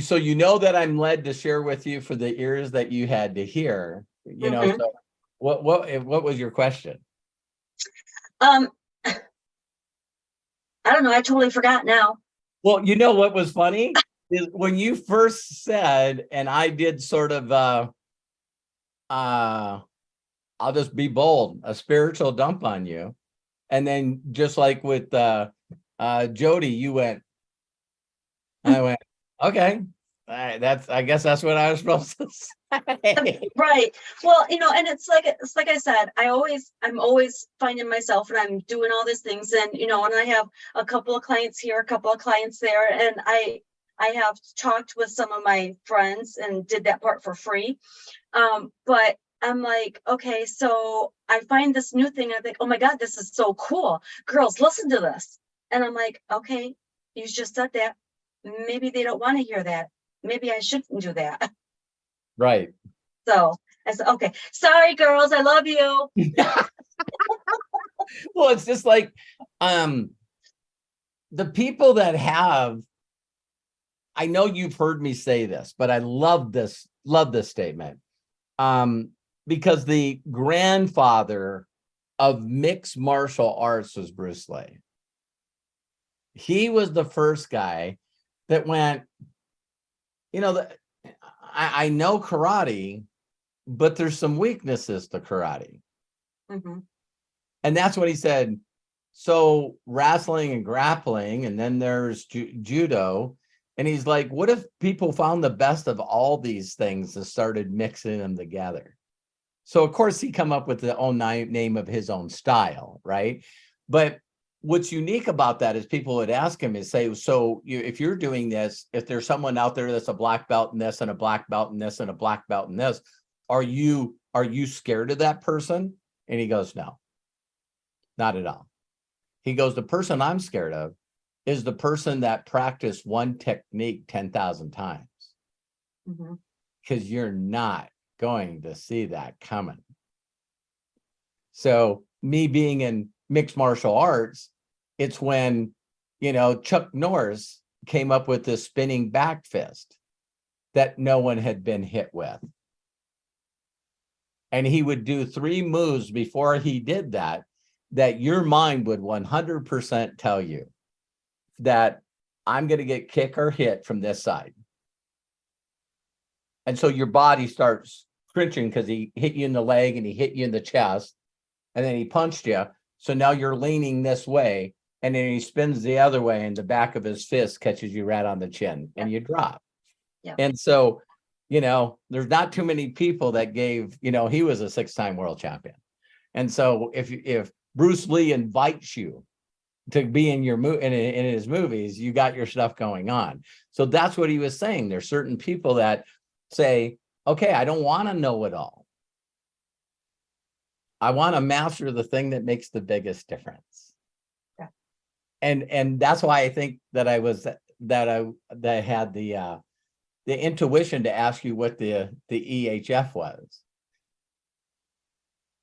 [SPEAKER 2] so that I'm led to share with you for the ears that you had to hear.
[SPEAKER 6] Mhm.
[SPEAKER 2] So what was your question?
[SPEAKER 6] I don't know. I totally forgot now.
[SPEAKER 2] Well, what was funny is when you first said, and I did sort of I'll just be bold, a spiritual dump on you. And then just like with Jody, you went, I went, okay. I guess that's what I was supposed to say.
[SPEAKER 6] Right. Well, and it's like I said, I'm always finding myself and I'm doing all these things. And, and I have a couple of clients here, a couple of clients there. And I have talked with some of my friends and did that part for free. But I'm like, okay, so I find this new thing. I think, oh my God, this is so cool. Girls, listen to this. And I'm like, okay, you just said that. Maybe they don't want to hear that. Maybe I shouldn't do that.
[SPEAKER 2] Right.
[SPEAKER 6] So I said, okay, sorry, girls, I love you.
[SPEAKER 2] Well, it's just like the people that I know you've heard me say this, but I love this statement. Because the grandfather of mixed martial arts was Bruce Lee. He was the first guy that went, I know karate, but there's some weaknesses to karate.
[SPEAKER 6] Mm-hmm.
[SPEAKER 2] And that's what he said. So wrestling and grappling, and then there's judo. And he's like, what if people found the best of all these things and started mixing them together? So of course he come up with the own name of his own style, right? But what's unique about that is people would ask him and say, so if you're doing this, if there's someone out there that's a black belt in this and a black belt in this and a black belt in this, are you scared of that person? And he goes, no, not at all. He goes, the person I'm scared of is the person that practiced one technique 10,000 times.
[SPEAKER 6] Mm-hmm.
[SPEAKER 2] Because you're not going to see that coming. So me being in mixed martial arts, it's when, Chuck Norris came up with this spinning back fist that no one had been hit with. And he would do 3 moves before he did that your mind would 100% tell you that I'm going to get kicked or hit from this side. And so your body starts cringing because he hit you in the leg and he hit you in the chest and then he punched you. So now you're leaning this way and then he spins the other way and the back of his fist catches you right on the chin and you drop.
[SPEAKER 6] Yeah.
[SPEAKER 2] And so, there's not too many people that gave, he was a 6-time world champion. And so if Bruce Lee invites you to be in your in his movies, you got your stuff going on. So that's what he was saying. There's certain people that say, okay, I don't want to know it all. I want to master the thing that makes the biggest difference.
[SPEAKER 6] Yeah.
[SPEAKER 2] And that's why I think that I had the intuition to ask you what the EHF was.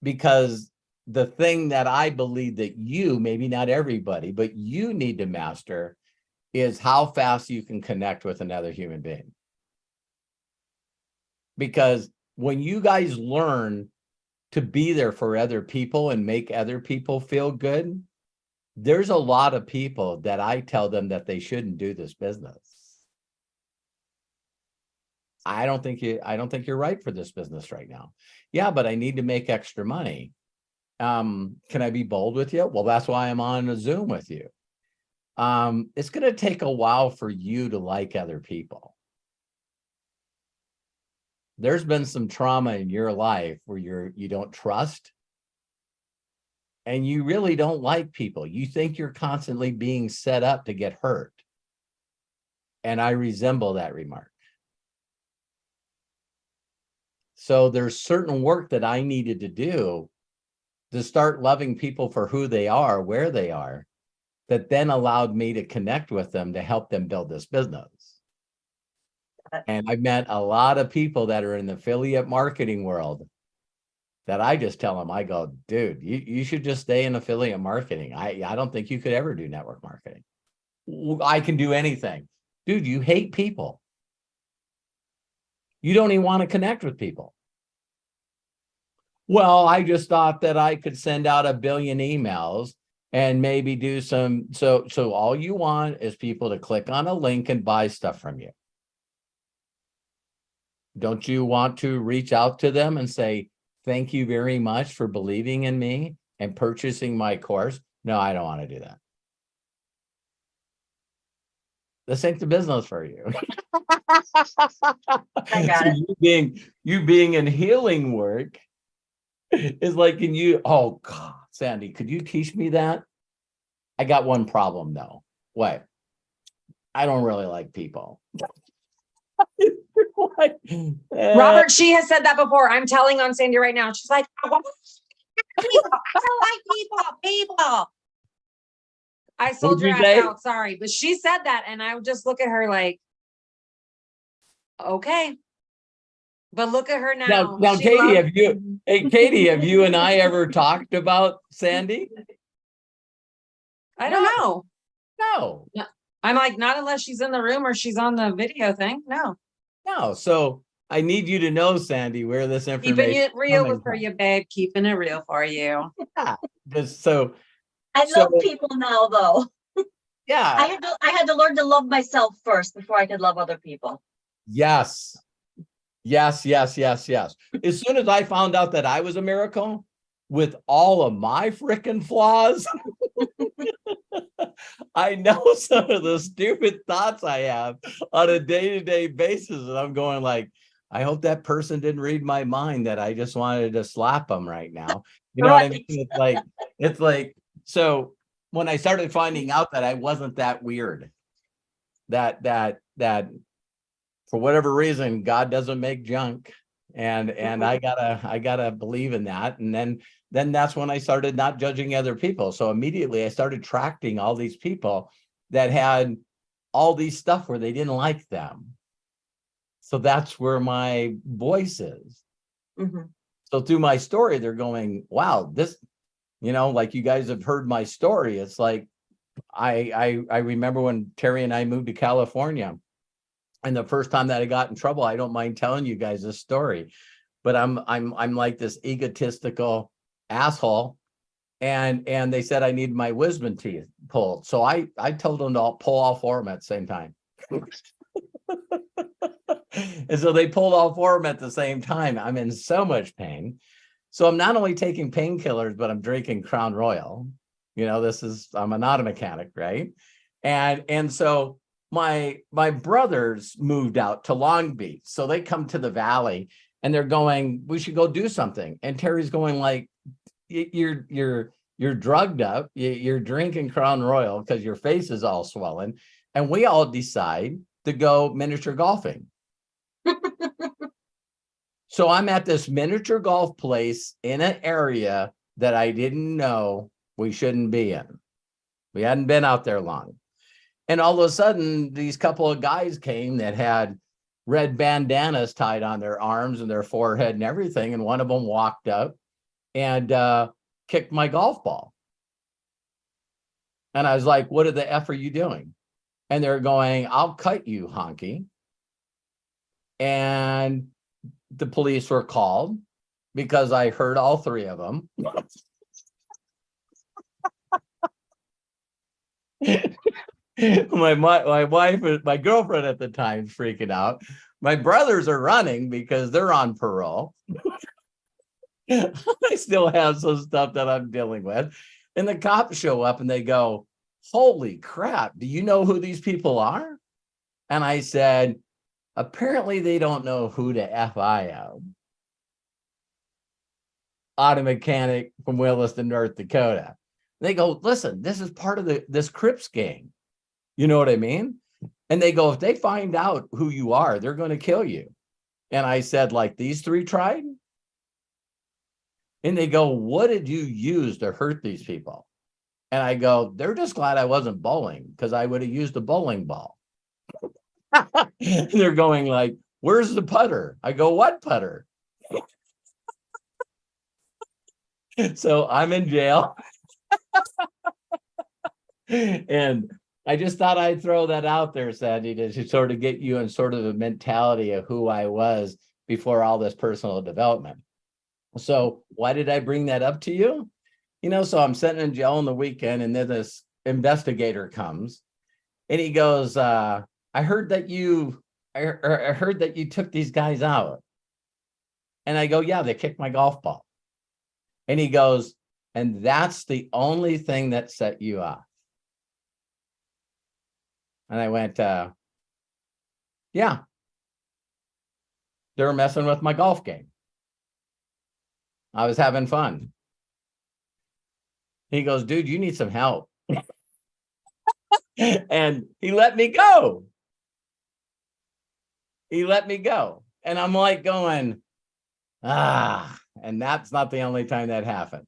[SPEAKER 2] Because the thing that I believe that you, maybe not everybody, but you need to master is how fast you can connect with another human being. Because when you guys learn to be there for other people and make other people feel good, there's a lot of people that I tell them that they shouldn't do this business. I don't think you're right for this business right now. Yeah, but I need to make extra money. Can I be bold with you? Well, that's why I'm on a Zoom with you. It's going to take a while for you to like other people. There's been some trauma in your life where you don't trust. and you really don't like people. You think you're constantly being set up to get hurt. And I resemble that remark. So there's certain work that I needed to do to start loving people for who they are, where they are, that then allowed me to connect with them to help them build this business. And I've met a lot of people that are in the affiliate marketing world that I just tell them, I go, dude, you should just stay in affiliate marketing. I don't think you could ever do network marketing. I can do anything. Dude, you hate people. You don't even want to connect with people. Well, I just thought that I could send out 1 billion emails and maybe do some. So all you want is people to click on a link and buy stuff from you. Don't you want to reach out to them and say, thank you very much for believing in me and purchasing my course? No, I don't want to do that. This ain't the business for you.
[SPEAKER 6] I got it.
[SPEAKER 2] You being in healing work is like, can you, oh God, Sandy, could you teach me that? I got one problem though. What? I don't really like people.
[SPEAKER 7] Robert, she has said that before. I'm telling on Sandy right now. She's like, I don't like people. I sold
[SPEAKER 2] What'd
[SPEAKER 7] your
[SPEAKER 2] you
[SPEAKER 7] ass
[SPEAKER 2] say?
[SPEAKER 7] out. Sorry. But she said that. And I would just look at her like, okay. But look at her now.
[SPEAKER 2] Now,
[SPEAKER 7] She
[SPEAKER 2] Katie,
[SPEAKER 7] loves-
[SPEAKER 2] Katie, have you and I ever talked about Sandy?
[SPEAKER 7] I don't know.
[SPEAKER 2] No.
[SPEAKER 7] I'm like, not unless she's in the room or she's on the video thing. No.
[SPEAKER 2] No. So I need you to know, Sandy, where this information
[SPEAKER 7] Keeping it real
[SPEAKER 2] coming
[SPEAKER 7] for
[SPEAKER 2] from.
[SPEAKER 7] you, babe. Keeping it real for you.
[SPEAKER 2] Yeah. Just so
[SPEAKER 6] I
[SPEAKER 2] So-
[SPEAKER 6] love people now, though.
[SPEAKER 2] yeah.
[SPEAKER 6] I had to learn to love myself first before I could love other people.
[SPEAKER 2] Yes. Yes. As soon as I found out that I was a miracle with all of my freaking flaws, I know some of the stupid thoughts I have on a day-to-day basis. And I'm going like, I hope that person didn't read my mind that I just wanted to slap them right now. You know what I mean? It's like, so when I started finding out that I wasn't that weird, that for whatever reason, God doesn't make junk. And I gotta believe in that. And then that's when I started not judging other people. So immediately I started attracting all these people that had all these stuff where they didn't like them. So that's where my voice is.
[SPEAKER 6] Mhm.
[SPEAKER 2] So through my story, they're going, wow, this, like you guys have heard my story. It's like, I remember when Terry and I moved to California. And the first time that I got in trouble, I don't mind telling you guys this story, but I'm like this egotistical asshole. And they said I need my wisdom teeth pulled. So I told them to pull all 4 of them at the same time. And so they pulled all 4 of them at the same time. I'm in so much pain. So I'm not only taking painkillers, but I'm drinking Crown Royal. I'm an auto mechanic, right? And so my brothers moved out to Long Beach. So they come to the Valley and they're going, we should go do something. And Terry's going like, you're drugged up. You're drinking Crown Royal because your face is all swollen. And we all decide to go miniature golfing. So I'm at this miniature golf place in an area that I didn't know we shouldn't be in. We hadn't been out there long. And all of a sudden, these couple of guys came that had red bandanas tied on their arms and their forehead and everything. And one of them walked up and kicked my golf ball. And I was like, what the F are you doing? And they're going, I'll cut you, honky. And the police were called because I heard all 3 of them. My wife, my girlfriend at the time, freaking out. My brothers are running because they're on parole. I still have some stuff that I'm dealing with. And the cops show up and they go, holy crap, do you know who these people are? And I said, apparently they don't know who the F I am. auto mechanic from Williston, North Dakota. They go, listen, this is part of this Crips gang. You know what I mean? And they go, if they find out who you are, they're going to kill you. And I said, like these three tried? And they go, what did you use to hurt these people? And I go, they're just glad I wasn't bowling because I would have used a bowling ball. And they're going like, where's the putter? I go, what putter? So I'm in jail. And I just thought I'd throw that out there, Sandy, to sort of get you in sort of the mentality of who I was before all this personal development. So why did I bring that up to you? You know, so I'm sitting in jail on the weekend, and then this investigator comes and he goes, I heard that you took these guys out. And I go, yeah, they kicked my golf ball. And he goes, and that's the only thing that set you off. And I went, yeah, they were messing with my golf game. I was having fun. He goes, dude, you need some help. And he let me go. He let me go. And I'm like going, and that's not the only time that happened.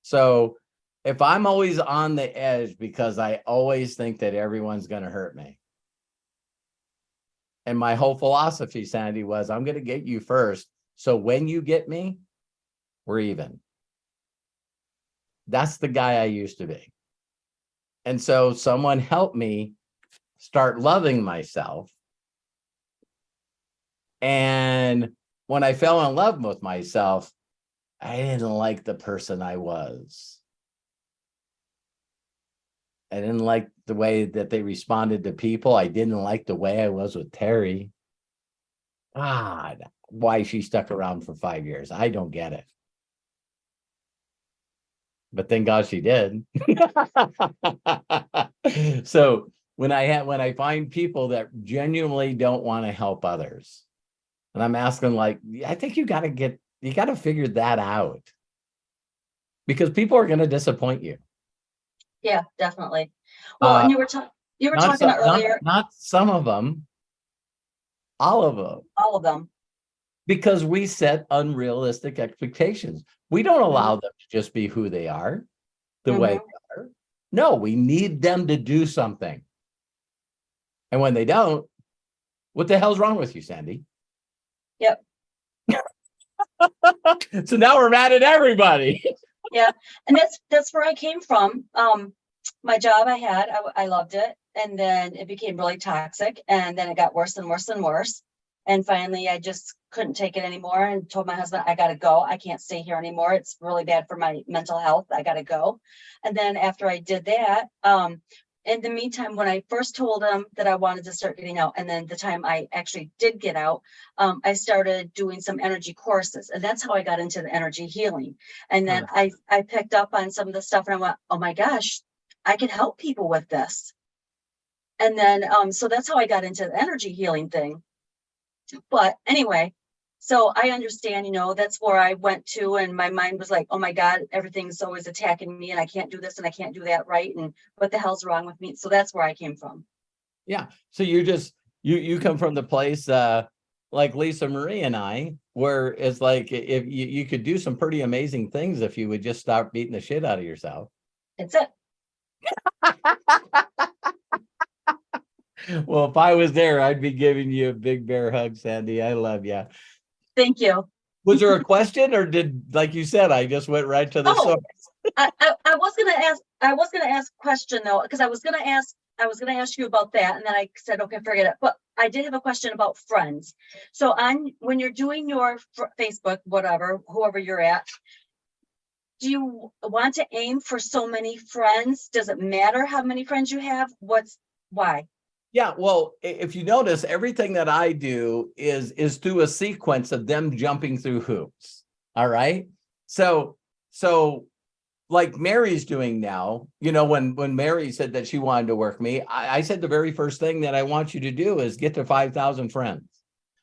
[SPEAKER 2] So if I'm always on the edge because I always think that everyone's going to hurt me. And my whole philosophy, Sandy, was I'm going to get you first. So when you get me, we're even. That's the guy I used to be. And so someone helped me start loving myself. And when I fell in love with myself, I didn't like the person I was. I didn't like the way that they responded to people. I didn't like the way I was with Terry. God, why she stuck around for 5 years. I don't get it. But thank God she did. So when I find people that genuinely don't want to help others, and I'm asking, like, I think you got to figure that out, because people are going to disappoint you.
[SPEAKER 6] Yeah, definitely. Well, and you were talking earlier.
[SPEAKER 2] Not some of them, all of them.
[SPEAKER 6] All of them.
[SPEAKER 2] Because we set unrealistic expectations. We don't allow them to just be who they are, the way they are. No, we need them to do something. And when they don't, what the hell's wrong with you, Sandy?
[SPEAKER 6] Yep.
[SPEAKER 2] So now we're mad at everybody.
[SPEAKER 6] Yeah. And that's where I came from. My job I loved it. And then it became really toxic. And then it got worse and worse and worse. And finally, I just couldn't take it anymore and told my husband, I got to go. I can't stay here anymore. It's really bad for my mental health. I got to go. And then after I did that, in the meantime, when I first told him that I wanted to start getting out, and then the time I actually did get out, I started doing some energy courses. And that's how I got into the energy healing. And then I picked up on some of the stuff and I went, oh my gosh, I can help people with this. And then, so that's how I got into the energy healing thing. But anyway, so I understand, that's where I went to, and my mind was like, oh my God, everything's always attacking me and I can't do this and I can't do that right. And what the hell's wrong with me? So that's where I came from.
[SPEAKER 2] Yeah. So you come from the place like Lisa Marie and I, where it's like, if you could do some pretty amazing things if you would just stop beating the shit out of yourself.
[SPEAKER 6] That's it.
[SPEAKER 2] Well, if I was there, I'd be giving you a big bear hug, Sandy. I love you.
[SPEAKER 6] Thank you.
[SPEAKER 2] Was there a question, or did, like you said, I just went right to the source?
[SPEAKER 6] I was gonna ask a question though, because I was gonna ask you about that, and then I said, okay, forget it. But I did have a question about friends. So when you're doing your Facebook, whatever, whoever you're at, do you want to aim for so many friends? Does it matter how many friends you have? Why?
[SPEAKER 2] Yeah, well, if you notice, everything that I do is through a sequence of them jumping through hoops. All right. So like Mary's doing now, when Mary said that she wanted to work me, I said the very first thing that I want you to do is get to 5,000 friends,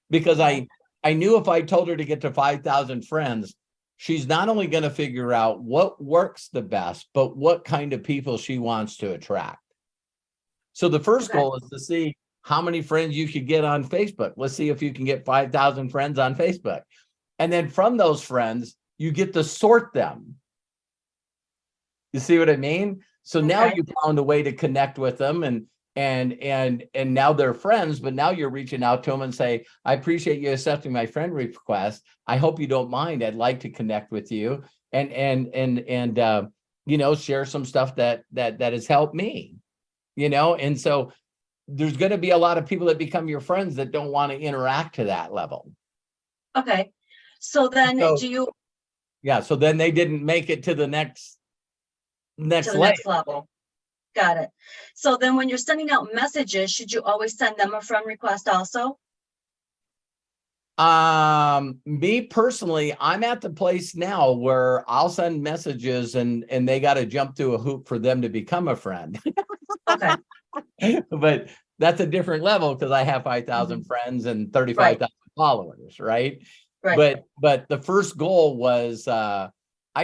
[SPEAKER 2] because I knew if I told her to get to 5,000 friends, she's not only going to figure out what works the best, but what kind of people she wants to attract. So the first
[SPEAKER 6] Okay.
[SPEAKER 2] goal is to see how many friends you could get on Facebook. Let's see if you can get 5,000 friends on Facebook. And then from those friends, you get to sort them. You see what I mean? So now
[SPEAKER 6] Okay.
[SPEAKER 2] you found a way to connect with them, and now they're friends, but now you're reaching out to them and say, I appreciate you accepting my friend request. I hope you don't mind. I'd like to connect with you and share some stuff that has helped me, and so there's going to be a lot of people that become your friends that don't want to interact to that level.
[SPEAKER 6] Okay. So then
[SPEAKER 2] So-
[SPEAKER 6] do you,
[SPEAKER 2] Yeah. So then they didn't make it to the next
[SPEAKER 6] to the
[SPEAKER 2] layer.
[SPEAKER 6] next level? Got it. So then when you're sending out messages, should you always send them a friend request also?
[SPEAKER 2] Me personally, I'm at the place now where I'll send messages and they got to jump through a hoop for them to become a friend.
[SPEAKER 6] Okay.
[SPEAKER 2] But that's a different level because I have 5,000 friends and 35,000 followers, right?
[SPEAKER 6] Right.
[SPEAKER 2] But the first goal was, I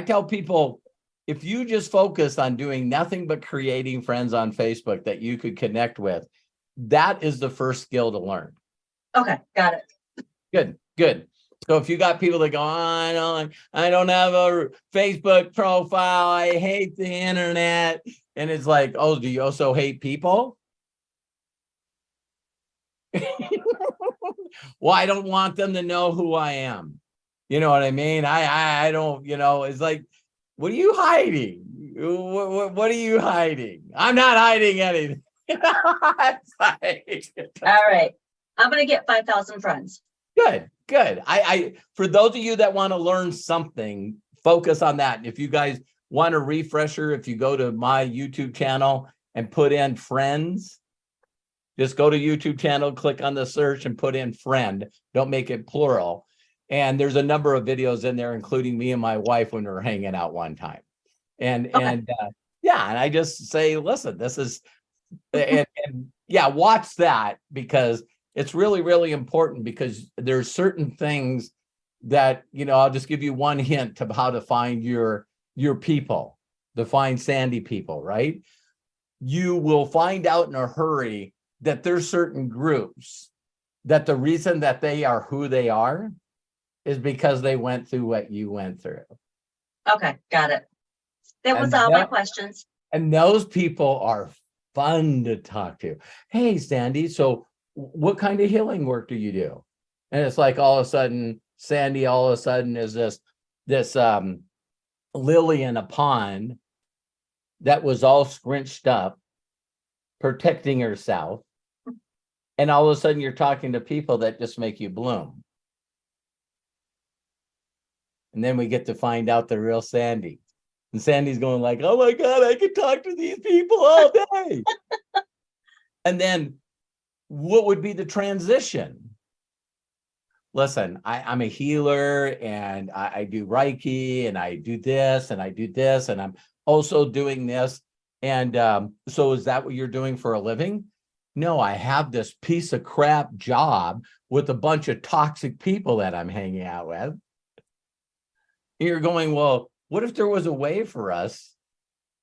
[SPEAKER 2] tell people, if you just focus on doing nothing but creating friends on Facebook that you could connect with, that is the first skill to learn.
[SPEAKER 6] Okay. Got it.
[SPEAKER 2] Good. So if you got people that go, oh, I don't have a Facebook profile, I hate the internet, and it's like, oh, do you also hate people? Well, I don't want them to know who I am. You know what I mean? I don't, it's like, what are you hiding? What are you hiding? I'm not hiding anything. It's like,
[SPEAKER 6] All right. I'm going to get 5,000 friends.
[SPEAKER 2] Good. I for those of you that want to learn something, focus on that. And if you guys want a refresher, if you go to my YouTube channel and put in friends, just go to YouTube channel, click on the search and put in friend. Don't make it plural. And there's a number of videos in there, including me and my wife when we were hanging out one time. And I just say, listen, this is, and watch that, because it's really, really important, because there's certain things that, I'll just give you one hint of how to find your people, to find Sandy people, right? You will find out in a hurry that there's certain groups that the reason that they are who they are is because they went through what you went through.
[SPEAKER 6] Okay. Got it. That was
[SPEAKER 2] And
[SPEAKER 6] all my questions.
[SPEAKER 2] And those people are fun to talk to. Hey, Sandy, so what kind of healing work do you do? And it's like all of a sudden, Sandy all of a sudden is this lily in a pond that was all scrunched up, protecting herself. And all of a sudden you're talking to people that just make you bloom. And then we get to find out the real Sandy. And Sandy's going like, oh my God, I could talk to these people all day. And then what would be the transition? Listen, I'm a healer, and I do Reiki, and I do this, and I do this, and I'm also doing this. And so is that what you're doing for a living? No, I have this piece of crap job with a bunch of toxic people that I'm hanging out with. And you're going, well, what if there was a way for us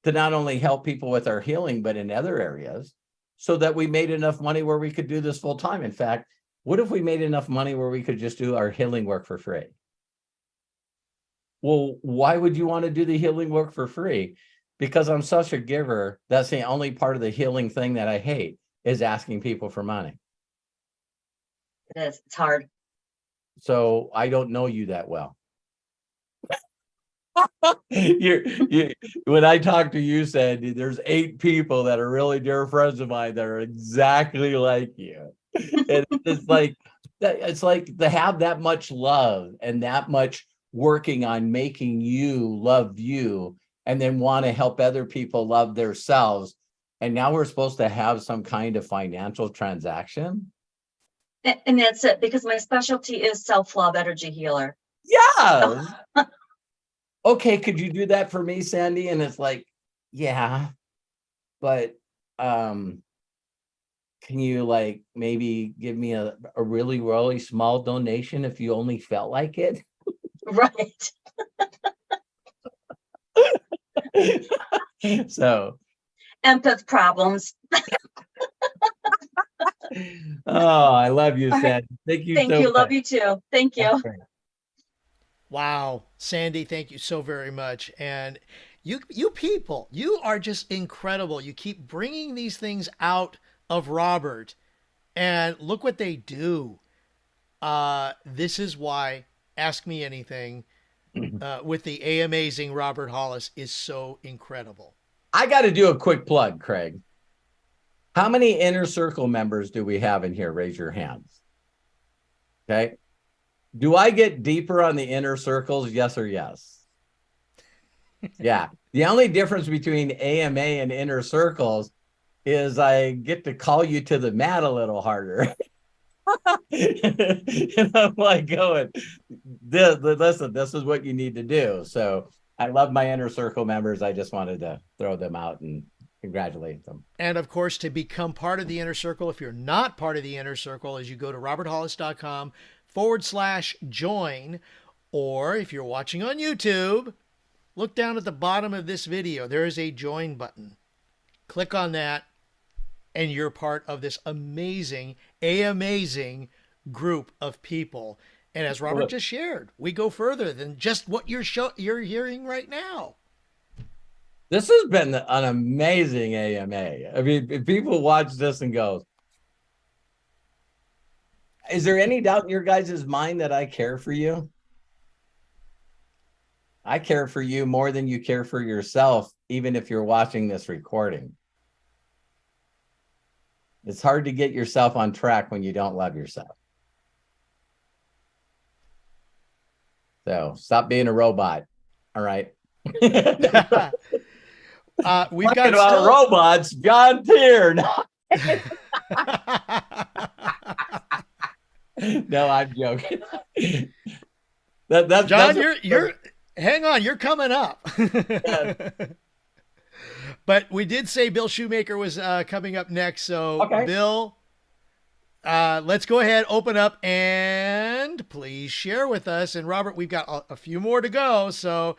[SPEAKER 2] to not only help people with our healing, but in other areas, so that we made enough money where we could do this full time? In fact, what if we made enough money where we could just do our healing work for free? Well, why would you want to do the healing work for free? Because I'm such a giver. That's the only part of the healing thing that I hate, is asking people for money.
[SPEAKER 6] It is. It's hard.
[SPEAKER 2] So I don't know you that well. When I talk to you, Sandy, there's 8 people that are really dear friends of mine that are exactly like you. And it's like to have that much love and that much working on making you love you, and then want to help other people love themselves. And now we're supposed to have some kind of financial transaction.
[SPEAKER 6] And that's it, because my specialty is self-love energy healer.
[SPEAKER 2] Yeah. Okay, could you do that for me, Sandy? And it's like, yeah, but can you like maybe give me a really, really small donation if you only felt like it?
[SPEAKER 6] Right.
[SPEAKER 2] So,
[SPEAKER 6] Empath problems.
[SPEAKER 2] oh, I love you,
[SPEAKER 6] All right.
[SPEAKER 2] Sandy. Thank you
[SPEAKER 6] Thank
[SPEAKER 2] so
[SPEAKER 6] you.
[SPEAKER 2] much.
[SPEAKER 6] Love you too. Thank
[SPEAKER 2] That's
[SPEAKER 6] you.
[SPEAKER 2] great.
[SPEAKER 1] Wow, Sandy, thank you so very much. And you people, you are just incredible. You keep bringing these things out of Robert, and look what they do. This is why Ask Me Anything with the amazing Robert Hollis is so incredible.
[SPEAKER 2] I got to do a quick plug, Craig. How many inner circle members do we have in here? Raise your hands. Okay. Do I get deeper on the inner circles? Yes or yes? Yeah. The only difference between AMA and inner circles is I get to call you to the mat a little harder. And I'm like going, listen, this is what you need to do. So I love my inner circle members. I just wanted to throw them out and congratulate them.
[SPEAKER 1] And of course, to become part of the inner circle, if you're not part of the inner circle, as you go to roberthollis.com/join, or if you're watching on YouTube, look down at the bottom of this video. There is a join button. Click on that, and you're part of this amazing group of people. And as Robert just shared, we go further than just what you're hearing right now.
[SPEAKER 2] This has been an amazing AMA. I mean, if people watch this and go, is there any doubt in your guys' mind that I care for you? I care for you more than you care for yourself, even if you're watching this recording. It's hard to get yourself on track when you don't love yourself. So stop being a robot. All right.
[SPEAKER 1] We've
[SPEAKER 2] Talking
[SPEAKER 1] got
[SPEAKER 2] about robots, John Tier. No, I'm joking.
[SPEAKER 1] John, you're hang on, you're coming up. But we did say Bill Shoemaker was coming up next. So okay. Bill, let's go ahead, open up, and please share with us. And Robert, we've got a few more to go. So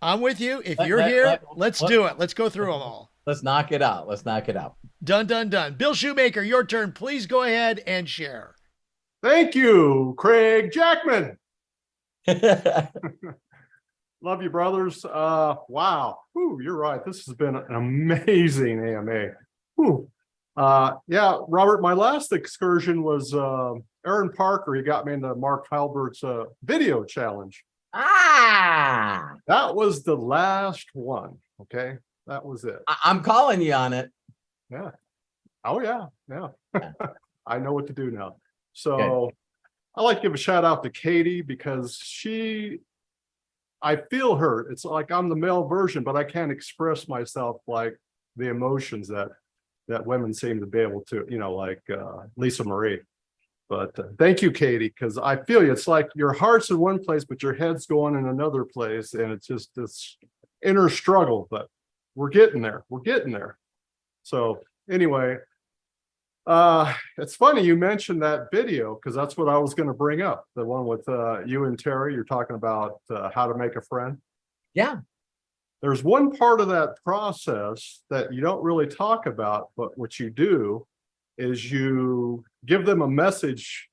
[SPEAKER 1] I'm with you. If you're here, let's do it. Let's go through them all.
[SPEAKER 2] Let's knock it out. Let's knock it out.
[SPEAKER 1] Done. Bill Shoemaker, your turn. Please go ahead and share.
[SPEAKER 8] Thank you, Craig Jackman. Love you, brothers. Wow. Ooh, you're right. This has been an amazing AMA. Ooh. Yeah, Robert, my last excursion was Aaron Parker. He got me into Mark Halbert's video challenge.
[SPEAKER 2] Ah,
[SPEAKER 8] that was the last one. Okay, that was it.
[SPEAKER 2] I'm calling you on it.
[SPEAKER 8] Yeah. Oh yeah. I know what to do now. So
[SPEAKER 2] okay.
[SPEAKER 8] I like to give a shout out to Katie because I feel her. It's like I'm the male version, but I can't express myself like the emotions that women seem to be able to, like Lisa Marie. But thank you, Katie, because I feel you. It's like your heart's in one place, but your head's going in another place. And it's just this inner struggle, but we're getting there. So anyway, it's funny you mentioned that video because that's what I was going to bring up. The one with you and Terry, you're talking about how to make a friend.
[SPEAKER 2] Yeah.
[SPEAKER 8] There's one part of that process that you don't really talk about, but what you do is you give them a message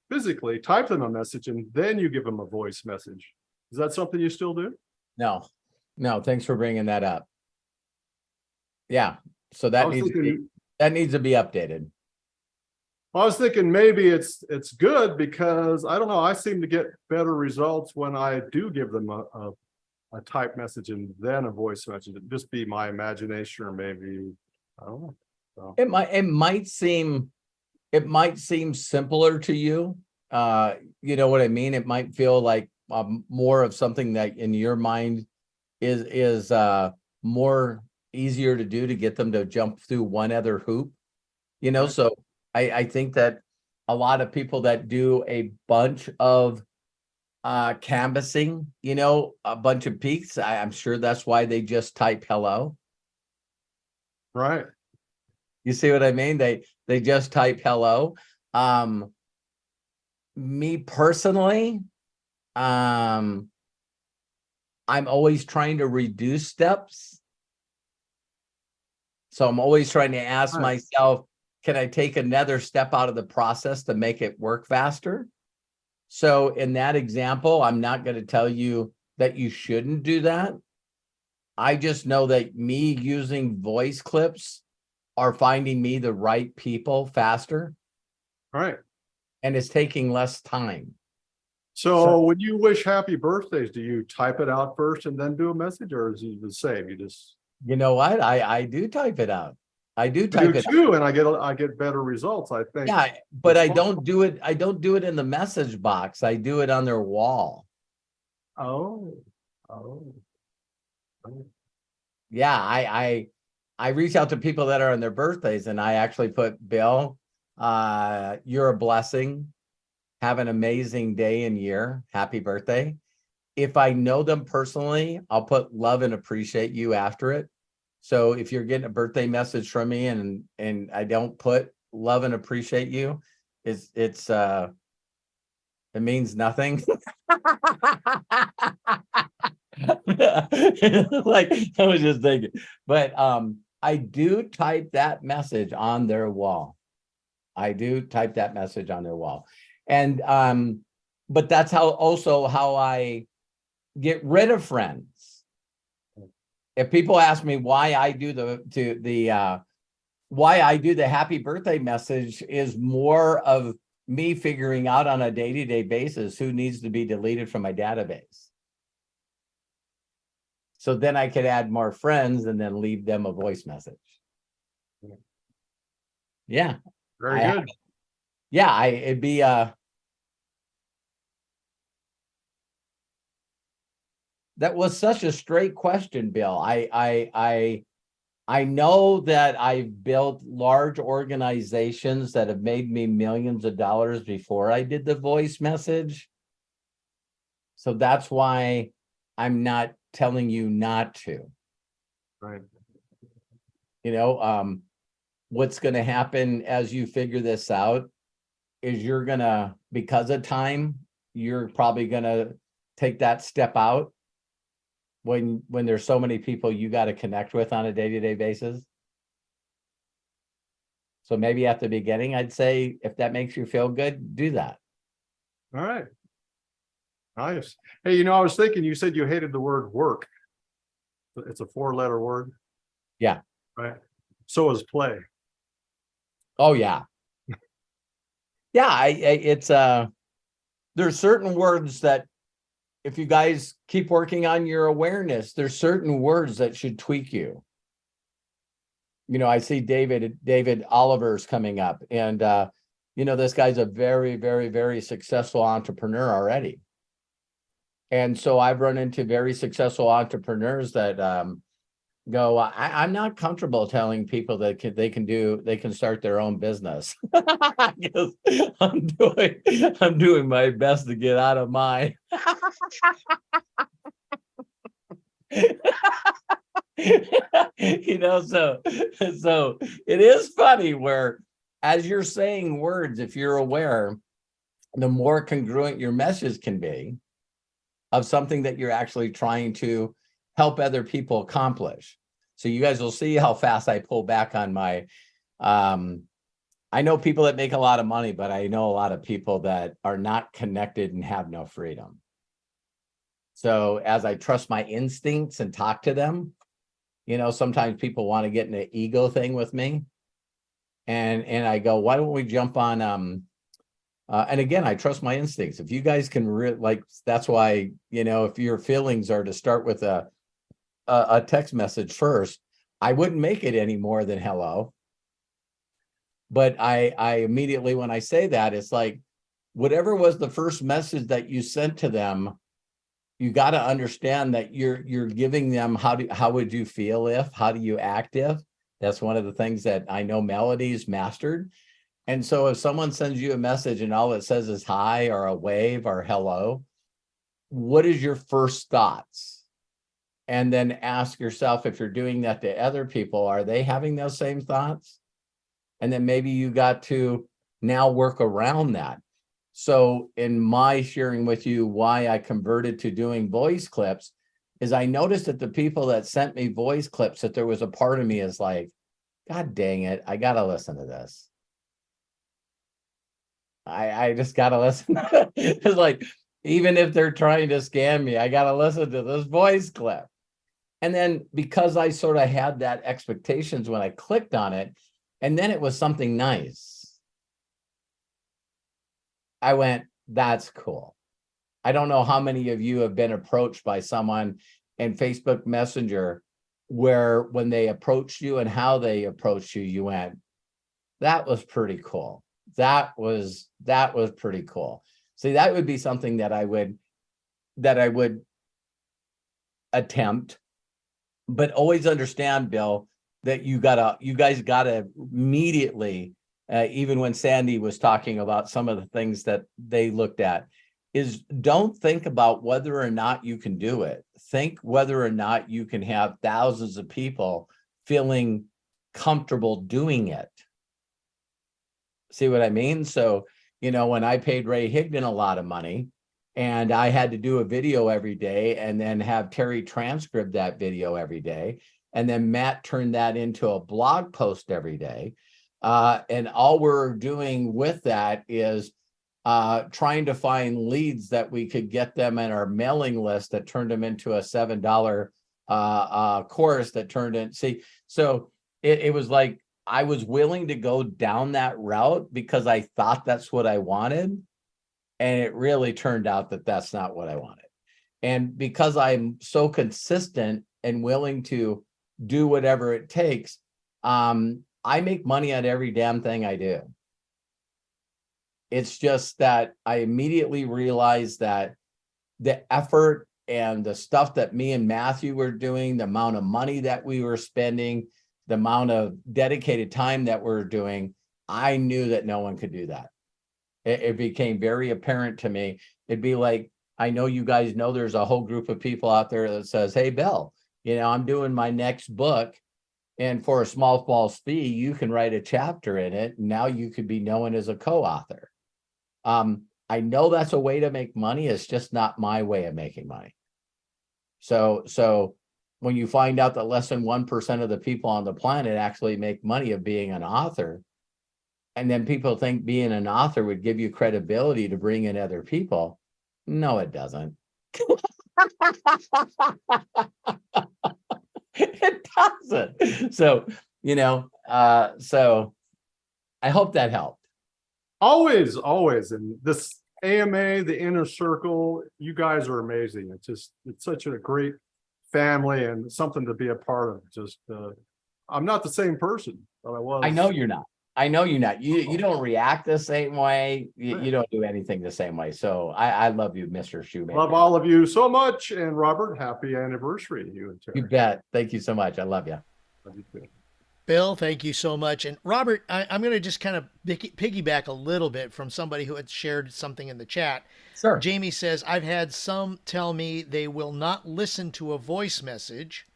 [SPEAKER 8] physically, type them a message, and then you give them a voice message. Is that something you still do?
[SPEAKER 2] No, thanks for bringing that up. Yeah, so that needs to be updated.
[SPEAKER 8] I was thinking maybe it's good because I don't know, I seem to get better results when I do give them a type message and then a voice message. It'd just be my imagination, or maybe I don't know. So.
[SPEAKER 2] It might seem simpler to you. You know what I mean? It might feel like more of something that in your mind is more easier to do to get them to jump through one other hoop. So I think that a lot of people that do a bunch of canvassing, a bunch of peaks, I'm sure that's why they just type hello.
[SPEAKER 8] Right.
[SPEAKER 2] You see what I mean? They just type hello. Me personally, I'm always trying to reduce steps. So I'm always trying to ask
[SPEAKER 8] Right.
[SPEAKER 2] myself, can I take another step out of the process to make it work faster? So in that example, I'm not going to tell you that you shouldn't do that. I just know that me using voice clips are finding me the right people faster,
[SPEAKER 8] All right.
[SPEAKER 2] and it's taking less time.
[SPEAKER 8] So when you wish happy birthdays, do you type it out first and then do a message, or is it the same? You just
[SPEAKER 2] You know what? I do type it out. I do
[SPEAKER 8] I
[SPEAKER 2] type
[SPEAKER 8] do
[SPEAKER 2] it.
[SPEAKER 8] too, and I get better results, I think.
[SPEAKER 2] Yeah, but I don't do it. I don't do it in the message box. I do it on their wall.
[SPEAKER 8] Oh.
[SPEAKER 2] Yeah, I reach out to people that are on their birthdays, and I actually put, Bill, you're a blessing. Have an amazing day and year. Happy birthday. If I know them personally, I'll put love and appreciate you after it. So if you're getting a birthday message from me and I don't put love and appreciate you, it means nothing. Like, I was just thinking, but I do type that message on their wall. I do type that message on their wall. And but that's how I get rid of friends. If people ask me why I do why I do the happy birthday message, is more of me figuring out on a day-to-day basis who needs to be deleted from my database. So then I could add more friends and then leave them a voice message. Yeah.
[SPEAKER 8] Very
[SPEAKER 2] I
[SPEAKER 8] good.
[SPEAKER 2] Yeah, it'd be that was such a straight question, Bill. I know that I've built large organizations that have made me millions of dollars before I did the voice message. So that's why I'm not telling you not to.
[SPEAKER 8] Right.
[SPEAKER 2] You know, what's going to happen as you figure this out is you're going to, because of time, you're probably going to take that step out when there's so many people you got to connect with on a day-to-day basis. So maybe at the beginning, I'd say, if that makes you feel good, do that.
[SPEAKER 8] All right. Nice. Hey, I was thinking, you said you hated the word work. It's a 4-letter word.
[SPEAKER 2] Yeah.
[SPEAKER 8] Right. So is play.
[SPEAKER 2] Oh yeah. Yeah, it's there's certain words that, if you guys keep working on your awareness, there's certain words that should tweak you. I see David Oliver's coming up, and this guy's a very, very, very successful entrepreneur already. And so I've run into very successful entrepreneurs that go, I'm not comfortable telling people that they can start their own business. Because I'm doing my best to get out of mine. So it is funny where, as you're saying words, if you're aware, the more congruent your message can be of something that you're actually trying to help other people accomplish. So you guys will see how fast I pull back on my, I know people that make a lot of money, but I know a lot of people that are not connected and have no freedom. So as I trust my instincts and talk to them, sometimes people want to get in an ego thing with me. And I go, why don't we jump on, and again, I trust my instincts. If you guys can that's why, if your feelings are to start with a text message first, I wouldn't make it any more than hello. But I immediately, when I say that, it's like, whatever was the first message that you sent to them, you got to understand that you're giving them how would you feel if, how do you act if? That's one of the things that I know Melody's mastered. And so if someone sends you a message and all it says is hi or a wave or hello, what is your first thoughts? And then ask yourself, if you're doing that to other people, are they having those same thoughts? And then maybe you got to now work around that. So in my sharing with you why I converted to doing voice clips is I noticed that the people that sent me voice clips, that there was a part of me is like, God dang it, I gotta listen to this. I just gotta listen. It's like, even if they're trying to scam me, I gotta listen to this voice clip. And then because I sort of had that expectations when I clicked on it, and then it was something nice, I went, that's cool. I don't know how many of you have been approached by someone in Facebook Messenger where when they approached you and how they approached you, you went, that was pretty cool. That was pretty cool. See, that would be something that I would attempt, but always understand, Bill, that you guys gotta immediately, even when Sandy was talking about some of the things that they looked at, is don't think about whether or not you can do it. Think whether or not you can have thousands of people feeling comfortable doing it. See what I mean? So, when I paid Ray Higdon a lot of money and I had to do a video every day and then have Terry transcribe that video every day, and then Matt turned that into a blog post every day. And all we're doing with that is trying to find leads that we could get them in our mailing list that turned them into a $7 course that turned in. See, so it was like, I was willing to go down that route because I thought that's what I wanted. And it really turned out that that's not what I wanted. And because I'm so consistent and willing to do whatever it takes, I make money on every damn thing I do. It's just that I immediately realized that the effort and the stuff that me and Matthew were doing, the amount of money that we were spending, the amount of dedicated time that we're doing, I knew that no one could do that. It became very apparent to me. It'd be like, I know you guys know there's a whole group of people out there that says, hey, Bill, I'm doing my next book. And for a small fee, you can write a chapter in it. Now you could be known as a co-author. I know that's a way to make money. It's just not my way of making money. So when you find out that less than 1% of the people on the planet actually make money of being an author, and then people think being an author would give you credibility to bring in other people. No, it doesn't. It doesn't. So, so I hope that helped.
[SPEAKER 8] Always. And this AMA, the inner circle, you guys are amazing. It's such a great family and something to be a part of. Just, I'm not the same person that I was.
[SPEAKER 2] I know you're not. You don't react the same way. You don't do anything the same way. So I love you, Mr. Shoemaker.
[SPEAKER 8] Love all of you so much. And Robert, happy anniversary to you and Terry.
[SPEAKER 2] You bet. Thank you so much. I love you.
[SPEAKER 8] Love you too.
[SPEAKER 1] Bill, thank you so much. And Robert, I'm going to just kind of piggyback a little bit from somebody who had shared something in the chat.
[SPEAKER 2] Sure.
[SPEAKER 1] Jamie says, I've had some tell me they will not listen to a voice message.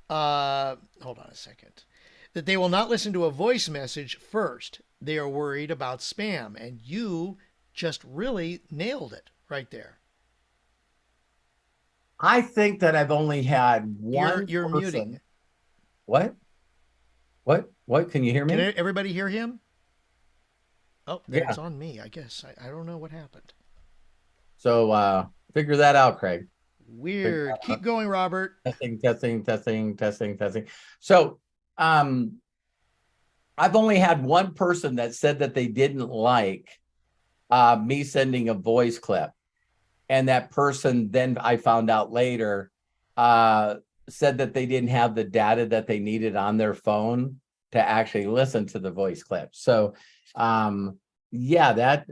[SPEAKER 1] Hold on a second. That they will not listen to a voice message first. They are worried about spam. And you just really nailed it right there.
[SPEAKER 2] I think that I've only had one.
[SPEAKER 1] You're
[SPEAKER 2] person.
[SPEAKER 1] muting.
[SPEAKER 2] What? Can you hear me?
[SPEAKER 1] Can everybody hear him? Oh, then
[SPEAKER 2] Yeah.
[SPEAKER 1] It's on me, I guess. I don't know what happened.
[SPEAKER 2] So figure that out, Craig.
[SPEAKER 1] Weird. Keep going, Robert.
[SPEAKER 2] Testing. So I've only had one person that said that they didn't like me sending a voice clip. And that person, then I found out later, said that they didn't have the data that they needed on their phone to actually listen to the voice clip. So that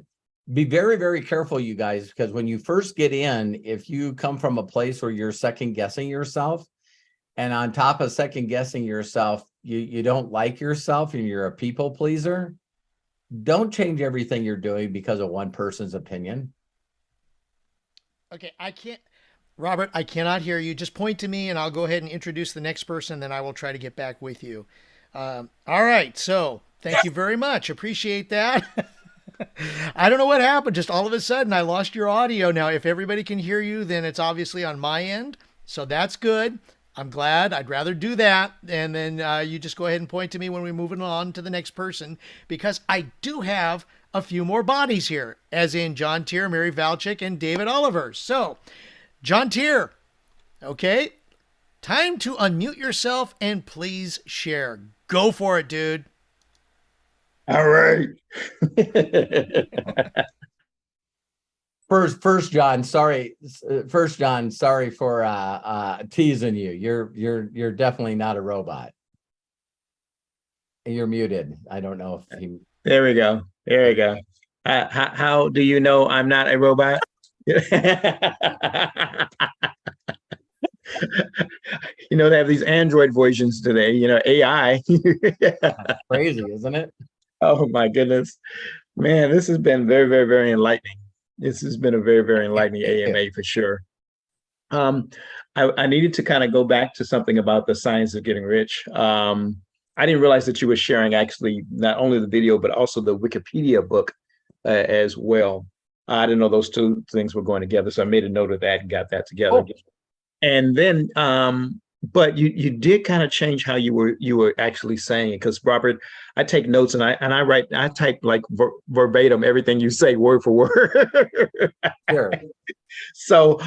[SPEAKER 2] be very, very careful, you guys, because when you first get in, if you come from a place where you're second guessing yourself, and on top of second guessing yourself, you don't like yourself and you're a people pleaser, don't change everything you're doing because of one person's opinion.
[SPEAKER 1] Okay, Robert, I cannot hear you. Just point to me and I'll go ahead and introduce the next person, then I will try to get back with you. All right, so thank you very much. Appreciate that. I don't know what happened. Just all of a sudden, I lost your audio. Now, if everybody can hear you, then it's obviously on my end. So that's good. I'm glad. I'd rather do that. And then you just go ahead and point to me when we're moving on to the next person, because I do have a few more bodies here, as in John Tier, Mary Valchik, and David Oliver. So, John Tier, okay, time to unmute yourself and please share. Go for it, dude.
[SPEAKER 9] All right.
[SPEAKER 2] First, John, sorry. First, John, sorry for teasing you. You're definitely not a robot. You're muted. I don't know if he.
[SPEAKER 9] There we go. There we go. How do you know I'm not a robot? You know, they have these Android versions today, you know, AI.
[SPEAKER 2] That's crazy, isn't it?
[SPEAKER 9] Oh my goodness. Man, this has been very, very, very enlightening. This has been a very, very enlightening AMA for sure. I needed to kind of go back to something about the science of getting rich. I didn't realize that you were sharing actually not only the video, but also the Wikipedia book as well. I didn't know those two things were going together. So I made a note of that and got that together.
[SPEAKER 2] Oh.
[SPEAKER 9] And then, but you did kind of change how you were actually saying it, because Robert, I take notes and I type like verbatim everything you say word for word.
[SPEAKER 2] Sure.
[SPEAKER 9] So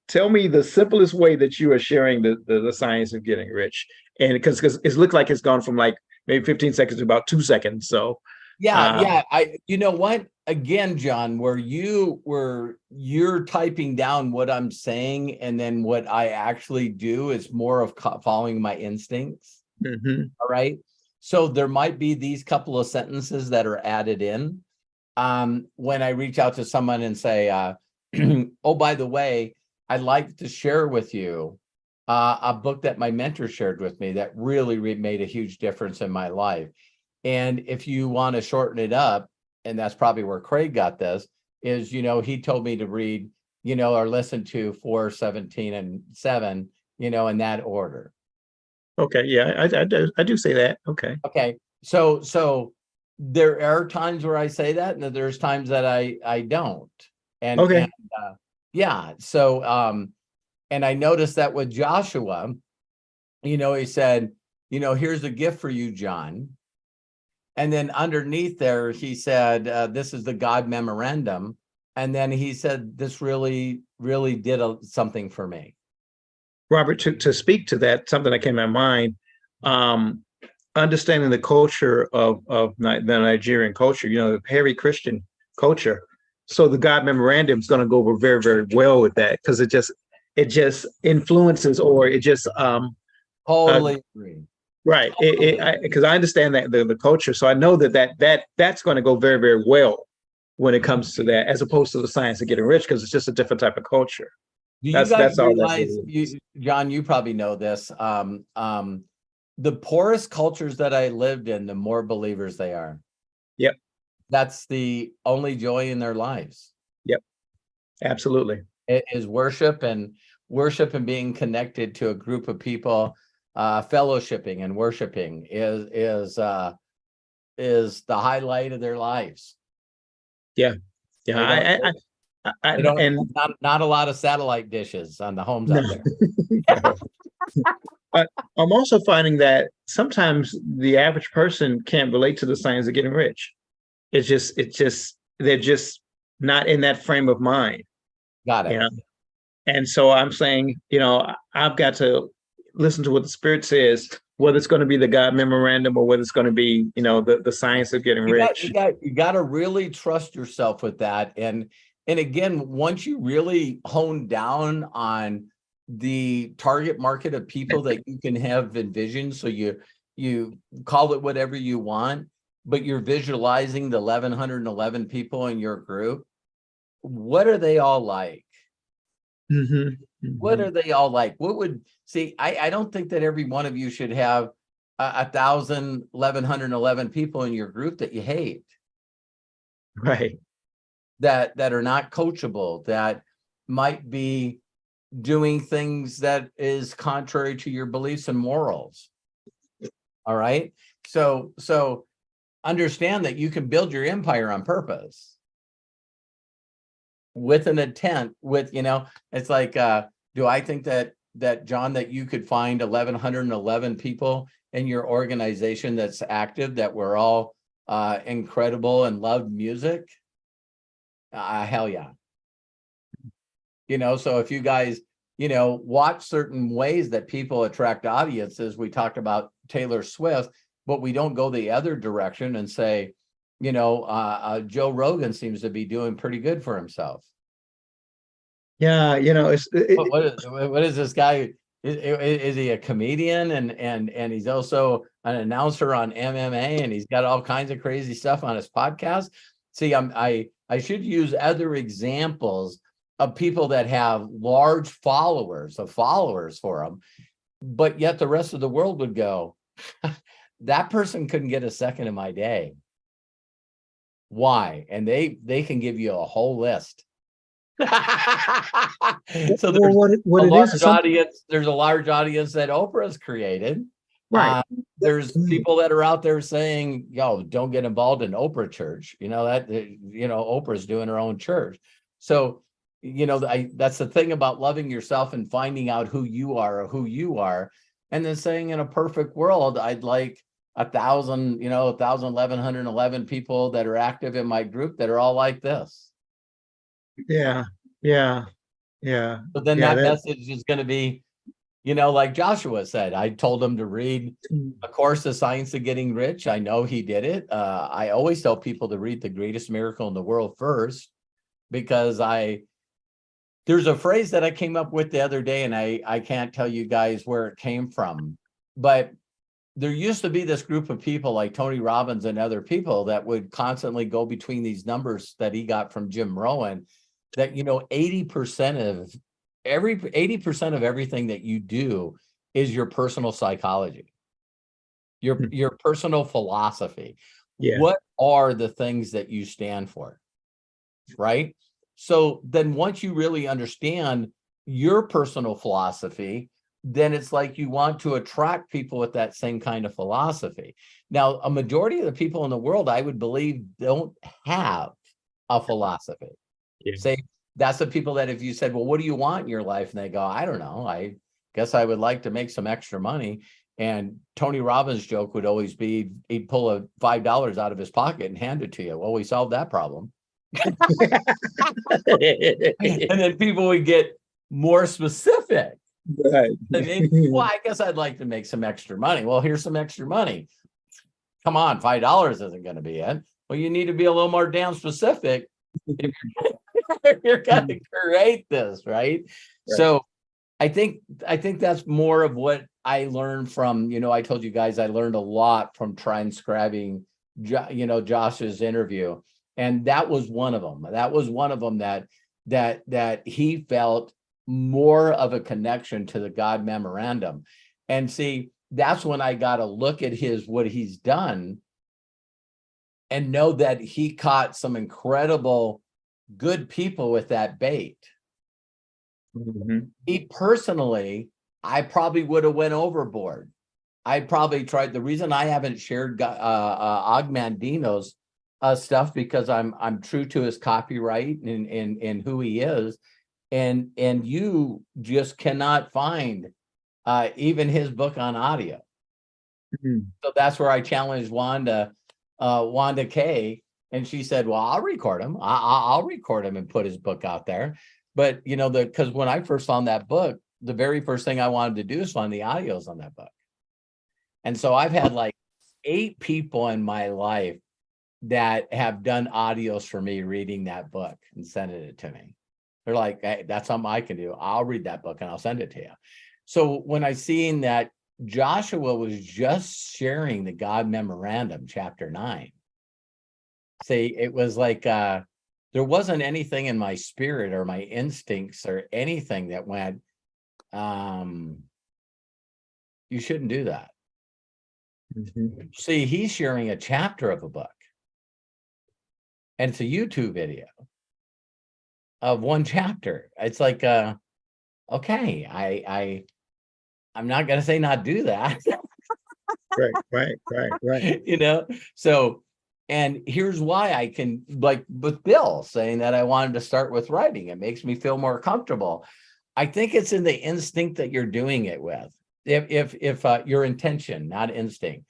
[SPEAKER 9] tell me the simplest way that you are sharing the science of getting rich, and because it looks like it's gone from like maybe 15 seconds to about 2 seconds. So
[SPEAKER 2] yeah. You know what? Again, John, where you're typing down what I'm saying, and then what I actually do is more of following my instincts.
[SPEAKER 9] Mm-hmm.
[SPEAKER 2] All right. So there might be these couple of sentences that are added in. When I reach out to someone and say, oh, by the way, I'd like to share with you a book that my mentor shared with me that really made a huge difference in my life. And if you want to shorten it up, and that's probably where Craig got this, is, you know, he told me to read, you know, or listen to 4, 17, and 7, you know, in that order.
[SPEAKER 9] Okay. Yeah, I do say that. Okay.
[SPEAKER 2] Okay. So there are times where I say that, and there's times that I don't. And,
[SPEAKER 9] Okay.
[SPEAKER 2] and yeah. So, and I noticed that with Joshua, you know, he said, you know, here's a gift for you, John. And then underneath there, he said, this is the God memorandum. And then he said, this really, really did something for me.
[SPEAKER 9] Robert, to speak to that, something that came to my mind, understanding the culture of the Nigerian culture, you know, the hairy Christian culture. So the God memorandum is going to go over very, very well with that, because it just influences, or it just
[SPEAKER 2] Totally agree.
[SPEAKER 9] Right. Because I understand that the culture. So I know that's going to go very, very well when it comes to that, as opposed to the science of getting rich, because it's just a different type of culture.
[SPEAKER 2] Do you guys
[SPEAKER 9] all
[SPEAKER 2] realize, John, you probably know this, the poorest cultures that I lived in, the more believers they are.
[SPEAKER 9] Yep.
[SPEAKER 2] That's the only joy in their lives.
[SPEAKER 9] Yep. Absolutely.
[SPEAKER 2] It is worship and being connected to a group of people. Fellowshipping and worshiping is the highlight of their lives.
[SPEAKER 9] Yeah. Yeah.
[SPEAKER 2] Not a lot of satellite dishes on the homes out there.
[SPEAKER 9] I'm also finding that sometimes the average person can't relate to the science of getting rich. It's just they're just not in that frame of mind.
[SPEAKER 2] Got it.
[SPEAKER 9] You know? And so I'm saying, you know, I've got to listen to what the Spirit says, whether it's going to be the God memorandum or whether it's going to be, you know, the science of getting rich.
[SPEAKER 2] You got to really trust yourself with that. And again, once you really hone down on the target market of people that you can have envisioned, so you call it whatever you want, but you're visualizing the 1,111 people in your group. What are they all like?
[SPEAKER 9] Mm-hmm. Mm-hmm.
[SPEAKER 2] What are they all like? I don't think that every one of you should have 1,111 people in your group that you hate.
[SPEAKER 9] Right.
[SPEAKER 2] That are not coachable, that might be doing things that is contrary to your beliefs and morals. All right. So understand that you can build your empire on purpose with an intent, with, it's like, do I think that John, that you could find 1,111 people in your organization that's active, that were all incredible and loved music? Hell yeah. So if you guys, watch certain ways that people attract audiences, we talked about Taylor Swift, but we don't go the other direction and say, Joe Rogan seems to be doing pretty good for himself.
[SPEAKER 9] Yeah,
[SPEAKER 2] What is this guy? Is he a comedian, and he's also an announcer on MMA, and he's got all kinds of crazy stuff on his podcast? See, I should use other examples of people that have large followers for them, but yet the rest of the world would go, that person couldn't get a second of my day. Why? And they can give you a whole list. So there's there's a large audience that Oprah's created.
[SPEAKER 9] Right.
[SPEAKER 2] There's people that are out there saying, yo, don't get involved in Oprah church. Oprah's doing her own church. So, that's the thing about loving yourself and finding out who you are, and then saying, in a perfect world, I'd like 1,000, 1,111 people that are active in my group that are all like this.
[SPEAKER 9] Yeah.
[SPEAKER 2] But then that message is going to be, like Joshua said, I told him to read A Course, The Science of Getting Rich. I know he did it. I always tell people to read The Greatest Miracle in the World first, because there's a phrase that I came up with the other day, and I can't tell you guys where it came from, but there used to be this group of people like Tony Robbins and other people that would constantly go between these numbers that he got from Jim Rohn, that 80% of everything that you do is your personal psychology, your personal philosophy.
[SPEAKER 9] Yeah.
[SPEAKER 2] What are the things that you stand for, right? So then once you really understand your personal philosophy, then it's like you want to attract people with that same kind of philosophy. Now, a majority of the people in the world, I would believe, don't have a philosophy.
[SPEAKER 9] Yeah.
[SPEAKER 2] Say, that's the people that if you said, well, what do you want in your life? And they go, I don't know. I guess I would like to make some extra money. And Tony Robbins' joke would always be, he'd pull a $5 out of his pocket and hand it to you. Well, we solved that problem. And then people would get more specific.
[SPEAKER 9] Right.
[SPEAKER 2] Well, I guess I'd like to make some extra money. Well, here's some extra money. Come on, $5 isn't going to be it. Well, you need to be a little more damn specific if you're going to create this, right? So I think that's more of what I learned from, I told you guys I learned a lot from transcribing, Josh's interview. And that was one of them. That was one of them that he felt more of a connection to the God memorandum. And see, that's when I got to look at what he's done and know that he caught some incredible good people with that bait. Me personally, I probably would have went overboard. I probably tried. The reason I haven't shared Ogmandino's stuff, because I'm true to his copyright and who he is. And you just cannot find even his book on audio. So that's where I challenged Wanda Kay, and she said, well, I'll record him. I'll record him and put his book out there. But because when I first found that book, the very first thing I wanted to do is find the audios on that book. And so I've had like 8 people in my life that have done audios for me reading that book and sending it to me. They're like, hey, that's something I can do. I'll read that book and I'll send it to you. So when I seen that Joshua was just sharing the God Memorandum, chapter 9, see, it was like there wasn't anything in my spirit or my instincts or anything that went, you shouldn't do that. See, he's sharing a chapter of a book, and it's a YouTube video of one chapter. It's like, okay, I'm not gonna say not do that.
[SPEAKER 9] Right.
[SPEAKER 2] So And here's why I can, like with Bill saying that I wanted to start with writing. It makes me feel more comfortable. I think it's in the instinct that you're doing it with. If your intention, not instinct.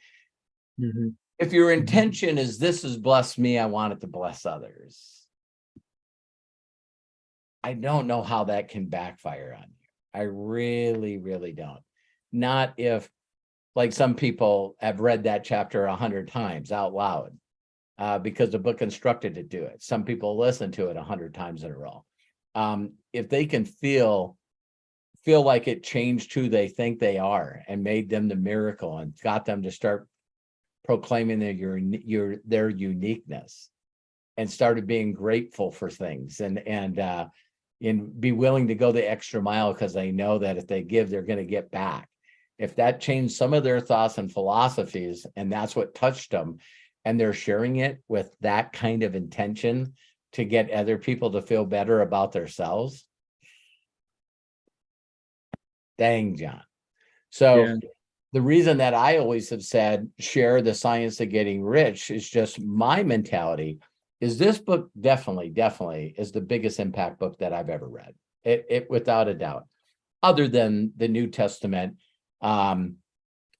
[SPEAKER 9] Mhm.
[SPEAKER 2] If your intention is this has blessed me, I want it to bless others. I don't know how that can backfire on you. I really, really don't. Not if, like some people have read that chapter 100 times out loud because the book instructed to do it. Some people listen to it 100 times in a row. If they can feel like it changed who they think they are and made them the miracle and got them to start proclaiming their uniqueness and started being grateful for things and be willing to go the extra mile because they know that if they give, they're going to get back. If that changed some of their thoughts and philosophies, and that's what touched them, and they're sharing it with that kind of intention to get other people to feel better about themselves. Dang, John. So
[SPEAKER 9] Yeah.
[SPEAKER 2] the reason that I always have said share the science of getting rich is just my mentality is this book definitely is the biggest impact book that I've ever read. It without a doubt, other than the New Testament and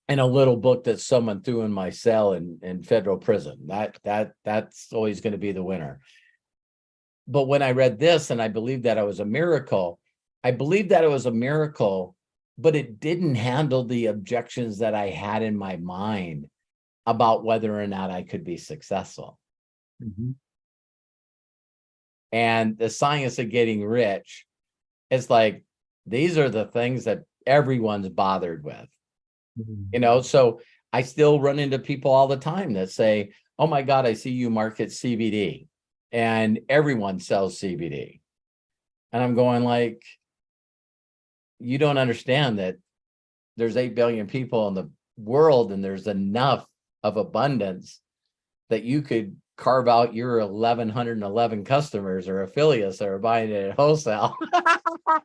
[SPEAKER 2] a little book that someone threw in my cell in federal prison. That's always going to be the winner. But when I read this and I believed that it was a miracle, but it didn't handle the objections that I had in my mind about whether or not I could be successful.
[SPEAKER 9] Mhm.
[SPEAKER 2] And the science of getting rich, it's like, these are the things that everyone's bothered with,
[SPEAKER 9] Mhm.
[SPEAKER 2] so I still run into people all the time that say, oh my God, I see you market CBD and everyone sells CBD. And I'm going like, you don't understand that there's 8 billion people in the world and there's enough of abundance that you could carve out your 1,111 customers or affiliates that are buying it at wholesale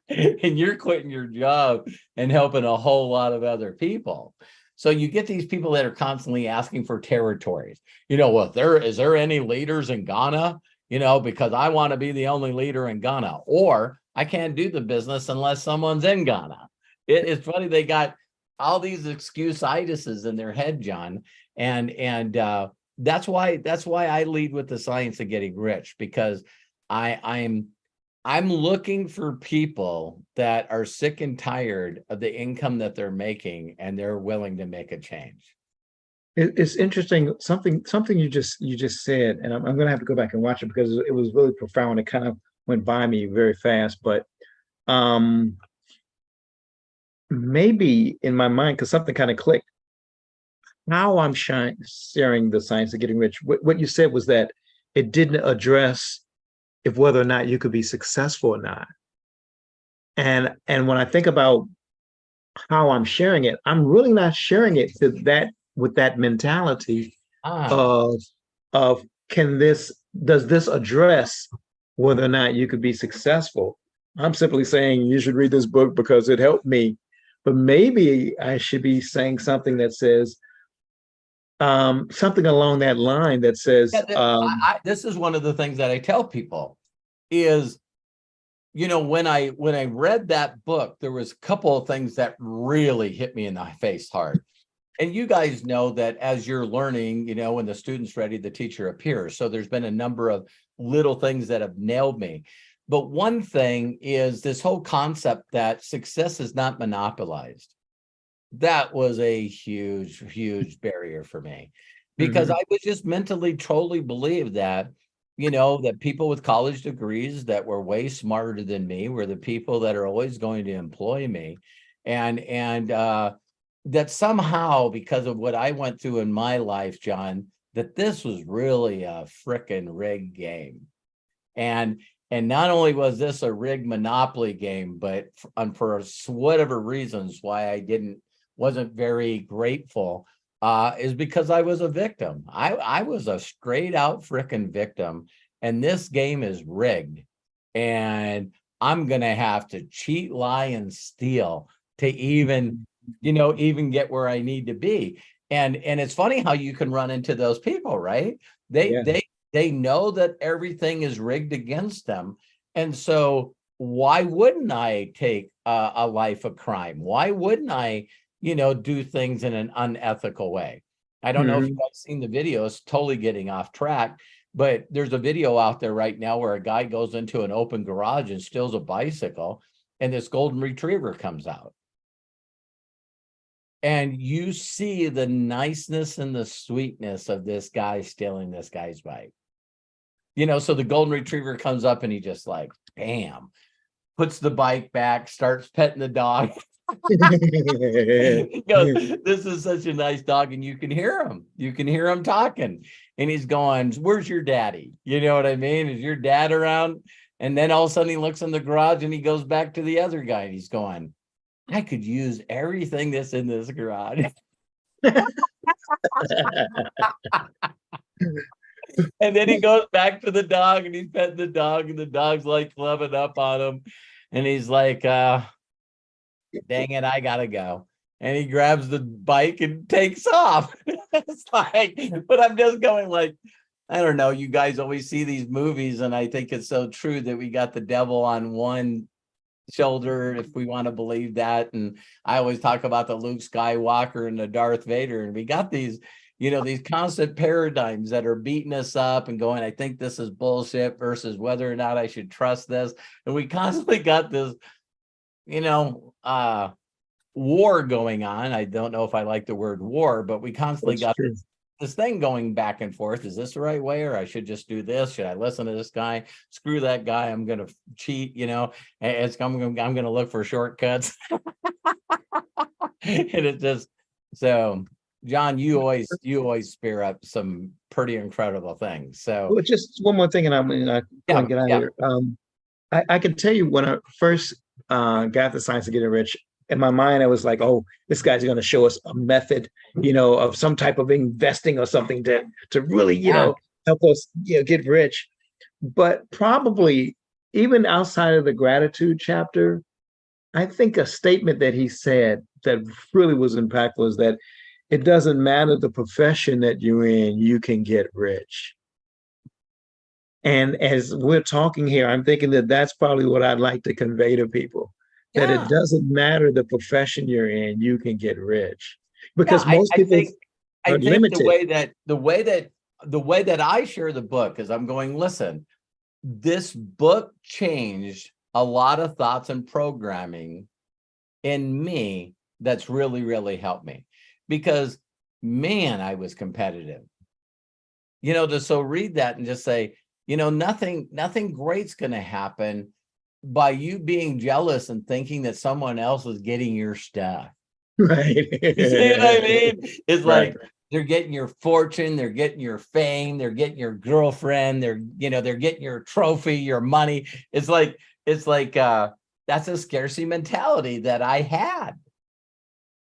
[SPEAKER 2] and you're quitting your job and helping a whole lot of other people. So you get these people that are constantly asking for territories. Well, is there any leaders in Ghana? Because I want to be the only leader in Ghana, or I can't do the business unless someone's in Ghana. It's funny, they got all these excuse-itises in their head, John, and that's why I lead with the science of getting rich, because I'm looking for people that are sick and tired of the income that they're making and they're willing to make a change.
[SPEAKER 9] It's interesting. Something you just said, and I'm going to have to go back and watch it because it was really profound. It kind of went by me very fast, but maybe in my mind, because something kind of clicked. How I'm sharing the science of getting rich. What you said was that it didn't address if whether or not you could be successful or not. And when I think about how I'm sharing it, I'm really not sharing it with that mentality of does this address whether or not you could be successful? I'm simply saying you should read this book because it helped me. But maybe I should be saying something that says something along that line that says
[SPEAKER 2] this is one of the things that I tell people is, when I read that book, there was a couple of things that really hit me in the face hard. And you guys know that as you're learning, when the student's ready, the teacher appears. So there's been a number of little things that have nailed me. But one thing is this whole concept that success is not monopolized. That was a huge, huge barrier for me, because I was just mentally totally believed that, that people with college degrees that were way smarter than me were the people that are always going to employ me. And that somehow, because of what I went through in my life, John, that this was really a frickin' rigged game. And not only was this a rigged monopoly game, but for whatever reasons why I wasn't very grateful is because I was a victim. I was a straight out frickin' victim, and this game is rigged, and I'm gonna have to cheat, lie, and steal to even get where I need to be. And it's funny how you can run into those people, right? They know that everything is rigged against them. And so why wouldn't I take a life of crime? Why wouldn't I, do things in an unethical way? I don't know if you guys seen the video, it's totally getting off track, but there's a video out there right now where a guy goes into an open garage and steals a bicycle, and this golden retriever comes out. And you see the niceness and the sweetness of this guy stealing this guy's bike. So the golden retriever comes up and he just like, bam, puts the bike back, starts petting the dog. He goes, this is such a nice dog. And you can hear him. You can hear him talking. And he's going, where's your daddy? You know what I mean? Is your dad around? And then all of a sudden he looks in the garage and he goes back to the other guy. And he's going, I could use everything that's in this garage. And then he goes back to the dog and he's petting the dog and the dog's like clubbing up on him. And he's like, dang it, I gotta go. And he grabs the bike and takes off. It's like, but I'm just going like, I don't know. You guys always see these movies, and I think it's so true that we got the devil on one shoulder, if we want to believe that. And I always talk about the Luke Skywalker and the Darth Vader, and we got these, these constant paradigms that are beating us up and going, I think this is bullshit versus whether or not I should trust this. And we constantly got this, war going on. I don't know if I like the word war, but we constantly got this thing going back and forth. Is this the right way, or I should just do this? Should I listen to this guy? Screw that guy. I'm going to cheat, I'm going to look for shortcuts. And it's just, so John, you always spear up some pretty incredible things. So
[SPEAKER 9] well, just one more thing, and I'm going to get out of here. I can tell you when I first got the Science of Getting Rich, in my mind, I was like, oh, this guy's going to show us a method, of some type of investing or something to really, help us, get rich. But probably even outside of the gratitude chapter, I think a statement that he said that really was impactful is that it doesn't matter the profession that you're in, you can get rich. And as we're talking here, I'm thinking that that's probably what I'd like to convey to people. That it doesn't matter the profession you're in, you can get rich, because most people are limited.
[SPEAKER 2] The way that I share the book is I'm going, listen, this book changed a lot of thoughts and programming in me that's really, really helped me, because man, I was competitive, to so read that and just say, nothing great's going to happen by you being jealous and thinking that someone else is getting your stuff.
[SPEAKER 9] Right.
[SPEAKER 2] You see what I mean? It's
[SPEAKER 9] Right.
[SPEAKER 2] like they're getting your fortune, they're getting your fame, they're getting your girlfriend, they're getting your trophy, your money. It's like that's a scarcity mentality that I had.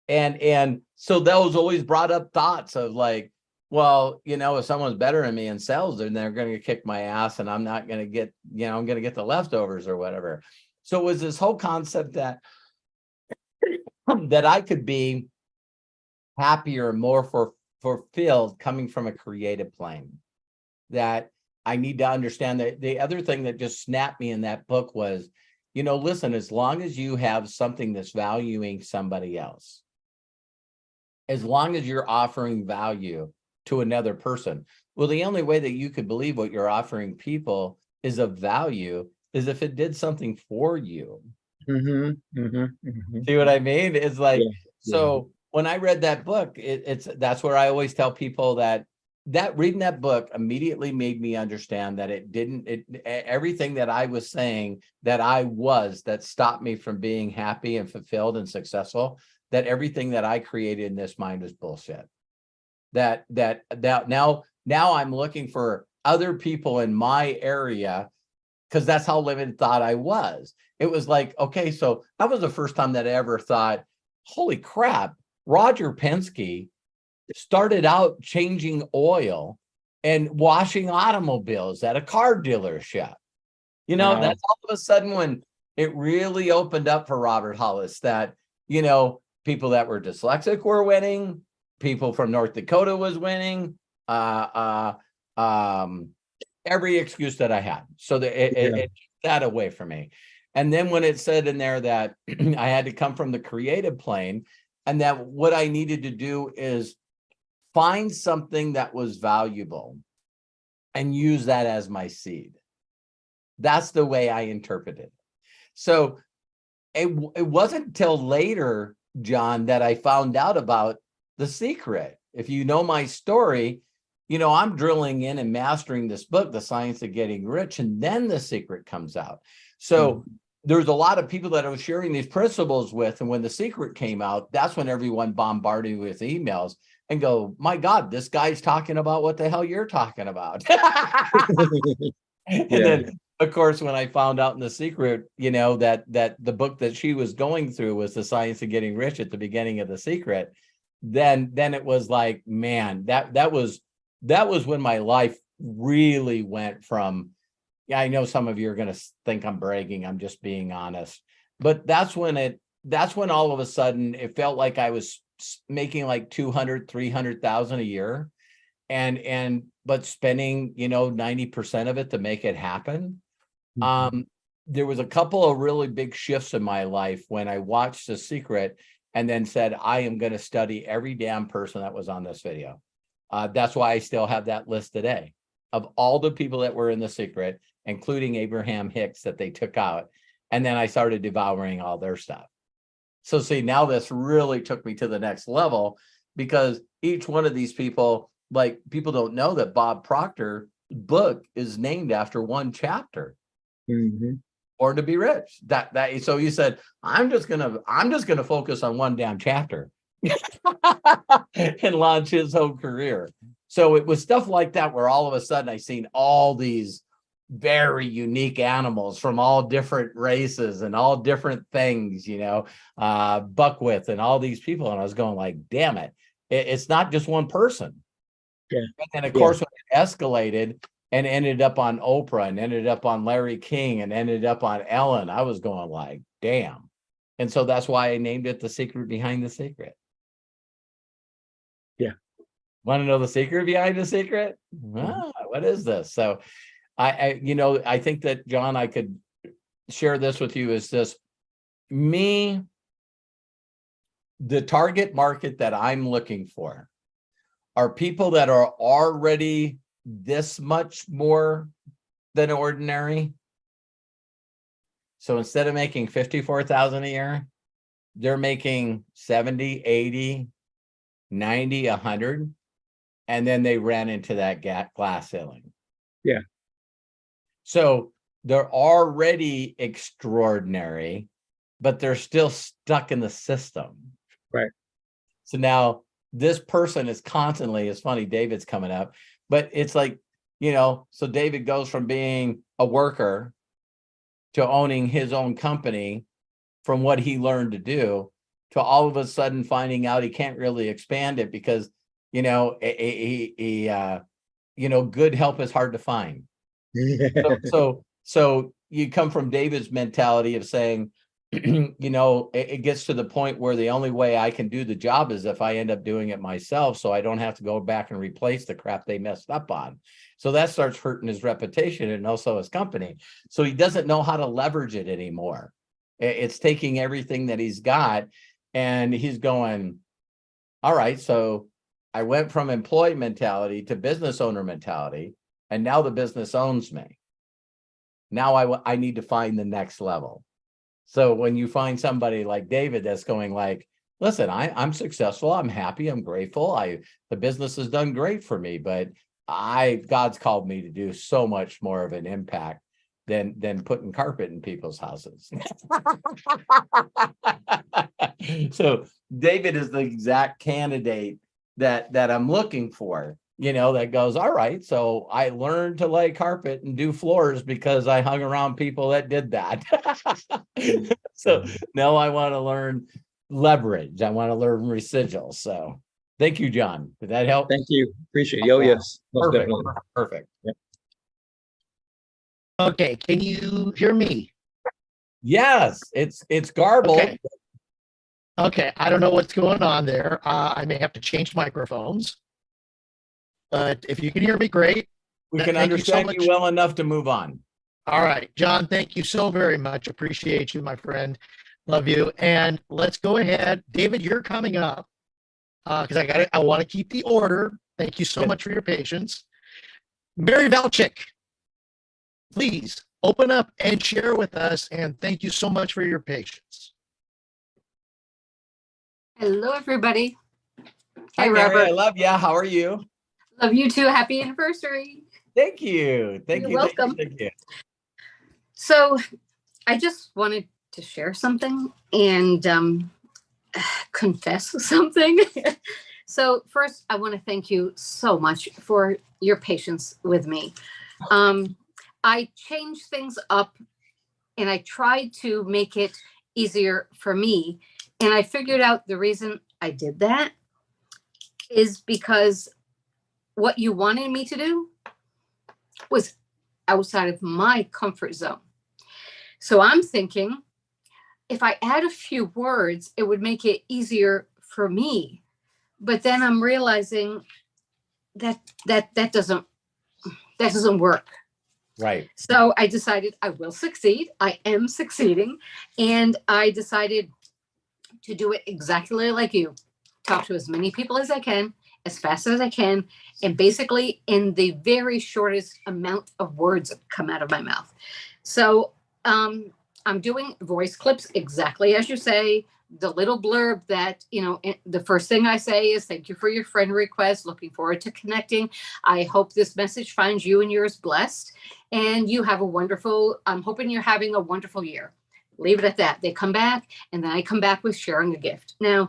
[SPEAKER 2] And so those always brought up thoughts of like, well, if someone's better than me in sales, then they're going to kick my ass and I'm not going to get, I'm going to get the leftovers or whatever. So it was this whole concept that I could be happier, more fulfilled coming from a creative plane, that I need to understand that. The other thing that just snapped me in that book was, listen, as long as you have something that's valuing somebody else, as long as you're offering value to another person. Well, the only way that you could believe what you're offering people is of value is if it did something for you. See what I mean? It's like, so when I read that book, that's where I always tell people that reading that book immediately made me understand that everything that I was saying that stopped me from being happy and fulfilled and successful, that everything that I created in this mind was bullshit. That now I'm looking for other people in my area, because that's how limited thought I was. It was like, okay, so that was the first time that I ever thought, holy crap, Roger Penske started out changing oil and washing automobiles at a car dealership. That's all of a sudden when it really opened up for Robert Hollis that, people that were dyslexic were winning, people from North Dakota was winning. Every excuse that I had. So it took that away from me. And then when it said in there that I had to come from the creative plane, and that what I needed to do is find something that was valuable and use that as my seed. That's the way I interpreted it. So it wasn't until later, John, that I found out about The Secret. If you know my story, you know, I'm drilling in and mastering this book, The Science of Getting Rich, and then The Secret comes out. So there's a lot of people that I was sharing these principles with, and when The Secret came out, that's when everyone bombarded me with emails and go, my God, this guy's talking about what the hell you're talking about. And then, of course, when I found out in The Secret, you know, that the book that she was going through was The Science of Getting Rich at the beginning of The Secret, then it was like, man, that was when my life really went from, yeah, I know some of you are going to think I'm bragging. I'm just being honest. But that's when all of a sudden it felt like I was making like 200, 300,000 a year but spending, you know, 90% of it to make it happen. There was a couple of really big shifts in my life when I watched The Secret and then said, I am going to study every damn person that was on this video. That's why I still have that list today of all the people that were in The Secret, including Abraham Hicks that they took out. And then I started devouring all their stuff. So see, now this really took me to the next level, because each one of these people, like, people don't know that Bob Proctor's book is named after one chapter. Born to Be Rich. So you said, I'm just gonna focus on one damn chapter and launch his whole career. So it was stuff like that where all of a sudden I seen all these very unique animals from all different races and all different things, you know, Buckwith and all these people. And I was going like, damn it, it's not just one person. And of course, when it escalated and ended up on Oprah and ended up on Larry King and ended up on Ellen, I was going like, damn. And so that's why I named it The Secret Behind the Secret. Want to know the secret behind the secret? What is this? So I think that, John, I could share this with you, is this me, the target market that I'm looking for are people that are already this much more than ordinary. So instead of making 54,000 a year, they're making 70, 80, 90, 100. And then they ran into that glass ceiling. So they're already extraordinary, but they're still stuck in the system. So now this person is constantly, it's funny, David's coming up, but it's like, you know, so David goes from being a worker to owning his own company from what he learned to do, to all of a sudden finding out he can't really expand it because, you know, good help is hard to find. So you come from David's mentality of saying, you know, it gets to the point where the only way I can do the job is if I end up doing it myself, so I don't have to go back and replace the crap they messed up on. So that starts hurting his reputation and also his company. So he doesn't know how to leverage it anymore. It's taking everything that he's got and he's going, all right, so I went from employee mentality to business owner mentality, and now the business owns me. Now I need to find the next level. So when you find somebody like David that's going like, listen, I'm successful, I'm happy, I'm grateful, the business has done great for me, but God's called me to do so much more of an impact than putting carpet in people's houses. So David is the exact candidate that I'm looking for, you know, that goes, all right, so I learned to lay carpet and do floors because I hung around people that did that. So now I want to learn leverage. I want to learn residuals. So thank you, John. Did that help?
[SPEAKER 9] Thank you. Appreciate it. Oh, yes. Most
[SPEAKER 2] Perfect.
[SPEAKER 9] definitely.
[SPEAKER 2] Perfect.
[SPEAKER 9] Yep.
[SPEAKER 1] Okay, can you hear me?
[SPEAKER 2] Yes, it's garbled.
[SPEAKER 1] Okay. Okay, I don't know what's going on there. I may have to change microphones. But if you can hear me, great.
[SPEAKER 2] We can
[SPEAKER 1] Thank you so
[SPEAKER 2] understand you
[SPEAKER 1] much.
[SPEAKER 2] well enough to move on.
[SPEAKER 1] All right, John, thank you so very much. Appreciate you, my friend. Love you. And let's go ahead. David, you're coming up because I want to keep the order. Thank you so much for your patience. Mary Valchik, please open up and share with us. And thank you so much for your patience.
[SPEAKER 10] Hello, everybody.
[SPEAKER 2] Hi,
[SPEAKER 10] Hey,
[SPEAKER 2] Mary. I
[SPEAKER 10] Robert.
[SPEAKER 2] love you. How are you?
[SPEAKER 10] Love you too. Happy anniversary.
[SPEAKER 2] Thank you. Thank
[SPEAKER 10] You're
[SPEAKER 2] you. Thank you.
[SPEAKER 10] welcome.
[SPEAKER 2] Thank you.
[SPEAKER 10] So I just wanted to share something and confess something. So first, I want to thank you so much for your patience with me. I changed things up and I tried to make it easier for me. And I figured out the reason I did that is because what you wanted me to do was outside of my comfort zone. So I'm thinking if I add a few words, it would make it easier for me. But then I'm realizing that doesn't work.
[SPEAKER 2] Right.
[SPEAKER 10] So I decided I will succeed. I am succeeding. And I decided to do it exactly like you. Talk to as many people as I can, as fast as I can, and basically in the very shortest amount of words that come out of my mouth. So I'm doing voice clips exactly as you say. The little blurb that, the first thing I say is thank you for your friend request. Looking forward to connecting. I hope this message finds you and yours blessed. And you have I'm hoping you're having a wonderful year. Leave it at that. They come back and then I come back with sharing a gift. Now,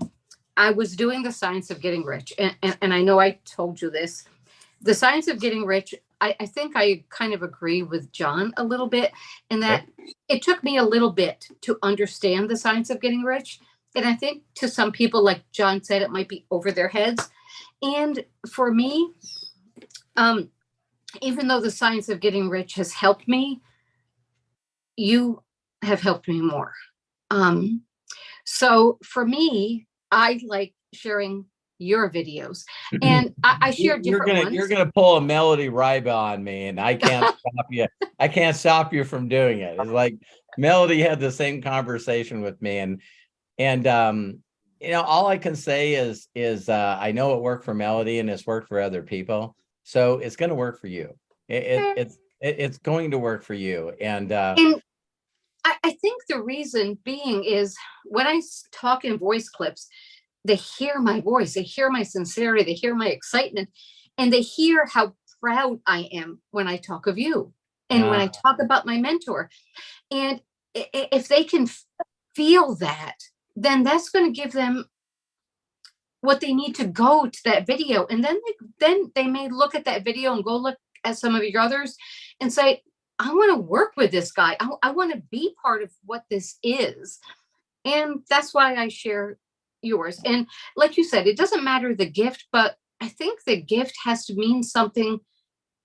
[SPEAKER 10] I was doing the science of getting rich. And I know I told you this. The science of getting rich, I think I kind of agree with John a little bit in that it took me a little bit to understand the science of getting rich. And I think to some people, like John said, it might be over their heads. And for me, even though the science of getting rich has helped me, you have helped me more. So for me, I like sharing your videos, and I share different ones.
[SPEAKER 2] You're gonna pull a Melody Riba on me, and I can't stop you. I can't stop you from doing it. It's like Melody had the same conversation with me, and all I can say is I know it worked for Melody and it's worked for other people, so it's going to work for you. It's going to work for you, and
[SPEAKER 10] I think the reason being is when I talk in voice clips, they hear my voice, they hear my sincerity, they hear my excitement, and they hear how proud I am when I talk of you and when I talk about my mentor. And if they can feel that, then that's going to give them what they need to go to that video. And then they may look at that video and go look at some of your others and say, I want to work with this guy. I want to be part of what this is. And that's why I share yours. And like you said, it doesn't matter the gift, but I think the gift has to mean something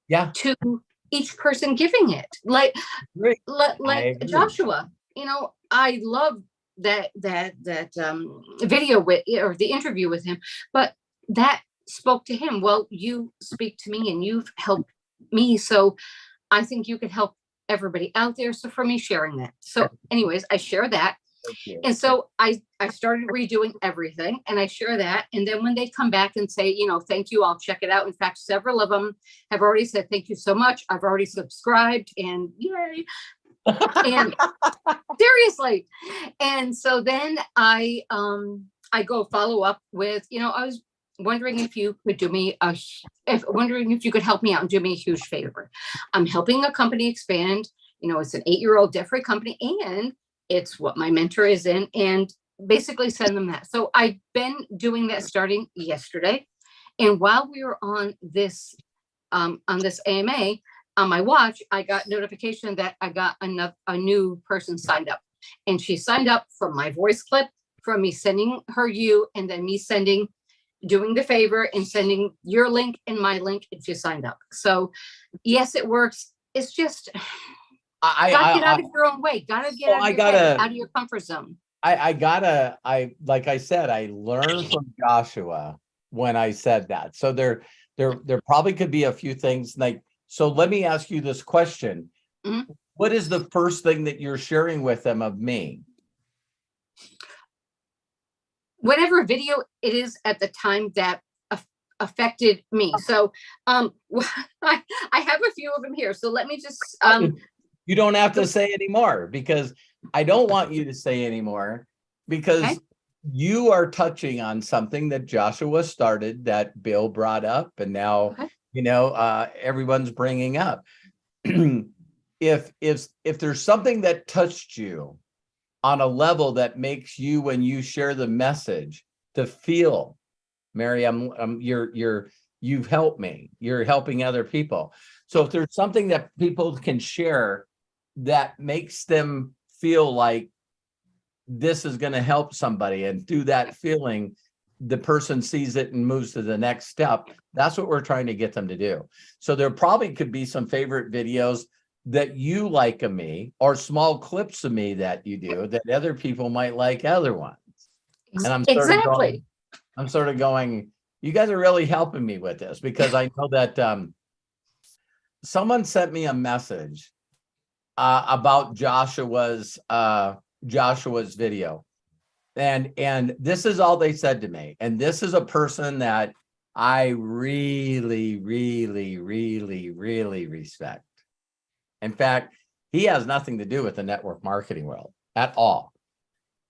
[SPEAKER 10] to each person giving it. Like Joshua, I love that video or the interview with him, but that spoke to him. Well, you speak to me and you've helped me. So I think you could help everybody out there. So for me, sharing that. So anyways, I share that. And so I started redoing everything and I share that. And then when they come back and say, thank you, I'll check it out. In fact, several of them have already said, thank you so much. I've already subscribed and yay. And seriously. And so then I go follow up with, I was wondering if you could do me wondering if you could help me out and do me a huge favor. I'm helping a company expand. It's an 8-year-old debt-free company and it's what my mentor is in, and basically send them that. So I've been doing that starting yesterday. And while we were on this AMA, on my watch, I got notification that I got a new person signed up. And she signed up for my voice clip, from me sending her you, and then me doing the favor and sending your link and my link if you signed up. So yes, it works. It's just, gotta get out of your own way. Gotta get out of your comfort zone.
[SPEAKER 2] like I said, I learned from Joshua when I said that. So there probably could be a few things like, so let me ask you this question.
[SPEAKER 10] Mhm.
[SPEAKER 2] What is the first thing that you're sharing with them of me?
[SPEAKER 10] Whatever video it is at the time that affected me. So I have a few of them here. So let me just
[SPEAKER 2] You don't have to say anymore, because I don't want you to say anymore, because
[SPEAKER 10] Okay.
[SPEAKER 2] you are touching on something that Joshua started, that Bill brought up, and now
[SPEAKER 10] Okay.
[SPEAKER 2] everyone's bringing up. If there's something that touched you on a level that makes you, when you share the message, to feel, Mary, you've helped me. You're helping other people. So if there's something that people can share that makes them feel like this is going to help somebody, and through that feeling, the person sees it and moves to the next step, that's what we're trying to get them to do. So there probably could be some favorite videos that you like of me, or small clips of me that you do that other people might like other ones. And
[SPEAKER 10] Exactly.
[SPEAKER 2] I'm sort of going, you guys are really helping me with this, because I know that someone sent me a message about Joshua's video. And this is all they said to me. And this is a person that I really, really, really, really respect. In fact, he has nothing to do with the network marketing world at all.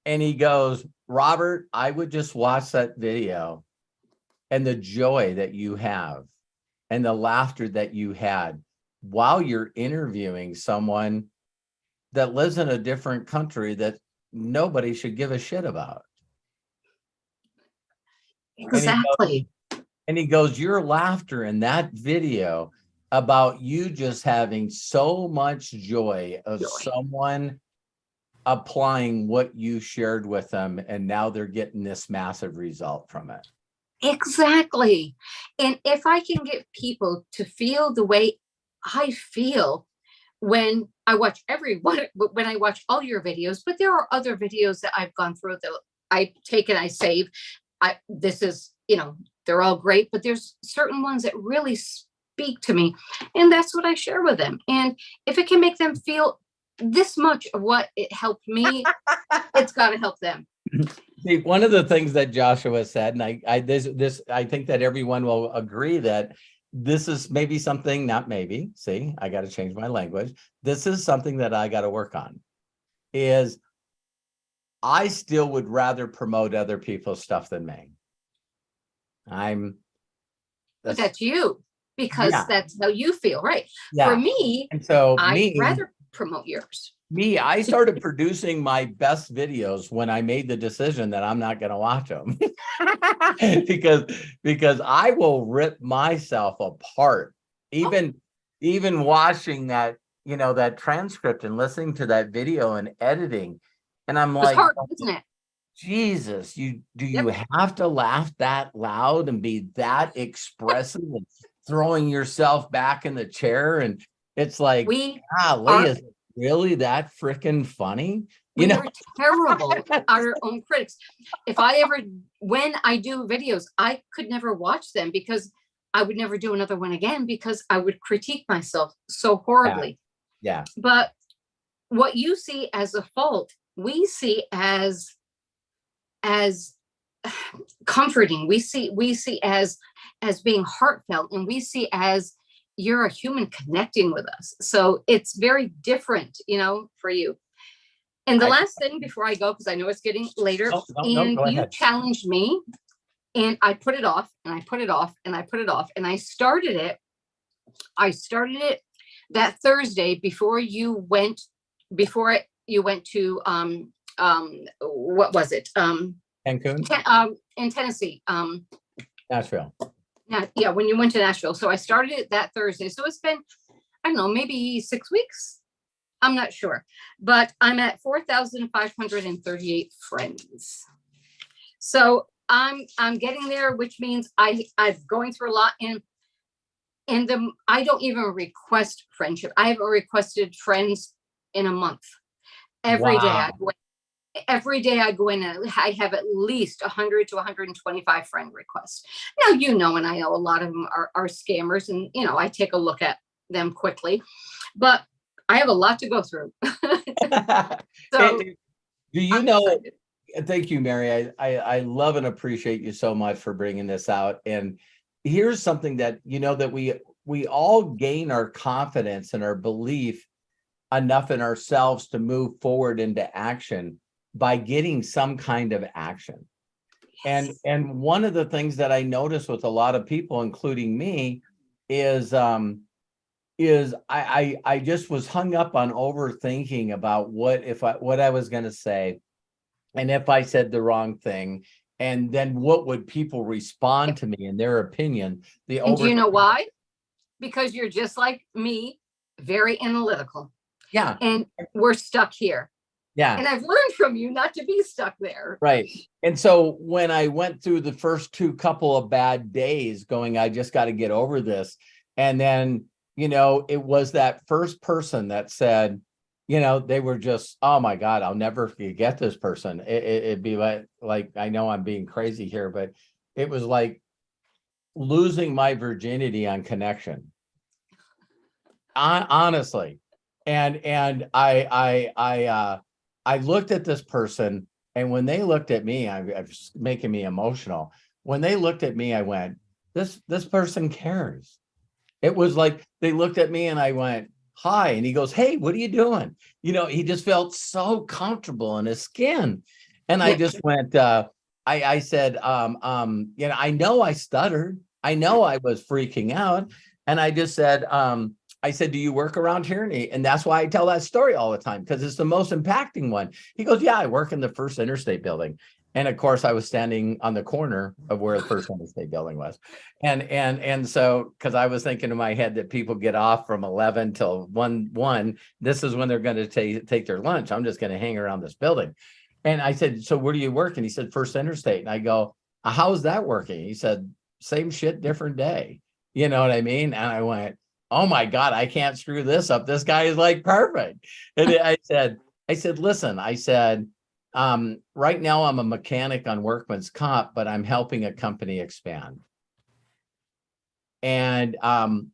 [SPEAKER 2] And he goes, Robert, I would just watch that video, and the joy that you have and the laughter that you had while you're interviewing someone that lives in a different country that nobody should give a shit about.
[SPEAKER 10] Exactly.
[SPEAKER 2] And he goes, your laughter in that video about you just having so much joy of someone applying what you shared with them, and now they're getting this massive result from it.
[SPEAKER 10] Exactly. And if I can get people to feel the way I feel when I watch when I watch all your videos, but there are other videos that I've gone through that I take and I save. This is, they're all great, but there's certain ones that really speak to me, and that's what I share with them. And if it can make them feel this much of what it helped me, it's got to help them.
[SPEAKER 2] See, one of the things that Joshua said, and I think that everyone will agree that this is maybe something, not maybe, see, I got to change my language. This is something that I got to work on, is I still would rather promote other people's stuff than me.
[SPEAKER 10] But that's you, because that's how you feel, right?
[SPEAKER 2] Yeah.
[SPEAKER 10] For me,
[SPEAKER 2] and so
[SPEAKER 10] I'd rather promote yours.
[SPEAKER 2] I started producing my best videos when I made the decision that I'm not going to watch them because I will rip myself apart, even watching that, that transcript and listening to that video and editing. And I'm like,
[SPEAKER 10] it's hard, isn't it?
[SPEAKER 2] Jesus, you have to laugh that loud and be that expressive and throwing yourself back in the chair? And it's like, golly, is it really that freaking funny?
[SPEAKER 10] We are terrible at our own critics. When I do videos, I could never watch them because I would never do another one again, because I would critique myself so horribly.
[SPEAKER 2] Yeah.
[SPEAKER 10] But what you see as a fault, we see as comforting. We see as being heartfelt, and we see as you're a human connecting with us. So it's very different, for you. And the last thing before I go, because I know it's getting later, and you challenged me, and I put it off, and I put it off, and I put it off, and I started it that Thursday before you went to what was it?
[SPEAKER 2] Cancun?
[SPEAKER 10] In Tennessee.
[SPEAKER 2] Nashville.
[SPEAKER 10] Yeah, when you went to Nashville. So I started it that Thursday. So it's been, I don't know, maybe 6 weeks. I'm not sure, but I'm at 4,538 friends. So I'm getting there, which means I'm going through a lot, and I don't even request friendship. I haven't requested friends in a month. Every day I go every day I go in and I have at least 100 to 125 friend requests. Now, and I know a lot of them are scammers, and, I take a look at them quickly, but I have a lot to go through. So
[SPEAKER 2] Do you
[SPEAKER 10] I'm
[SPEAKER 2] know,
[SPEAKER 10] excited.
[SPEAKER 2] thank you, Mary. I love and appreciate you so much for bringing this out. And here's something that, that we all gain our confidence and our belief enough in ourselves to move forward into action by getting some kind of action. And one of the things that I notice with a lot of people, including me, is I just was hung up on overthinking about what I was going to say, and if I said the wrong thing, and then what would people respond to me in their opinion.
[SPEAKER 10] And do you know why? Because you're just like me, very analytical.
[SPEAKER 2] Yeah.
[SPEAKER 10] And we're stuck here.
[SPEAKER 2] Yeah.
[SPEAKER 10] And I've learned from you not to be stuck there.
[SPEAKER 2] Right. And so when I went through the first couple of bad days going, I just got to get over this. And then, it was that first person that said, they were just, oh my God, I'll never forget this person. It'd be like, I know I'm being crazy here, but it was like losing my virginity on connection. Honestly. And I looked at this person, and when they looked at me, I was making me emotional. When they looked at me, I went, this person cares. It was like they looked at me and I went, hi. And he goes, hey, what are you doing? He just felt so comfortable in his skin. And I just went, I said, I know I stuttered. I know I was freaking out. And I just said, I said, do you work around here? And that's why I tell that story all the time, because it's the most impacting one. He goes, yeah, I work in the First Interstate building. And of course, I was standing on the corner of where the First Interstate building was. And so, because I was thinking in my head that people get off from 11 till 1, this is when they're going to take their lunch. I'm just going to hang around this building. And I said, so where do you work? And he said, First Interstate. And I go, how's that working? He said, same shit, different day. You know what I mean? And I went, oh my God, I can't screw this up. This guy is like perfect. And I said, listen, I said, right now I'm a mechanic on workman's comp, but I'm helping a company expand. And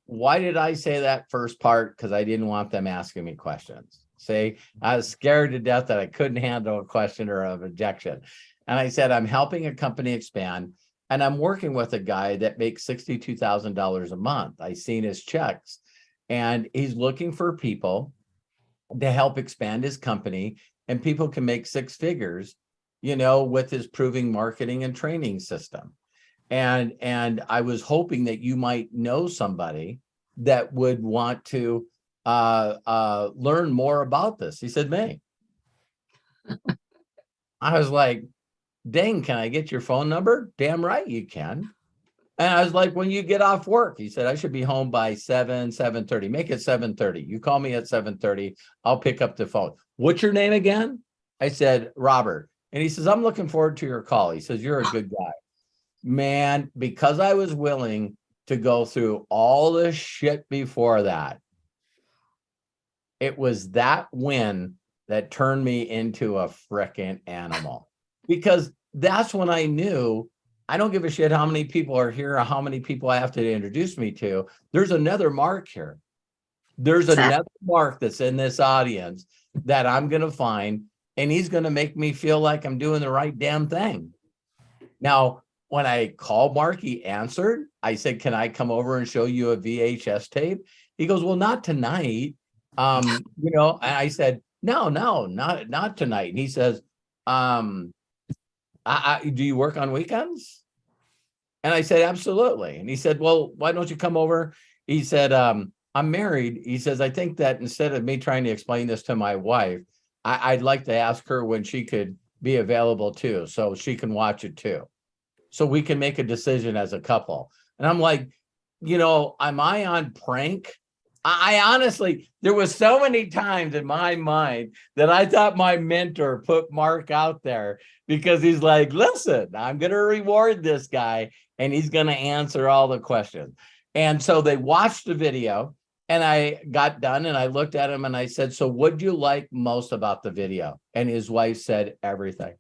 [SPEAKER 2] why did I say that first part? Because I didn't want them asking me questions. See, I was scared to death that I couldn't handle a question or an objection. And I said, I'm helping a company expand. And I'm working with a guy that makes $62,000 a month. I seen his checks, and he's looking for people to help expand his company, and people can make 6 figures, with his proving marketing and training system. And I was hoping that you might know somebody that would want to learn more about this. He said, me. I was like, dang, can I get your phone number? Damn right you can. And I was like, when you get off work, he said, I should be home by 7:30. Make it 7:30. You call me at 7:30. I'll pick up the phone. What's your name again? I said, Robert. And he says, I'm looking forward to your call. He says, you're a good guy. Man, because I was willing to go through all this shit before that, it was that win that turned me into a frickin' animal. Because that's when I knew I don't give a shit how many people are here or how many people I have to introduce me to. There's another Mark here. There's another Mark that's in this audience that I'm going to find, and he's going to make me feel like I'm doing the right damn thing. Now, when I called Mark, he answered. I said, can I come over and show you a VHS tape? He goes, well, not tonight. And I said, no, not tonight. And he says, do you work on weekends? And I said, absolutely. And he said, well, why don't you come over? He said, I'm married. He says, I think that instead of me trying to explain this to my wife, I'd like to ask her when she could be available too, so she can watch it too, so we can make a decision as a couple. And I'm like, am I on prank? I honestly, there was so many times in my mind that I thought my mentor put Mark out there because he's like, listen, I'm going to reward this guy and he's going to answer all the questions. And so they watched the video. And I got done and I looked at him and I said, so what'd you like most about the video? And his wife said, everything.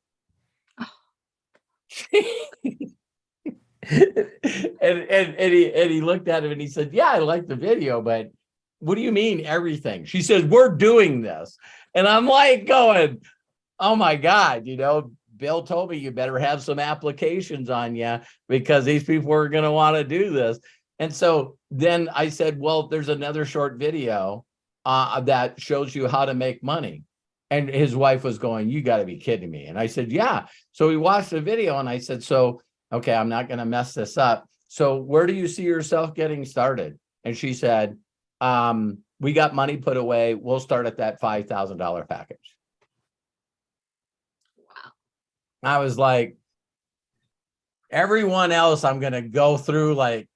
[SPEAKER 2] and he looked at him and he said, yeah, I like the video, but what do you mean everything? She says, we're doing this. And I'm like going, oh my God, Bill told me you better have some applications on you because these people are going to want to do this. And so then I said, well, there's another short video that shows you how to make money. And his wife was going, you got to be kidding me. And I said, yeah. So we watched the video and I said, so, okay, I'm not going to mess this up. So where do you see yourself getting started? And she said, we got money put away. We'll start at that $5,000 package.
[SPEAKER 10] Wow.
[SPEAKER 2] I was like, everyone else I'm going to go through like,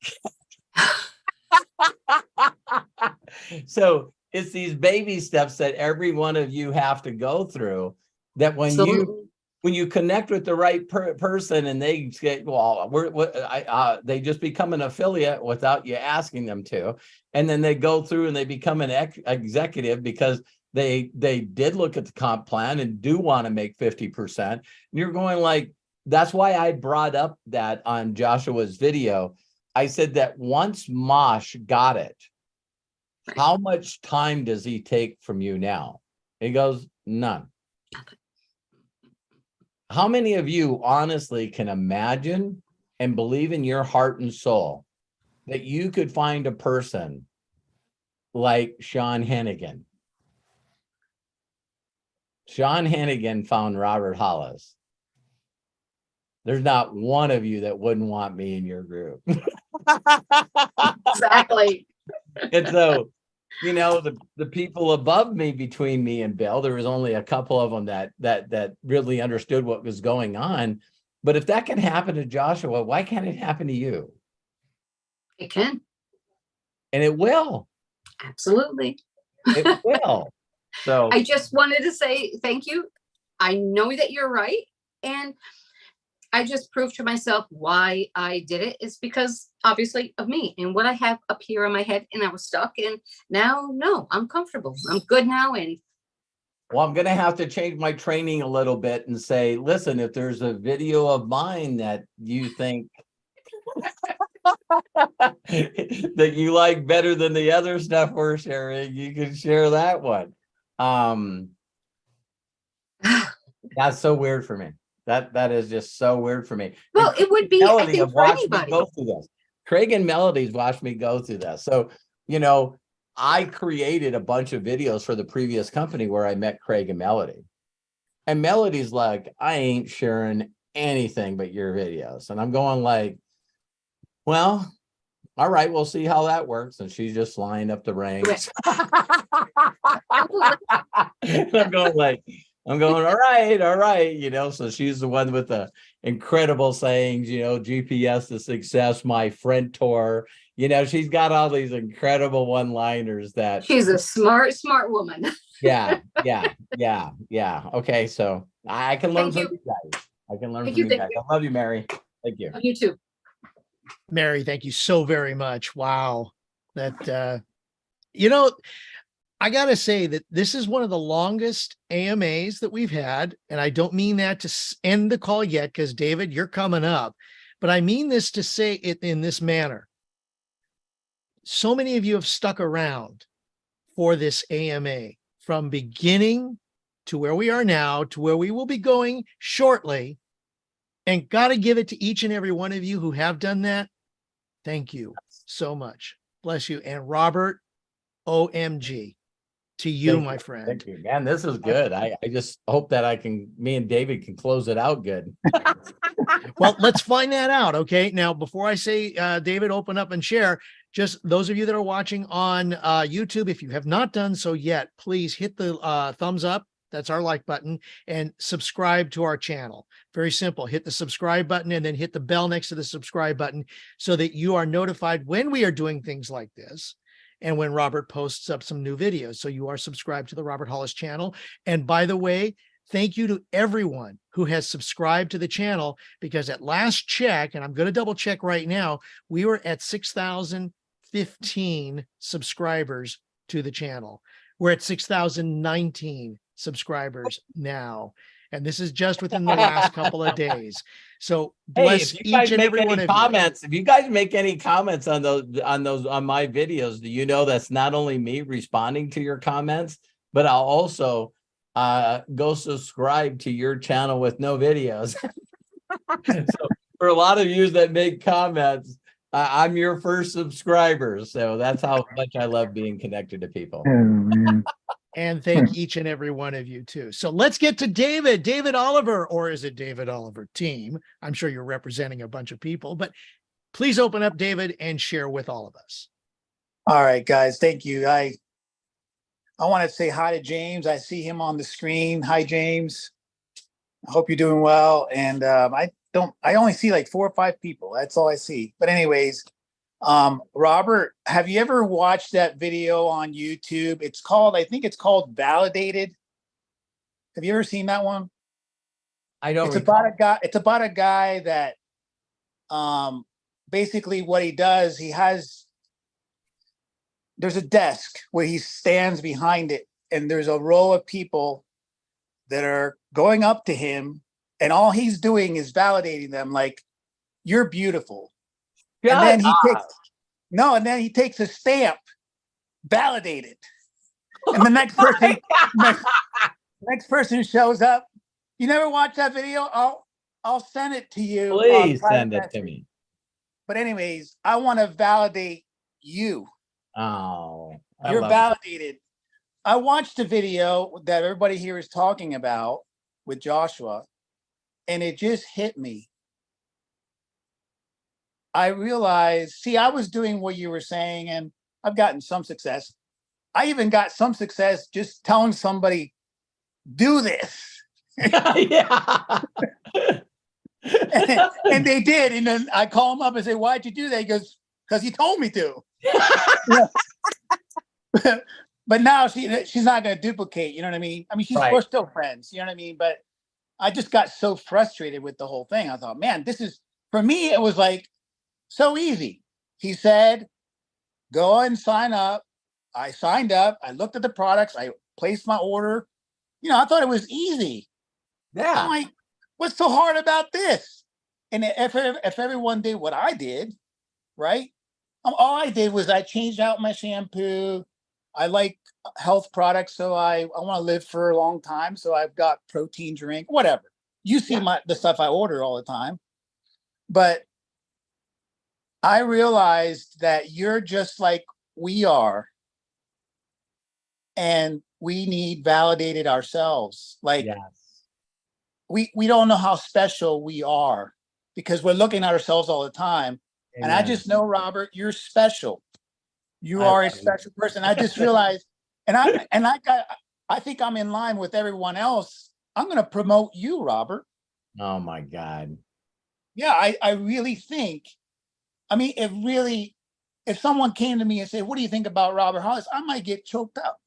[SPEAKER 2] so it's these baby steps that every one of you have to go through that when you connect with the right person and they say, well, they just become an affiliate without you asking them to. And then they go through and they become an executive because they did look at the comp plan and do want to make 50%. And you're going like, that's why I brought up that on Joshua's video. I said that once Mosh got it, how much time does he take from you now? He goes, none. How many of you honestly can imagine and believe in your heart and soul that you could find a person like Sean Hennigan? Sean Hennigan found Robert Hollis. There's not one of you that wouldn't want me in your group.
[SPEAKER 10] Exactly.
[SPEAKER 2] And so, the people above me, between me and Bill, there was only a couple of them that really understood what was going on. But if that can happen to Joshua, why can't it happen to you?
[SPEAKER 10] It can.
[SPEAKER 2] And it will.
[SPEAKER 10] Absolutely.
[SPEAKER 2] It will. So
[SPEAKER 10] I just wanted to say thank you. I know that you're right. And I just proved to myself why I did it is because obviously of me and what I have up here in my head, and I was stuck. And now, no, I'm comfortable. I'm good now. And
[SPEAKER 2] well, I'm going to have to change my training a little bit and say, listen, if there's a video of mine that you think that you like better than the other stuff we're sharing, you can share that one. That's so weird for me. That is just so weird for me.
[SPEAKER 10] well, it would be, I think, for anybody.
[SPEAKER 2] Go through this. Craig and Melody's watched me go through this. So, I created a bunch of videos for the previous company where I met Craig and Melody. And Melody's like, I ain't sharing anything but your videos. And I'm going like, well, all right, we'll see how that works. And she's just lined up the ranks. And I'm going, all right. So she's the one with the incredible sayings, GPS to success, my friend tour. She's got all these incredible one-liners that
[SPEAKER 10] She's a smart woman.
[SPEAKER 2] yeah. Okay, so I can learn from you guys. I can learn from you guys. I love you, Mary. Thank you.
[SPEAKER 10] You too.
[SPEAKER 1] Mary, thank you so very much. Wow. That, I got to say that this is one of the longest AMAs that we've had. And I don't mean that to end the call yet, because David, you're coming up, but I mean this to say it in this manner. So many of you have stuck around for this AMA from beginning to where we are now, to where we will be going shortly, and got to give it to each and every one of you who have done that. Thank you so much. Bless you. And Robert, OMG to you, my friend.
[SPEAKER 2] Thank you, man. This is good. I just hope that me and David can close it out good.
[SPEAKER 1] Well, let's find that out. Okay. Now, before I say, David, open up and share, just those of you that are watching on YouTube, if you have not done so yet, please hit the thumbs up. That's our like button, and subscribe to our channel. Very simple. Hit the subscribe button and then hit the bell next to the subscribe button so that you are notified when we are doing things like this and when Robert posts up some new videos. So you are subscribed to the Robert Hollis channel. And by the way, thank you to everyone who has subscribed to the channel, because at last check, and I'm going to double check right now, we were at 6,015 subscribers to the channel. We're at 6,019 subscribers now. And this is just within the last couple of days. So
[SPEAKER 2] Hey,
[SPEAKER 1] bless
[SPEAKER 2] if you guys
[SPEAKER 1] each and
[SPEAKER 2] make
[SPEAKER 1] every one
[SPEAKER 2] any
[SPEAKER 1] of you.
[SPEAKER 2] comments, if you guys make any comments on on my videos, do you know that's not only me responding to your comments, but I'll also go subscribe to your channel with no videos. So for a lot of you that make comments, I'm your first subscriber. So that's how much I love being connected to people.
[SPEAKER 4] Oh, man.
[SPEAKER 1] And thank each and every one of you too. So let's get to David. David Oliver, or is it David Oliver team? I'm sure you're representing a bunch of people, but please open up, David, and share with all of us.
[SPEAKER 11] All right, guys. Thank you. I want to say hi to James. I see him on the screen. Hi, James. I hope you're doing well. And I only see like 4 or 5 people. That's all I see. But anyways, Robert, have you ever watched that video on YouTube? I think it's called Validated. Have you ever seen that one?
[SPEAKER 2] I don't
[SPEAKER 11] It's
[SPEAKER 2] recall.
[SPEAKER 11] about a guy. It's about a guy that, basically what he does, there's a desk where he stands behind it, and there's a row of people that are going up to him, and all he's doing is validating them, like, you're beautiful. And then he takes a stamp, validated. And the next person, next person shows up. You never watch that video? I'll send it to you.
[SPEAKER 2] Please send it to me.
[SPEAKER 11] But anyways, I want to validate you.
[SPEAKER 2] Oh,
[SPEAKER 11] You're validated. I watched the video that everybody here is talking about with Joshua, and it just hit me. I realized, I was doing what you were saying, and I've gotten some success. I even got some success just telling somebody, do this.
[SPEAKER 2] Yeah.
[SPEAKER 11] And they did. And then I call him up and say, why'd you do that? He goes, because he told me to. But now she's not going to duplicate. You know what I mean? I mean, we're still friends. You know what I mean? But I just got so frustrated with the whole thing. I thought, man, for me, it was like so easy. He said, go and sign up. I signed up. I looked at the products. I placed my order. I thought it was easy.
[SPEAKER 2] Yeah.
[SPEAKER 11] I'm like, what's so hard about this? And if everyone did what I did, right? All I did was I changed out my shampoo. I like health products, so I want to live for a long time. So I've got protein drink, whatever. You see the stuff I order all the time. But I realized that you're just like we are. And we need validated ourselves. Like,
[SPEAKER 2] yes.
[SPEAKER 11] We don't know how special we are because we're looking at ourselves all the time. Amen. And I just know, Robert, you're special. You are a special person. I just realized, I think I'm in line with everyone else. I'm going to promote you, Robert.
[SPEAKER 2] Oh my God.
[SPEAKER 11] Yeah, I really think, if someone came to me and said, what do you think about Robert Hollis? I might get choked up.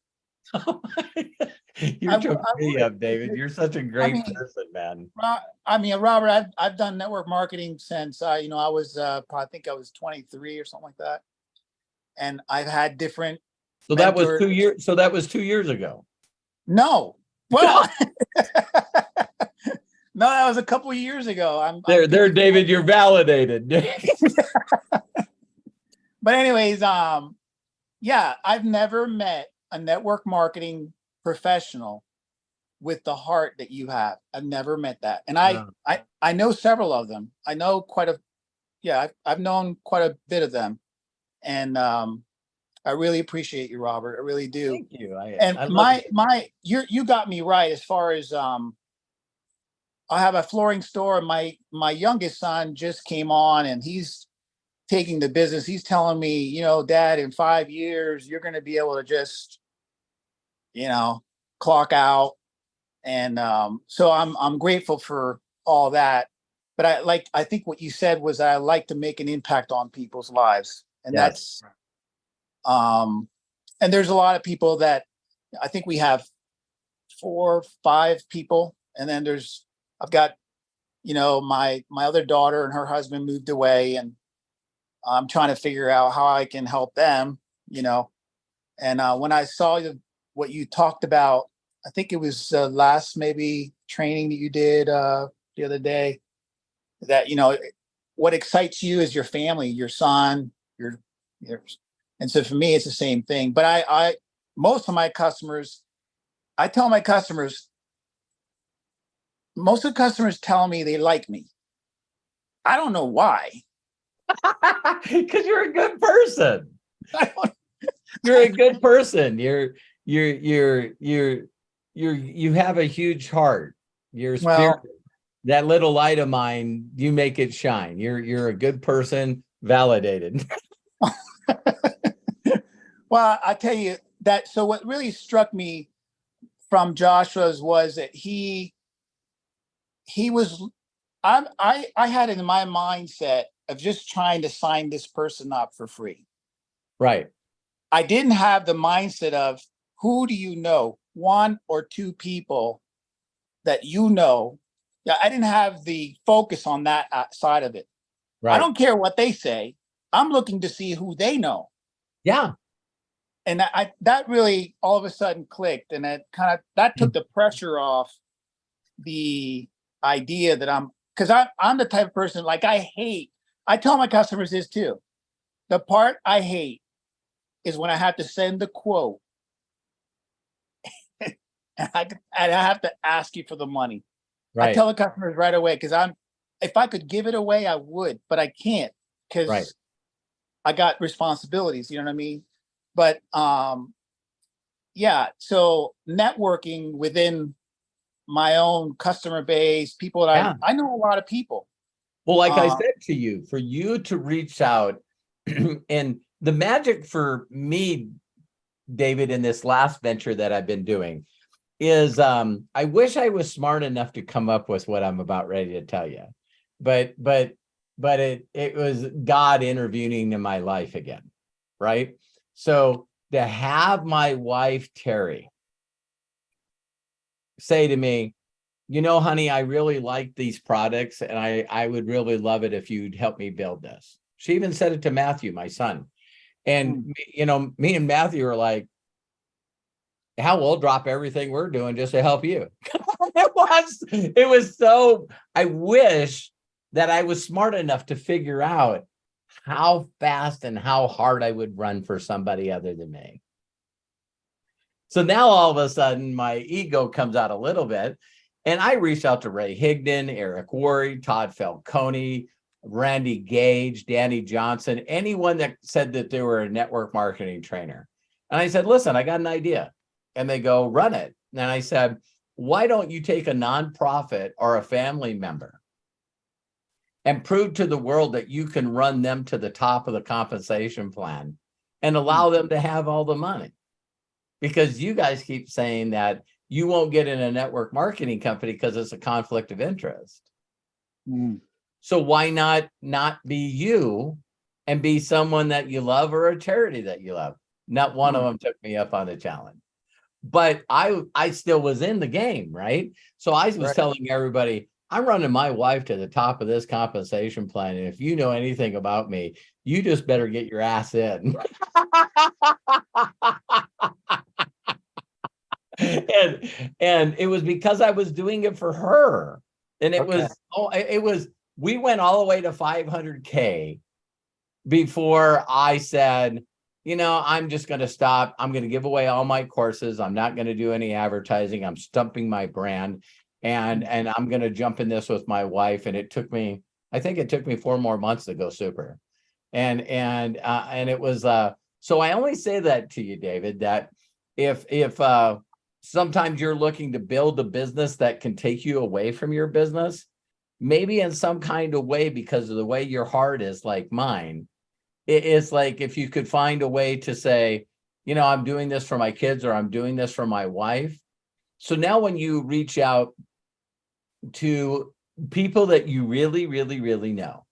[SPEAKER 2] You're choking me up, David. You're such a great person, man.
[SPEAKER 11] Robert, I've done network marketing since I was I think I was 23 or something like that, and I've had different.
[SPEAKER 2] So that was 2 years. So that was 2 years ago.
[SPEAKER 11] No, well, no, that was a couple of years ago. I'm
[SPEAKER 2] David. You're validated.
[SPEAKER 11] But anyways, yeah, I've never met a network marketing professional with the heart that you have. I've never met that. And I know several of them. I know I've known quite a bit of them. And I really appreciate you, Robert. I really do.
[SPEAKER 2] Thank you.
[SPEAKER 11] You got me right as far as I have a flooring store, and my youngest son just came on and he's taking the business. He's telling me, Dad, in 5 years, you're going to be able to just, clock out. And so I'm grateful for all that. But I think what you said was I like to make an impact on people's lives. And that's, and there's a lot of people that I think we have 4 or 5 people. And then I've got, my other daughter and her husband moved away, and I'm trying to figure out how I can help them, you know. And when I saw what you talked about, I think it was last maybe training that you did the other day, that, you know, what excites you is your family, your son, your, and so for me, it's the same thing. But I most of my customers, I tell my customers, most of the customers tell me they like me. I don't know why.
[SPEAKER 2] Because you're a good person.
[SPEAKER 11] I don't,
[SPEAKER 2] You're a good person. You have a huge heart. Your spirit,
[SPEAKER 11] well,
[SPEAKER 2] that little light of mine, you make it shine. You're a good person, validated.
[SPEAKER 11] well, I tell you that. So what really struck me from Joshua's was that he was, I had in my mindset of just trying to sign this person up for free.
[SPEAKER 2] Right.
[SPEAKER 11] I didn't have the mindset of, who do you know, one or two people that you know. Yeah, I didn't have the focus on that side of it.
[SPEAKER 2] Right.
[SPEAKER 11] I don't care what they say. I'm looking to see who they know.
[SPEAKER 2] Yeah.
[SPEAKER 11] And that really all of a sudden clicked, and that took the pressure off the idea that because I'm the type of person, like, I tell my customers this too. The part I hate is when I have to send the quote and I have to ask you for the money.
[SPEAKER 2] Right.
[SPEAKER 11] I tell the customers right away, because if I could give it away, I would, but I can't, because
[SPEAKER 2] Right.
[SPEAKER 11] I got responsibilities, you know what I mean? But yeah, so networking within my own customer base, people that
[SPEAKER 2] Yeah.
[SPEAKER 11] I know a lot of people.
[SPEAKER 2] Well, like I said to you, for you to reach out, and the magic for me, David, in this last venture that I've been doing is, I wish I was smart enough to come up with what I'm about ready to tell you, but it was God intervening in my life again, right? So to have my wife Terry say to me, you know, honey, I really like these products, and I would really love it if you'd help me build this. She even said it to Matthew, my son. And, you know, me and Matthew are like, hell, we'll drop everything we're doing just to help you. It was so, I wish that I was smart enough to figure out how fast and how hard I would run for somebody other than me. So now all of a sudden my ego comes out a little bit, and I reached out to Ray Higdon, Eric Worre, Todd Falcone, Randy Gage, Danny Johnson, anyone that said that they were a network marketing trainer. And I said, listen, I got an idea. And they go, run it. And I said, why don't you take a nonprofit or a family member and prove to the world that you can run them to the top of the compensation plan and allow them to have all the money? Because you guys keep saying that you won't get in a network marketing company because it's a conflict of interest. So why not be you and be someone that you love, or a charity that you love? Not one of them took me up on the challenge. But I still was in the game, right? So I was telling everybody, I'm running my wife to the top of this compensation plan. And if you know anything about me, you just better get your ass in. And it was because I was doing it for her. And it was, we went all the way to 500K before I said, you know, I'm just going to stop. I'm going to give away all my courses. I'm not going to do any advertising. I'm stumping my brand, and I'm going to jump in this with my wife. And it took me, I think it took me 4 more months to go super. And it was, so I only say that to you, David, that if sometimes you're looking to build a business that can take you away from your business, maybe in some kind of way, because of the way your heart is like mine, it's like if you could find a way to say, you know, I'm doing this for my kids, or I'm doing this for my wife. So now when you reach out to people that you really, really, really know,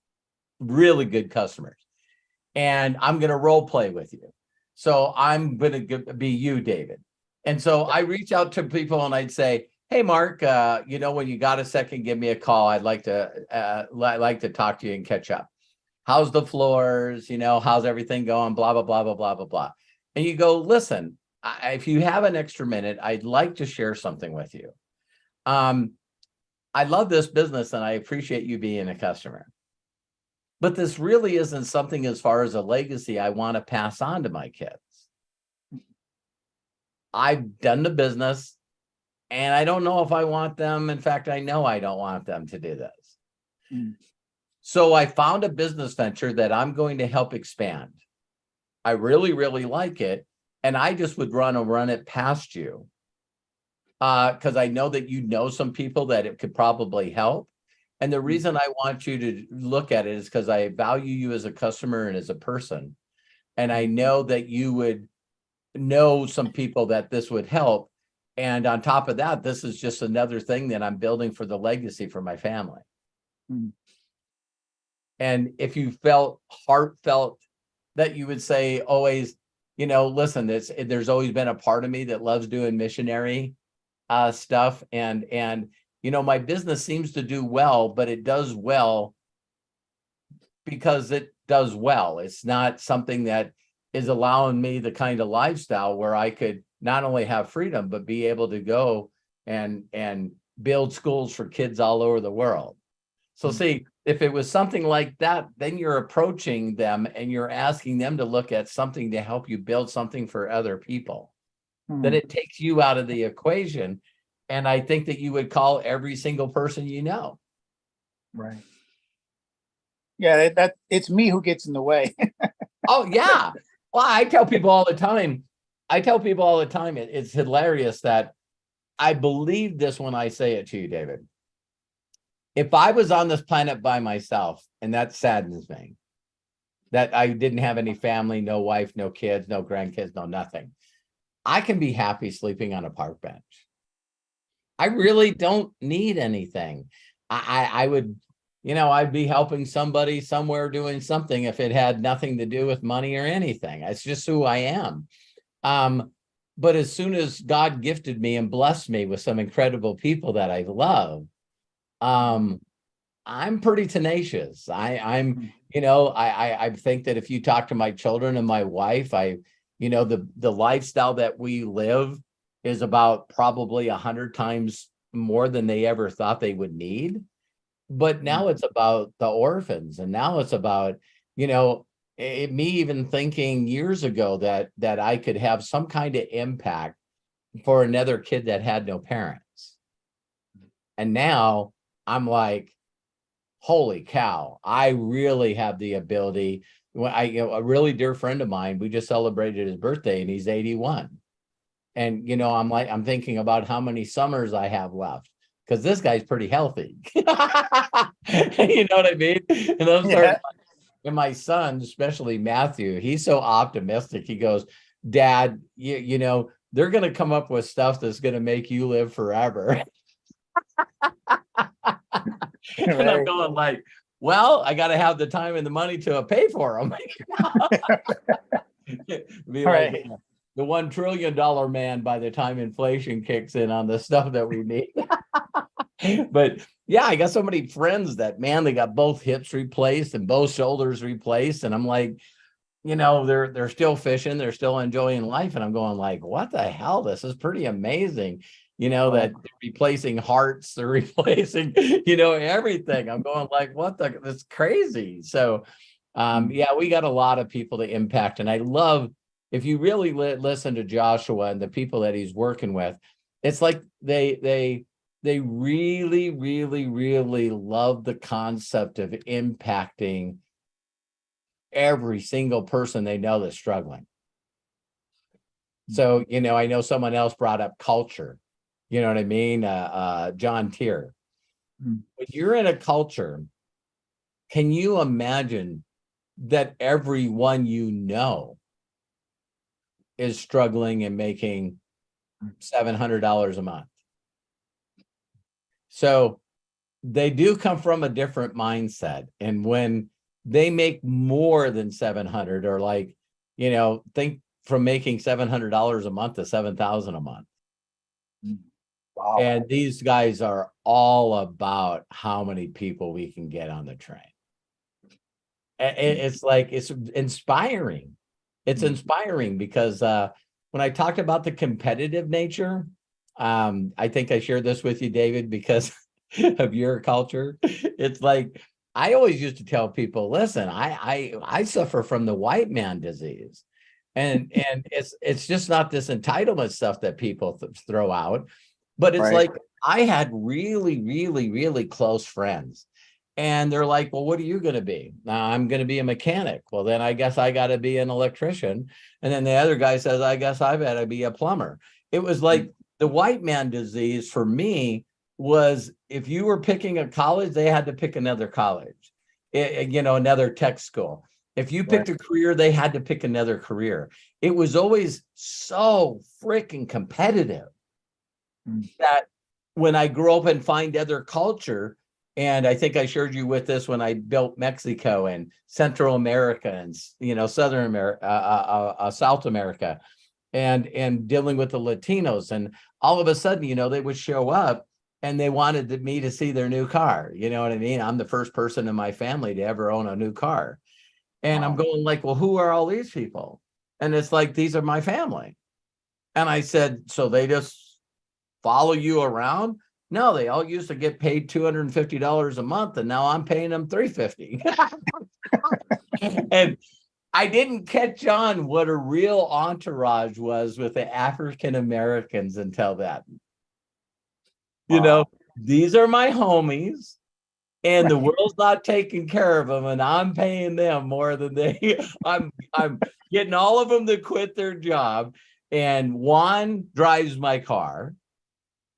[SPEAKER 2] really good customers, and I'm going to role play with you. So I'm going to be you, David. And so I reach out to people and I'd say, hey, Mark, you know, when you got a second, give me a call. I'd like to talk to you and catch up. how's the floors, how's everything going, blah, blah, blah, blah, blah, blah, blah. And you go, listen, if you have an extra minute, I'd like to share something with you. I love this business and I appreciate you being a customer. But this really isn't something as far as a legacy I want to pass on to my kids. I've done the business and I don't know if I want them. In fact, I know I don't want them to do this. So I found a business venture that I'm going to help expand. I really, really like it. And I just would run it past you. Because I know that some people that it could probably help. And the reason I want you to look at it is because I value you as a customer and as a person. And I know that you would know some people that this would help. And on top of that, this is just another thing that I'm building for the legacy for my family. And if you felt heartfelt that you would say always, listen, there's always been a part of me that loves doing missionary stuff. And my business seems to do well, but it does well because it does well. It's not something that is allowing me the kind of lifestyle where I could not only have freedom, but be able to go and build schools for kids all over the world. So see, if it was something like that, then you're approaching them and you're asking them to look at something to help you build something for other people. Then it takes you out of the equation. And I think that you would call every single person you know.
[SPEAKER 11] Right. Yeah, that it's me who gets in the way.
[SPEAKER 2] Oh, yeah. Well, I tell people all the time, it's hilarious that I believe this when I say it to you, David. If I was on this planet by myself, and that saddens me, that I didn't have any family, no wife, no kids, no grandkids, no nothing, I can be happy sleeping on a park bench. I really don't need anything. I would, I'd be helping somebody somewhere doing something if it had nothing to do with money or anything. It's just who I am. But as soon as God gifted me and blessed me with some incredible people that I love, I'm pretty tenacious. I think that if you talk to my children and my wife, the lifestyle that we live is about probably 100 times more than they ever thought they would need. But now it's about the orphans. And now it's about, me even thinking years ago that I could have some kind of impact for another kid that had no parents. And now I'm like, holy cow, I really have the ability. A really dear friend of mine, we just celebrated his birthday and he's 81. And, I'm thinking about how many summers I have left because this guy's pretty healthy. You know what I mean? And my son, especially Matthew, he's so optimistic. He goes, Dad, they're going to come up with stuff that's going to make you live forever. And I'm going like, well, I got to have the time and the money to pay for them. Be like the $1 trillion man by the time inflation kicks in on the stuff that we need. But yeah, I got so many friends that, man, they got both hips replaced and both shoulders replaced. And I'm like, they're still fishing, they're still enjoying life. And I'm going like, what the hell? This is pretty amazing. That they're replacing hearts, they're replacing, everything. I'm going like, that's crazy. So, we got a lot of people to impact. And I love, if you really listen to Joshua and the people that he's working with, it's like they really, really, really love the concept of impacting every single person they know that's struggling. So, I know someone else brought up culture. You know what I mean? John Tier. When you're in a culture, can you imagine that everyone is struggling and making $700 a month? So they do come from a different mindset. And when they make more than 700 or like, think from making $700 a month to 7,000 a month. Wow. And these guys are all about how many people we can get on the train. It's like, it's inspiring. It's inspiring because when I talked about the competitive nature, I think I shared this with you, David, because of your culture. It's like, I always used to tell people, listen, I suffer from the white man disease. And it's just not this entitlement stuff that people throw out, but it's
[SPEAKER 11] Right.
[SPEAKER 2] like, I had really, really, really close friends. And they're like, well, what are you going to be? I'm going to be a mechanic. Well, then I guess I got to be an electrician. And then the other guy says, I guess I got to be a plumber. It was like the white man disease for me was, if you were picking a college, they had to pick another college, another tech school. If you picked a career, they had to pick another career. It was always so freaking competitive that when I grew up and find other culture, and I think I shared you with this when I built Mexico and Central America and, Southern America, South America, and dealing with the Latinos. And all of a sudden, they would show up and they wanted me to see their new car. You know what I mean? I'm the first person in my family to ever own a new car. And I'm going like, well, who are all these people? And it's like, these are my family. And I said, so they just follow you around? No, they all used to get paid $250 a month, and now I'm paying them $350. And I didn't catch on what a real entourage was with the African Americans until then. These are my homies, and the world's not taking care of them, and I'm paying them more than I'm getting all of them to quit their job. And Juan drives my car,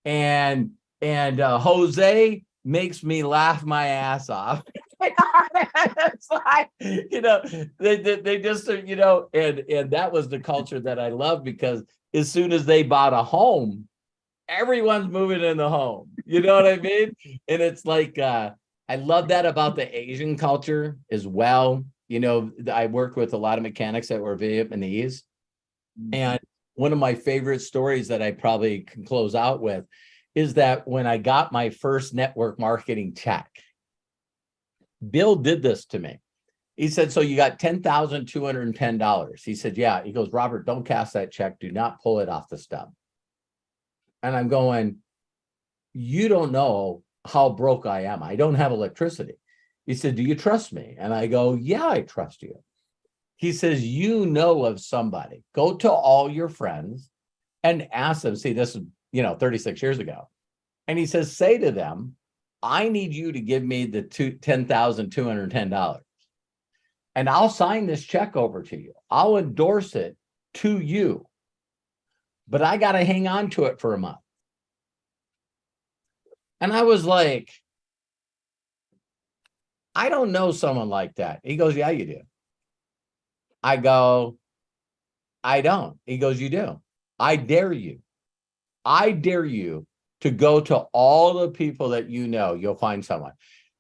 [SPEAKER 2] and Jose makes me laugh my ass off. It's like, they just are, and that was the culture that I love, because as soon as they bought a home, everyone's moving in the home. You know what I mean? And it's like, I love that about the Asian culture as well. I worked with a lot of mechanics that were Vietnamese. And one of my favorite stories that I probably can close out with is that when I got my first network marketing check, Bill did this to me. He said, so you got $10,210. He said, yeah. He goes, Robert, don't cash that check. Do not pull it off the stub. And I'm going, you don't know how broke I am. I don't have electricity. He said, do you trust me? And I go, yeah, I trust you. He says, you know of somebody. Go to all your friends and ask them. See, this is 36 years ago. And he says, say to them, I need you to give me the $10,210. And I'll sign this check over to you. I'll endorse it to you. But I got to hang on to it for a month. And I was like, I don't know someone like that. He goes, yeah, you do. I go, I don't. He goes, you do. I dare you. I dare you to go to all the people that you'll find someone.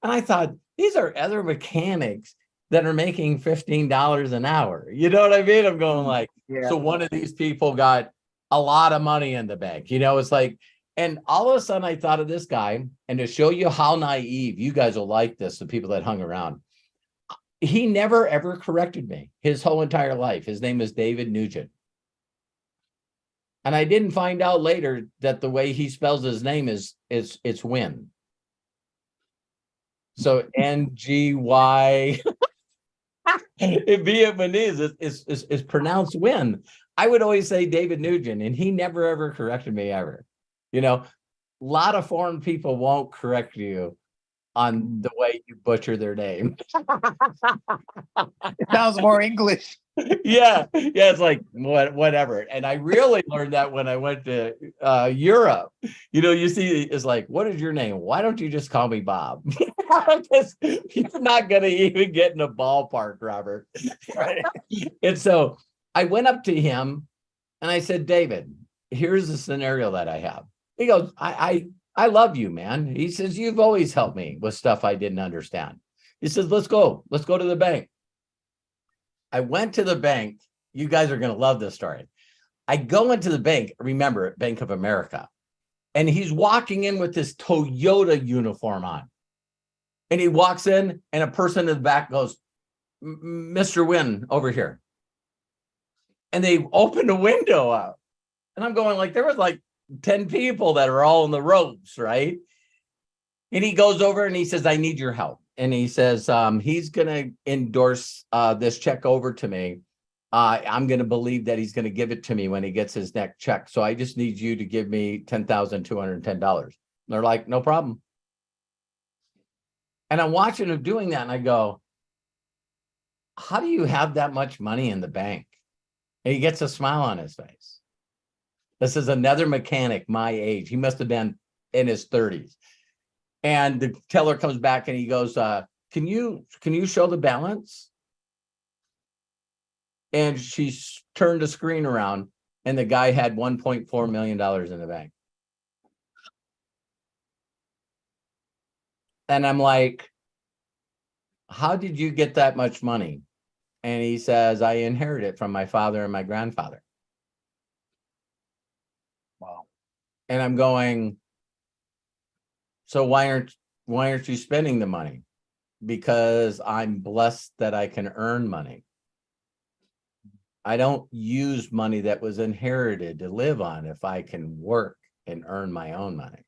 [SPEAKER 2] And I thought, these are other mechanics that are making $15 an hour. You know what I mean? I'm going like, so one of these people got a lot of money in the bank. It's like, and all of a sudden I thought of this guy, and to show you how naive, you guys will like this, the people that hung around. He never, ever corrected me his whole entire life. His name is David Nugent. And I didn't find out later that the way he spells his name it's Win. So N-G-Y. In Vietnamese, it's pronounced Win. I would always say David Nugent, and he never, ever corrected me ever. A lot of foreign people won't correct you on the way you butcher their name.
[SPEAKER 11] It sounds more English.
[SPEAKER 2] Yeah, it's like whatever. And I really learned that when I went to Europe. You see, it's like, what is your name? Why don't you just call me Bob? Because you're not going to even get in a ballpark, Robert. Right? And so I went up to him and I said, David, here's the scenario that I have. He goes, I love you, man. He says, you've always helped me with stuff I didn't understand. He says, let's go to the bank. I went to the bank. You guys are going to love this story. I go into the bank, remember it, Bank of America. And he's walking in with this Toyota uniform on. And he walks in and a person in the back goes, Mr. Wynn over here. And they opened a window up. And I'm going like, there was like 10 people that are all in the ropes, right? And he goes over and he says, I need your help. And he says, he's going to endorse this check over to me. I'm going to believe that he's going to give it to me when he gets his next check. So I just need you to give me $10,210. They're like, no problem. And I'm watching him doing that. And I go, how do you have that much money in the bank? And he gets a smile on his face. This is another mechanic my age. He must have been in his 30s. And the teller comes back and he goes, can you show the balance? And she turned the screen around and the guy had $1.4 million in the bank. And I'm like, how did you get that much money? And he says, I inherited it from my father and my grandfather.
[SPEAKER 11] Wow.
[SPEAKER 2] And I'm going, so why aren't you spending the money? Because I'm blessed that I can earn money. I don't use money that was inherited to live on if I can work and earn my own money.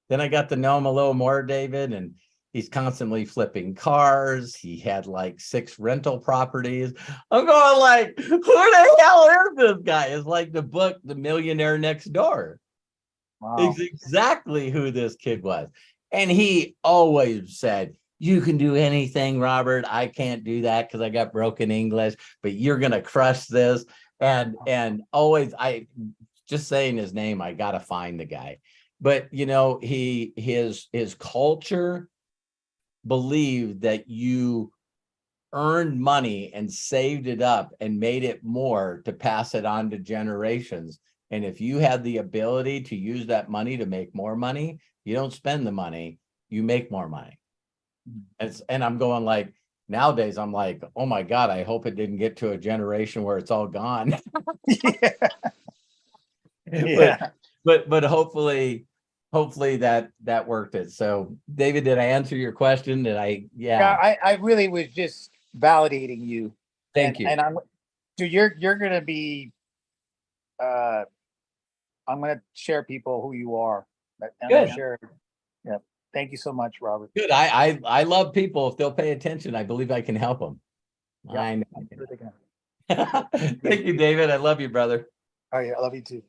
[SPEAKER 2] Then I got to know him a little more, David, and he's constantly flipping cars. He had like 6 rental properties. I'm going like, who the hell is this guy? It's like the book, The Millionaire Next Door.
[SPEAKER 11] Wow.
[SPEAKER 2] It's exactly who this kid was. And he always said, you can do anything, Robert. I can't do that because I got broken English, but you're going to crush this. And always, I just saying his name, I got to find the guy. But, you know, his culture believed that you earned money and saved it up and made it more to pass it on to generations. And if you had the ability to use that money to make more money, you don't spend the money, you make more money. And I'm going like, nowadays, I'm like, oh my God, I hope it didn't get to a generation where it's all gone.
[SPEAKER 11] Yeah. Yeah.
[SPEAKER 2] But hopefully that worked it. So David, did I answer your question?
[SPEAKER 11] Yeah, I really was just validating you.
[SPEAKER 2] Thank you.
[SPEAKER 11] And dude, you're gonna be I'm gonna share people who you are. I'm gonna
[SPEAKER 2] Good.
[SPEAKER 11] share. Yeah. Thank you so much, Robert.
[SPEAKER 2] Good. I love people. If they'll pay attention, I believe I can help them.
[SPEAKER 11] Yeah,
[SPEAKER 2] I know.
[SPEAKER 11] I'm sure they can.
[SPEAKER 2] Thank you, David. I love you, brother.
[SPEAKER 11] Oh yeah, I love you too.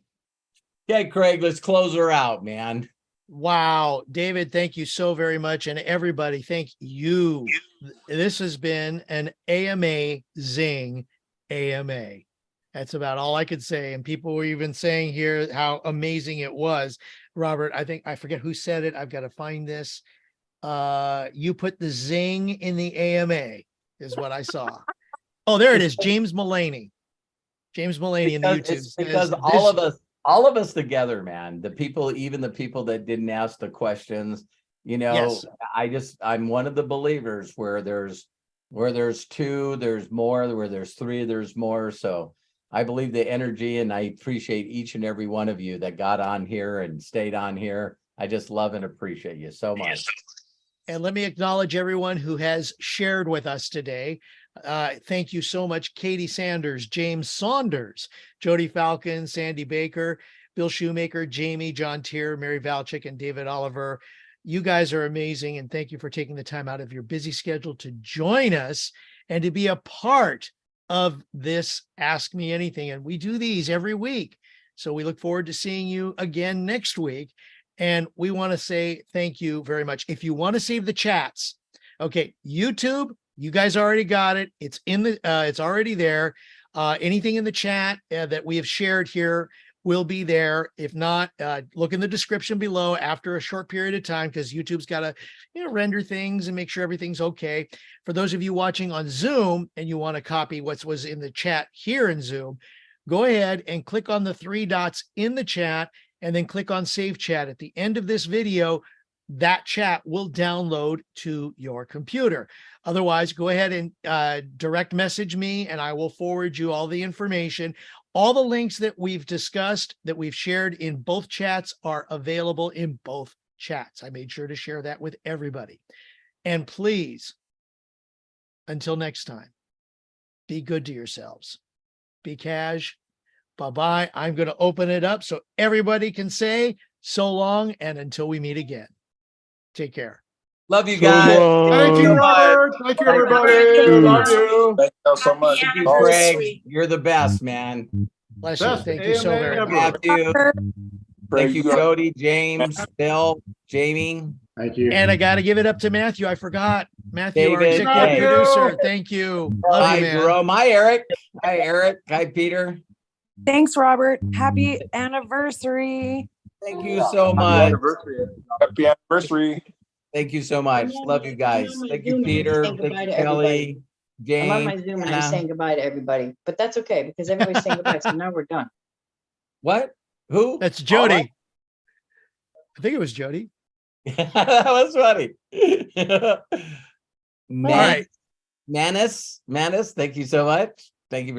[SPEAKER 2] Okay, Craig, let's close her out, man.
[SPEAKER 1] Wow, David, thank you so very much. And everybody, thank you. This has been an AMA Zing AMA. That's about all I could say. And people were even saying here how amazing it was. Robert, I forget who said it. I've got to find this. You put the zing in the AMA is what I saw. Oh, there it is. James Mullaney. James Mullaney in the YouTube.
[SPEAKER 2] It's because all of us together, man, even the people that didn't ask the questions, you know, yes. I'm one of the believers where there's 2, there's more, where there's 3, there's more. So I believe the energy, and I appreciate each and every one of you that got on here and stayed on here. I just love and appreciate you so much.
[SPEAKER 1] And let me acknowledge everyone who has shared with us today. Thank you so much, Katie Sanders, James Saunders, Jody Falcon, Sandy Baker, Bill Shoemaker, Jamie, John Tier, Mary Valchik, and David Oliver. You guys are amazing, and thank you for taking the time out of your busy schedule to join us and to be a part of this Ask Me Anything. And we do these every week. So we look forward to seeing you again next week. And we want to say thank you very much. If you want to save the chats, okay, YouTube, you guys already got it. It's in the, it's already there. Anything in the chat that we have shared here will be there. If not, look in the description below after a short period of time, because YouTube's got to, render things and make sure everything's okay. For those of you watching on Zoom and you want to copy what was in the chat here in Zoom, go ahead and click on the 3 dots in the chat and then click on Save Chat. At the end of this video, that chat will download to your computer. Otherwise, go ahead and direct message me and I will forward you all the information. All the links that we've discussed, that we've shared in both chats, are available in both chats. I made sure to share that with everybody. And please Until next time, be good to yourselves. Be cash. Bye-bye. I'm going to open it up so everybody can say so long and until we meet again. Take care.
[SPEAKER 2] Love you
[SPEAKER 4] So
[SPEAKER 2] guys.
[SPEAKER 8] Thank you,
[SPEAKER 4] long.
[SPEAKER 8] Robert. Thank you,
[SPEAKER 6] Bye, Robert.
[SPEAKER 8] everybody.
[SPEAKER 6] Thank
[SPEAKER 8] Love
[SPEAKER 6] you.
[SPEAKER 8] you.
[SPEAKER 9] Thank you so much.
[SPEAKER 2] Thank you, Craig. You're the best, man.
[SPEAKER 1] Bless you.
[SPEAKER 8] Best
[SPEAKER 1] Thank you so
[SPEAKER 8] AMA
[SPEAKER 1] very
[SPEAKER 8] ever.
[SPEAKER 1] much.
[SPEAKER 2] Matthew. Thank you,
[SPEAKER 9] Praise God.
[SPEAKER 2] Jody, James, Bill, Jamie,
[SPEAKER 9] Thank you.
[SPEAKER 1] And I got to give it up to Matthew. I forgot. Matthew, our
[SPEAKER 2] David.
[SPEAKER 1] executive
[SPEAKER 8] Hey.
[SPEAKER 1] producer. Thank you. Love
[SPEAKER 2] Hi,
[SPEAKER 1] you, man.
[SPEAKER 2] Jerome. Hi, Eric. Hi, Eric. Hi, Peter.
[SPEAKER 7] Thanks, Robert. Happy anniversary.
[SPEAKER 2] Thank you so
[SPEAKER 9] Happy
[SPEAKER 2] much.
[SPEAKER 9] anniversary. Happy anniversary.
[SPEAKER 2] Thank you so much. Love you guys. Thank you, Peter. Thank you, Kelly,
[SPEAKER 6] I'm on my
[SPEAKER 2] James.
[SPEAKER 6] Zoom and I'm
[SPEAKER 2] Anna.
[SPEAKER 6] saying goodbye to everybody, but that's okay because everybody's saying goodbye. So now we're done.
[SPEAKER 2] What? Who?
[SPEAKER 1] That's Jody. I think it was Jody.
[SPEAKER 2] That was funny.
[SPEAKER 1] All right.
[SPEAKER 2] Manis, thank you so much. Thank you very